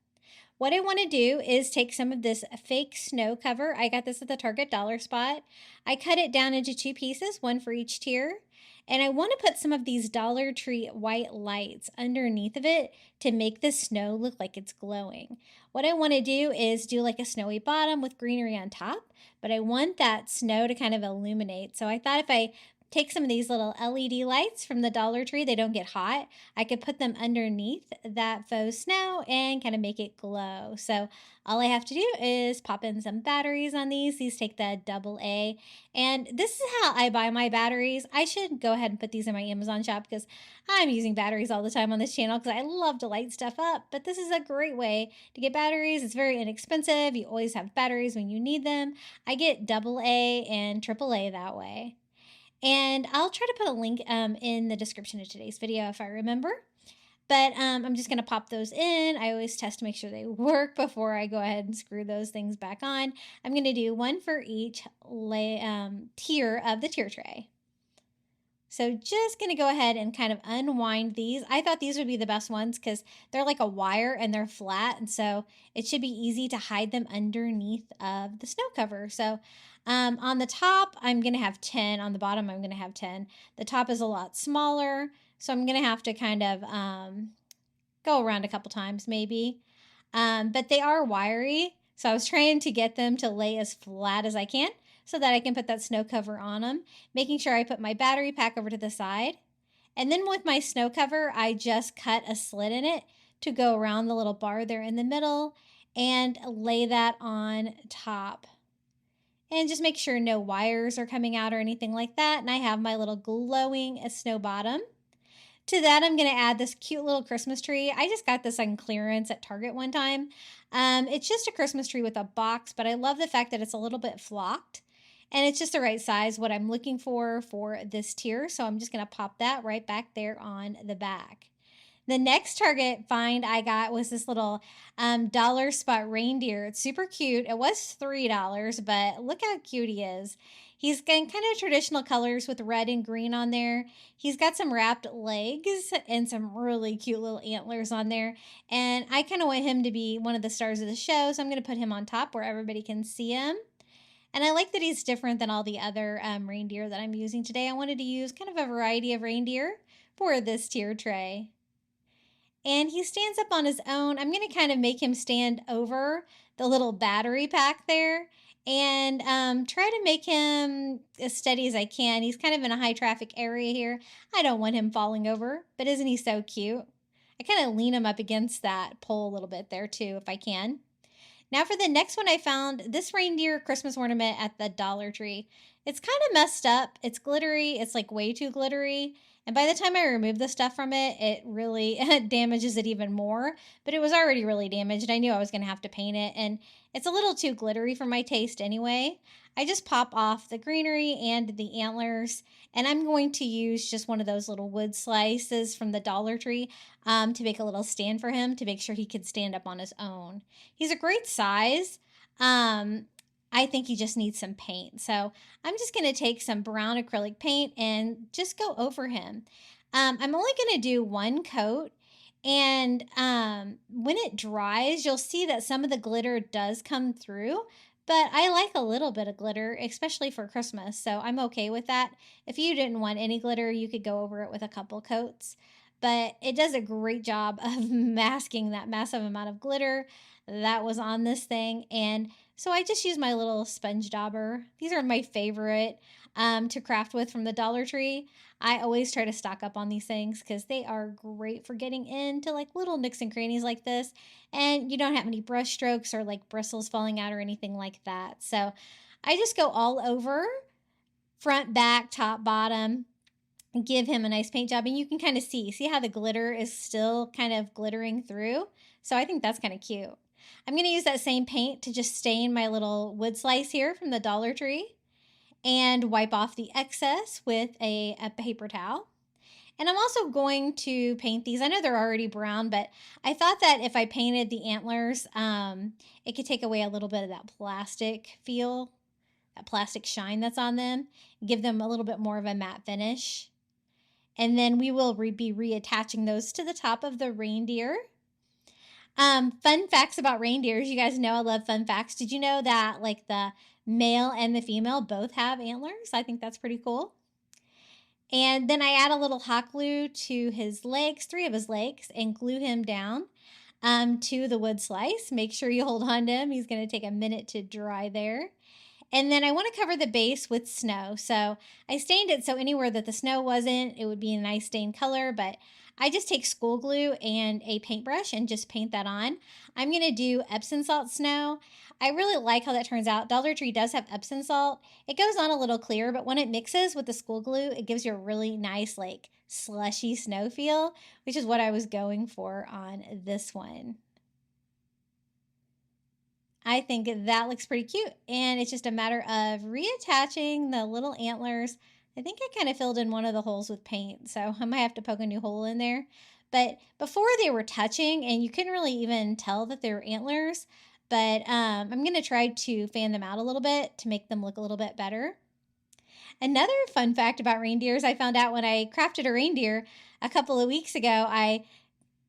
What I want to do is take some of this fake snow cover. I got this at the Target Dollar Spot. I cut it down into 2 pieces, one for each tier. And I want to put some of these Dollar Tree white lights underneath of it to make the snow look like it's glowing. What I want to do is do like a snowy bottom with greenery on top, but I want that snow to kind of illuminate. So I thought if I take some of these little LED lights from the Dollar Tree, they don't get hot, I could put them underneath that faux snow and kind of make it glow. So all I have to do is pop in some batteries on these. These take the AA. And this is how I buy my batteries. I should go ahead and put these in my Amazon shop because I'm using batteries all the time on this channel because I love to light stuff up. But this is a great way to get batteries. It's very inexpensive. You always have batteries when you need them. I get AA and AAA that way. And I'll try to put a link in the description of today's video if I remember. But I'm just going to pop those in. I always test to make sure they work before I go ahead and screw those things back on. I'm going to do one for each tier of the tier tray. So just going to go ahead and kind of unwind these. I thought these would be the best ones because they're like a wire and they're flat. And so it should be easy to hide them underneath of the snow cover. So on the top, I'm going to have 10. On the bottom, I'm going to have 10. The top is a lot smaller. So I'm going to have to kind of go around a couple times maybe. But they are wiry. So I was trying to get them to lay as flat as I can so that I can put that snow cover on them, making sure I put my battery pack over to the side. And then with my snow cover, I just cut a slit in it to go around the little bar there in the middle and lay that on top. And just make sure no wires are coming out or anything like that. And I have my little glowing snow bottom. To that, I'm going to add this cute little Christmas tree. I just got this on clearance at Target one time. It's just a Christmas tree with a box, but I love the fact that it's a little bit flocked. And it's just the right size, what I'm looking for this tier. So I'm just going to pop that right back there on the back. The next Target find I got was this little dollar spot reindeer. It's super cute. It was $3, but look how cute he is. He's got kind of traditional colors with red and green on there. He's got some wrapped legs and some really cute little antlers on there. And I kind of want him to be one of the stars of the show, so I'm going to put him on top where everybody can see him. And I like that he's different than all the other reindeer that I'm using today. I wanted to use kind of a variety of reindeer for this tier tray. And he stands up on his own. I'm going to kind of make him stand over the little battery pack there and try to make him as steady as I can. He's kind of in a high traffic area here. I don't want him falling over, but isn't he so cute? I kind of lean him up against that pole a little bit there too, if I can. Now for the next one, I found this reindeer Christmas ornament at the Dollar Tree. It's kind of messed up. It's glittery. It's like way too glittery. And by the time I remove the stuff from it, it really damages it even more. But it was already really damaged. I knew I was going to have to paint it. And it's a little too glittery for my taste anyway. I just pop off the greenery and the antlers. And I'm going to use just one of those little wood slices from the Dollar Tree to make a little stand for him to make sure he could stand up on his own. He's a great size. I think he just needs some paint. So I'm just going to take some brown acrylic paint and just go over him. I'm only going to do one coat. And when it dries, you'll see that some of the glitter does come through. But I like a little bit of glitter, especially for Christmas. So I'm okay with that. If you didn't want any glitter, you could go over it with a couple coats. But it does a great job of masking that massive amount of glitter that was on this thing. And so I just use my little sponge dauber. These are my favorite to craft with from the Dollar Tree. I always try to stock up on these things because they are great for getting into like little nooks and crannies like this. And you don't have any brush strokes or like bristles falling out or anything like that. So I just go all over, front, back, top, bottom, and give him a nice paint job. And you can kind of see how the glitter is still kind of glittering through. So I think that's kind of cute. I'm going to use that same paint to just stain my little wood slice here from the Dollar Tree and wipe off the excess with a paper towel. And I'm also going to paint these. I know they're already brown, but I thought that if I painted the antlers, it could take away a little bit of that plastic feel, that plastic shine that's on them, give them a little bit more of a matte finish. And then we will be reattaching those to the top of the reindeer. Fun facts about reindeers. You guys know I love fun facts. Did you know that like the male and the female both have antlers? I think that's pretty cool. And then I add a little hot glue to his legs, 3 of his legs, and glue him down to the wood slice. Make sure you hold on to him. He's going to take a minute to dry there. And then I want to cover the base with snow. So I stained it so anywhere that the snow wasn't, it would be a nice stained color. But I just take school glue and a paintbrush and just paint that on. I'm going to do Epsom salt snow. I really like how that turns out. Dollar Tree does have Epsom salt. It goes on a little clear, but when it mixes with the school glue, it gives you a really nice, like, slushy snow feel, which is what I was going for on this one. I think that looks pretty cute, and it's just a matter of reattaching the little antlers. I think I kind of filled in one of the holes with paint, so I might have to poke a new hole in there. But before they were touching, and you couldn't really even tell that they were antlers, but I'm going to try to fan them out a little bit to make them look a little bit better. Another fun fact about reindeers I found out when I crafted a reindeer a couple of weeks ago. I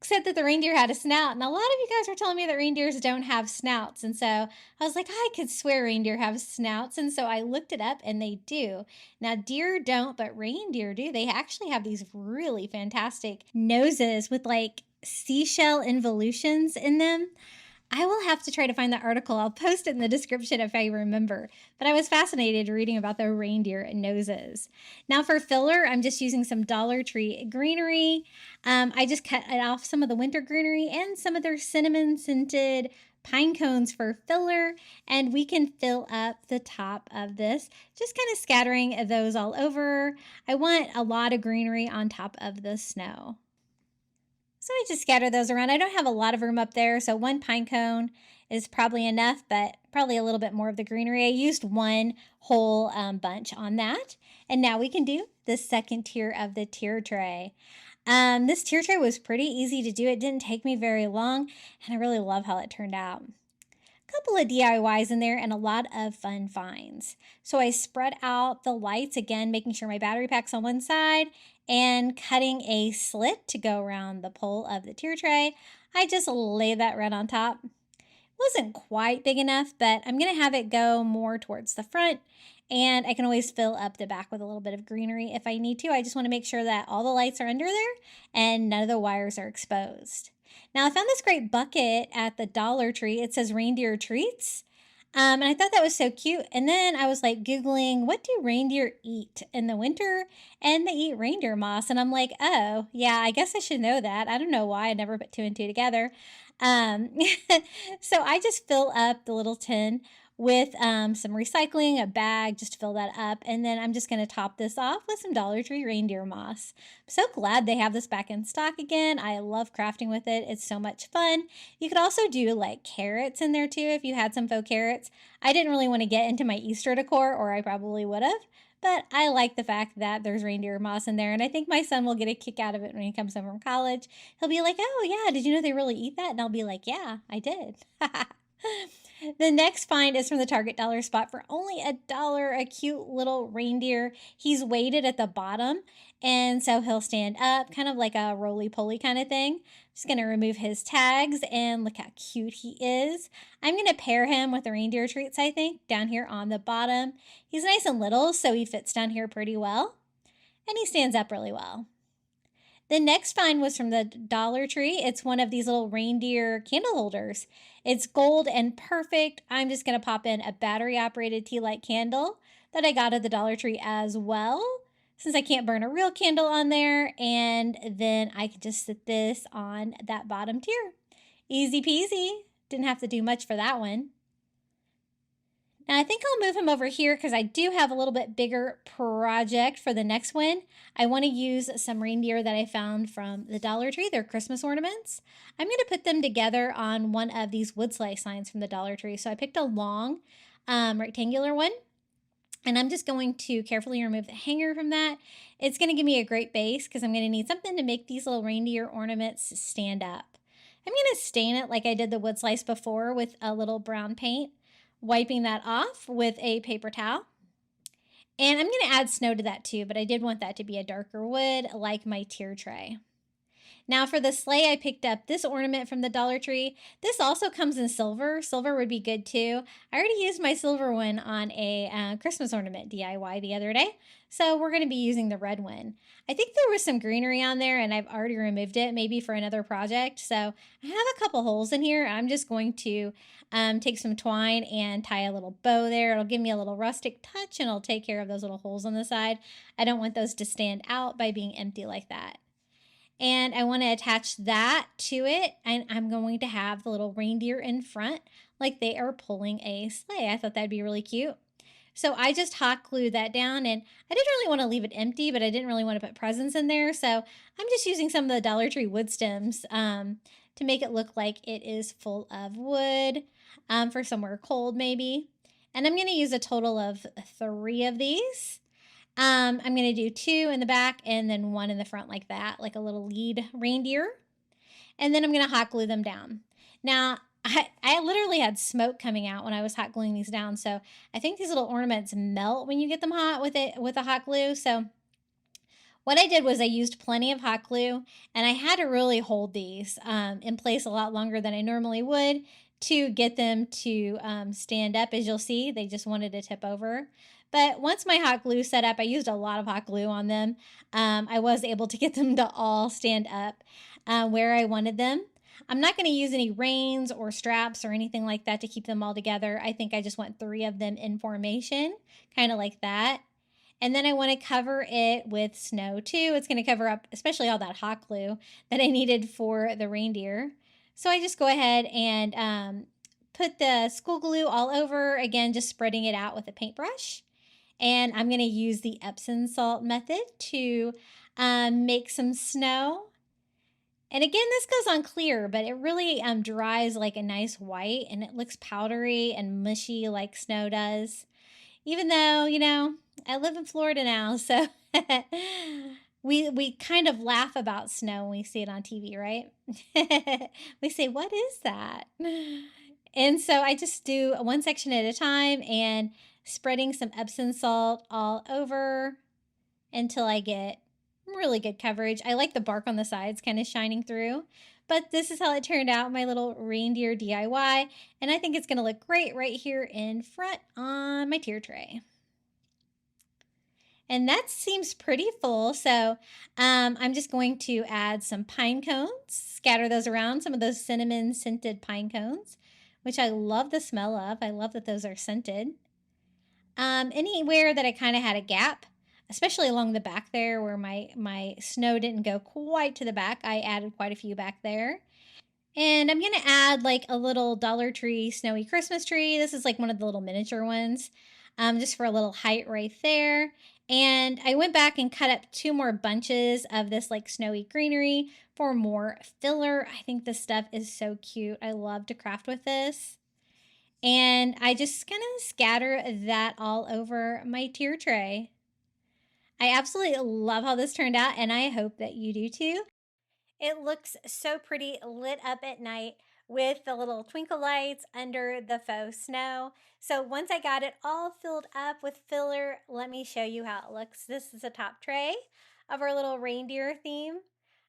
said that the reindeer had a snout, and a lot of you guys were telling me that reindeers don't have snouts, and so I was like, I could swear reindeer have snouts, and so I looked it up, and they do. Now, deer don't, but reindeer do. They actually have these really fantastic noses with like seashell involutions in them. I will have to try to find that article. I'll post it in the description if I remember. But I was fascinated reading about the reindeer noses. Now for filler, I'm just using some Dollar Tree greenery. I just cut off some of the winter greenery and some of their cinnamon scented pine cones for filler. And we can fill up the top of this, just kind of scattering those all over. I want a lot of greenery on top of the snow. So I just scatter those around. I don't have a lot of room up there, so 1 pine cone is probably enough, but probably a little bit more of the greenery. I used 1 whole bunch on that. And now we can do the second tier of the tier tray. This tier tray was pretty easy to do. It didn't take me very long, and I really love how it turned out. Couple of DIYs in there and a lot of fun finds. So I spread out the lights again, making sure my battery pack's on one side and cutting a slit to go around the pole of the tier tray. I just lay that right on top. Wasn't quite big enough, but I'm going to have it go more towards the front, and I can always fill up the back with a little bit of greenery if I need to. I just want to make sure that all the lights are under there and none of the wires are exposed. Now, I found this great bucket at the Dollar Tree. It says reindeer treats. And I thought that was so cute. And then I was like Googling, what do reindeer eat in the winter? And they eat reindeer moss. And I'm like, oh, yeah, I guess I should know that. I don't know why. I never put 2 and 2 together. So I just fill up the little tin with some recycling, a bag, just to fill that up. And then I'm just going to top this off with some Dollar Tree reindeer moss. I'm so glad they have this back in stock again. I love crafting with it. It's so much fun. You could also do like carrots in there too if you had some faux carrots. I didn't really want to get into my Easter decor, or I probably would have. But I like the fact that there's reindeer moss in there, and I think my son will get a kick out of it when he comes home from college. He'll be like, oh yeah, did you know they really eat that? And I'll be like, yeah, I did. The next find is from the Target dollar spot for only $1, a cute little reindeer. He's weighted at the bottom, and so he'll stand up, kind of like a roly-poly kind of thing. Just going to remove his tags, and look how cute he is. I'm going to pair him with the reindeer treats, I think, down here on the bottom. He's nice and little, so he fits down here pretty well, and he stands up really well. The next find was from the Dollar Tree. It's one of these little reindeer candle holders. It's gold and perfect. I'm just going to pop in a battery-operated tea light candle that I got at the Dollar Tree as well, since I can't burn a real candle on there. And then I can just sit this on that bottom tier. Easy peasy. Didn't have to do much for that one. Now I think I'll move him over here because I do have a little bit bigger project for the next one. I want to use some reindeer that I found from the Dollar Tree. They're Christmas ornaments. I'm going to put them together on one of these wood slice signs from the Dollar Tree. So I picked a long rectangular one, and I'm just going to carefully remove the hanger from that. It's going to give me a great base because I'm going to need something to make these little reindeer ornaments stand up. I'm going to stain it like I did the wood slice before with a little brown paint, wiping that off with a paper towel. And I'm going to add snow to that too, but I did want that to be a darker wood like my tier tray. Now for the sleigh, I picked up this ornament from the Dollar Tree. This also comes in silver. Silver would be good too. I already used my silver one on a Christmas ornament DIY the other day, so we're going to be using the red one. I think there was some greenery on there and I've already removed it, maybe for another project. So I have a couple holes in here. I'm just going to take some twine and tie a little bow there. It'll give me a little rustic touch and it'll take care of those little holes on the side. I don't want those to stand out by being empty like that. And I want to attach that to it, and I'm going to have the little reindeer in front like they are pulling a sleigh. I thought that'd be really cute. So I just hot glued that down, and I didn't really want to leave it empty, but I didn't really want to put presents in there. So I'm just using some of the Dollar Tree wood stems to make it look like it is full of wood for somewhere cold maybe. And I'm going to use a total of 3 of these. I'm going to do 2 in the back and then 1 in the front like that, like a little lead reindeer. And then I'm going to hot glue them down. Now, I literally had smoke coming out when I was hot gluing these down. So I think these little ornaments melt when you get them hot with a hot glue. So what I did was I used plenty of hot glue, and I had to really hold these in place a lot longer than I normally would to get them to stand up. As you'll see, they just wanted to tip over. But once my hot glue set up, I used a lot of hot glue on them. I was able to get them to all stand up where I wanted them. I'm not going to use any reins or straps or anything like that to keep them all together. I think I just want 3 of them in formation, kind of like that. And then I want to cover it with snow too. It's going to cover up especially all that hot glue that I needed for the reindeer. So I just go ahead and put the school glue all over, again, just spreading it out with a paintbrush. And I'm going to use the Epsom salt method to make some snow. And again, this goes on clear, but it really dries like a nice white, and it looks powdery and mushy like snow does. Even though, you know, I live in Florida now, so we kind of laugh about snow when we see it on TV, right? We say, what is that? And so I just do 1 section at a time and spreading some Epsom salt all over until I get really good coverage. I like the bark on the sides kind of shining through, but this is how it turned out, my little reindeer DIY, and I think it's going to look great right here in front on my tier tray. And that seems pretty full, so I'm just going to add some pine cones, scatter those around, some of those cinnamon scented pine cones, which I love the smell of. I love that those are scented. Anywhere that I kind of had a gap, especially along the back there where my snow didn't go quite to the back, I added quite a few back there. And I'm going to add like a little Dollar Tree snowy Christmas tree. This is like one of the little miniature ones, just for a little height right there. And I went back and cut up 2 more bunches of this like snowy greenery for more filler. I think this stuff is so cute. I love to craft with this. And I just kind of scatter that all over my tier tray. I absolutely love how this turned out, and I hope that you do too. It looks so pretty lit up at night with the little twinkle lights under the faux snow. So once I got it all filled up with filler, let me show you how it looks. This is a top tray of our little reindeer theme.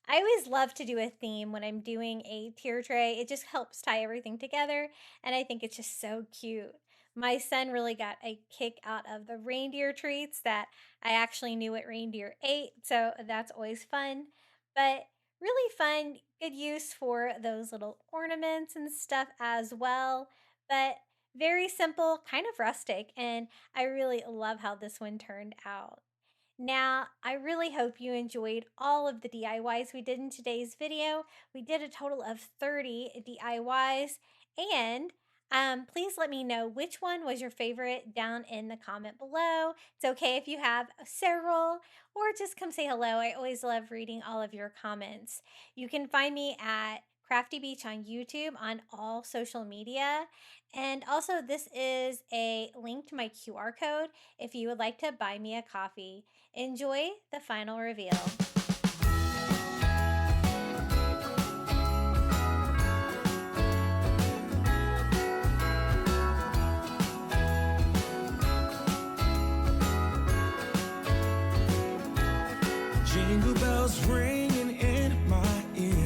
I always love to do a theme when I'm doing a tier tray. It just helps tie everything together, and I think it's just so cute. My son really got a kick out of the reindeer treats that I actually knew what reindeer ate, so that's always fun. But really fun, good use for those little ornaments and stuff as well. But very simple, kind of rustic, and I really love how this one turned out. Now, I really hope you enjoyed all of the DIYs we did in today's video. We did a total of 30 DIYs, and please let me know which one was your favorite down in the comment below. It's okay if you have several, or just come say hello. I always love reading all of your comments. You can find me at Crafty Beach on YouTube on all social media. And also, this is a link to my QR code if you would like to buy me a coffee. Enjoy the final reveal. Jingle bells ringing in my ear.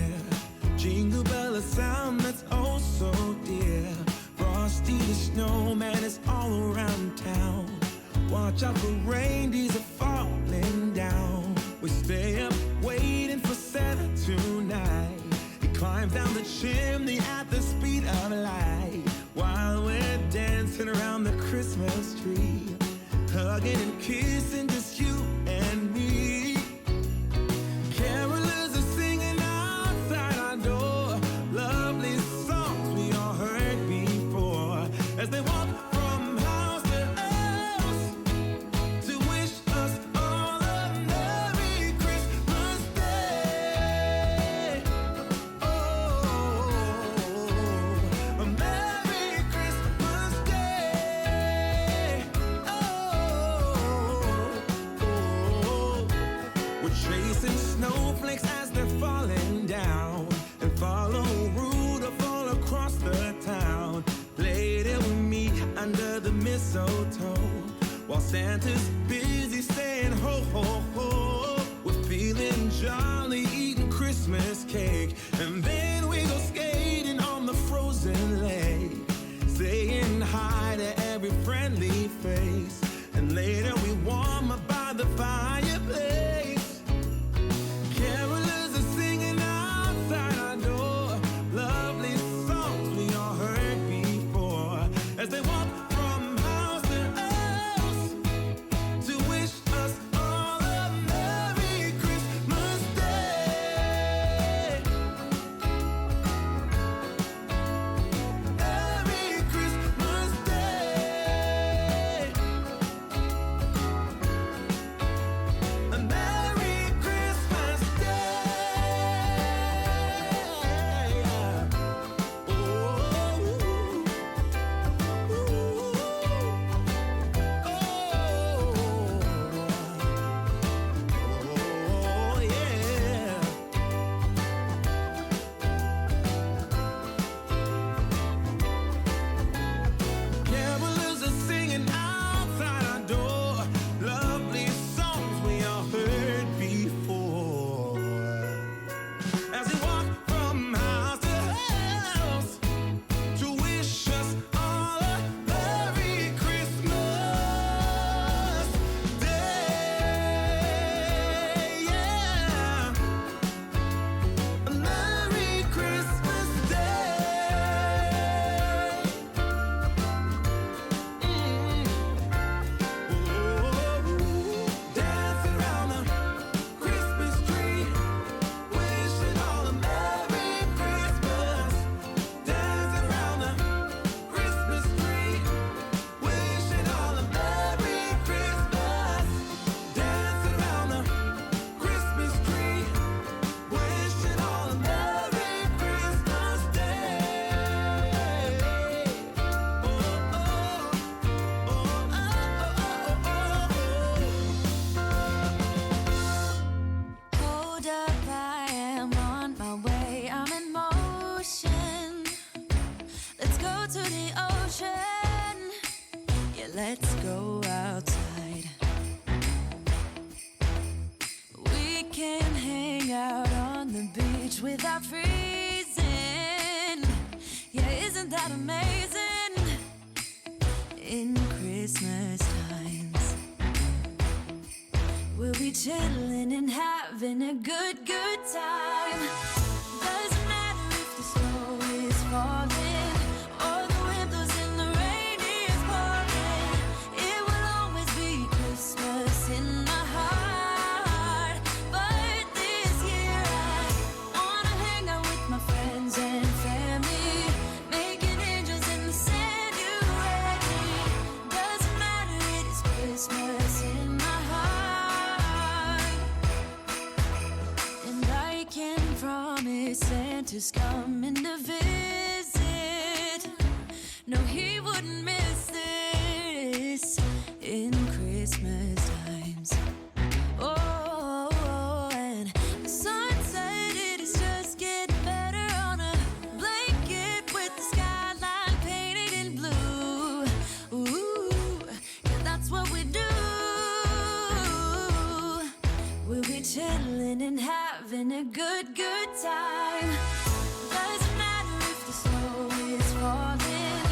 down the chimney at the speed of light, while we're dancing around the Christmas tree, hugging and kissing, just you and me. Carolers are singing outside our door, lovely songs we all heard before, as they walk from house to house to wish us all a Merry Christmas Day. Oh, a Merry Christmas Day. Oh, we're chasing snowflakes as they're falling down, and follow Rudolph all across the town. Later we meet under the mistletoe, while Santa's busy saying ho, ho, ho. We're feeling jolly, eating Christmas cake, and then we go skating on the frozen lake, saying hi to every friendly face, and later we warm up by the fireplace. Carolers are singing outside our door, lovely songs we all heard before, as they walk from house to house to wish us all a Merry Christmas Day. Merry Christmas Day. A Merry Christmas Day. Oh, yeah. Carolers are singing outside our door, lovely songs we all heard before, as we walk from house to house to wish us all a Merry Christmas Day. Yeah, a Merry Christmas Day. Dance around the Christmas tree, wishing all a Merry Christmas. Dance around the Christmas tree, wishing all a Merry Christmas. Dance around the Christmas tree, wishing all a Merry Christmas Day. Hold up, I am on my way. I'm in motion. Let's go to the ocean. Yeah, let's go outside. We can hang out on the beach without freezing. Yeah, isn't that amazing? In Christmas times, we'll be chilling and having a good time. Doesn't matter if the snow is falling or the wind blows and the rain is pouring. It will always be Christmas in my heart. But this year I wanna hang out with my friends and family, making angels in the sand, you and me. Doesn't matter, it is Christmas in my heart. And I can promise Santa's coming to visit. No, he wouldn't miss this in Christmas times. Oh, and the sunset, it is just getting better on a blanket with the skyline painted in blue. Ooh, yeah, that's what we do. We'll be chilling and having a good time. Doesn't matter if the snow is falling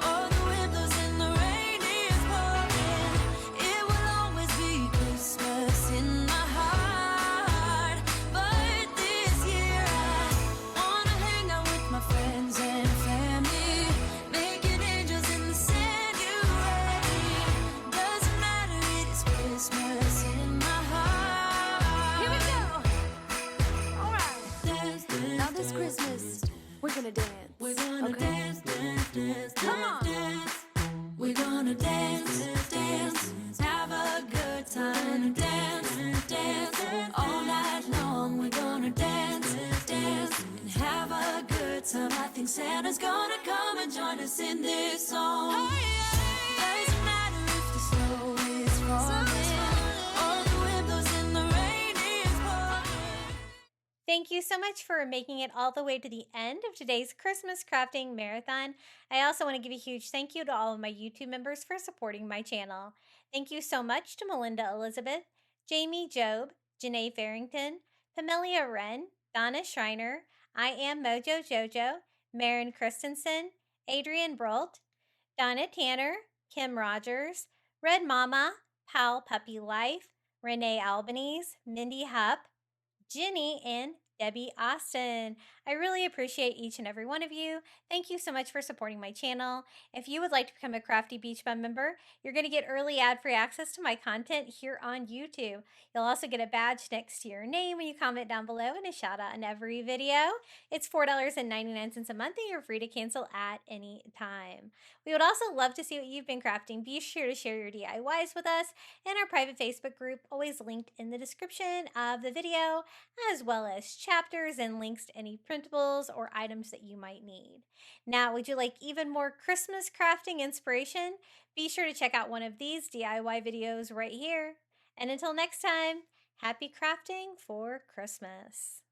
or the wind blows and the rain is pouring. It will always be Christmas in my heart. But this year I wanna hang out time. I think Santa's gonna come and join us in this song. Doesn't matter if the snow is falling or the wind blows and the rain is pouring. Thank you so much for making it all the way to the end of today's Christmas crafting marathon. I also want to give a huge thank you to all of my YouTube members for supporting my channel. Thank you so much to Melinda Elizabeth, Jamie Job, Janae Farrington, Pamelia Wren, Donna Schreiner, I Am Mojo Jojo, Marin Christensen, Adrian Brolt, Donna Tanner, Kim Rogers, Red Mama, Pal Puppy Life, Renee Albanese, Mindy Hupp, Jenny, and Debbie Austin. I really appreciate each and every one of you. Thank you so much for supporting my channel. If you would like to become a Crafty Beach Bum member, you're going to get early ad-free access to my content here on YouTube. You'll also get a badge next to your name when you comment down below and a shout out in every video. It's $4.99 a month and you're free to cancel at any time. We would also love to see what you've been crafting. Be sure to share your DIYs with us in our private Facebook group, always linked in the description of the video, as well as chapters and links to any printables or items that you might need. Now, would you like even more Christmas crafting inspiration? Be sure to check out one of these DIY videos right here. And until next time, happy crafting for Christmas.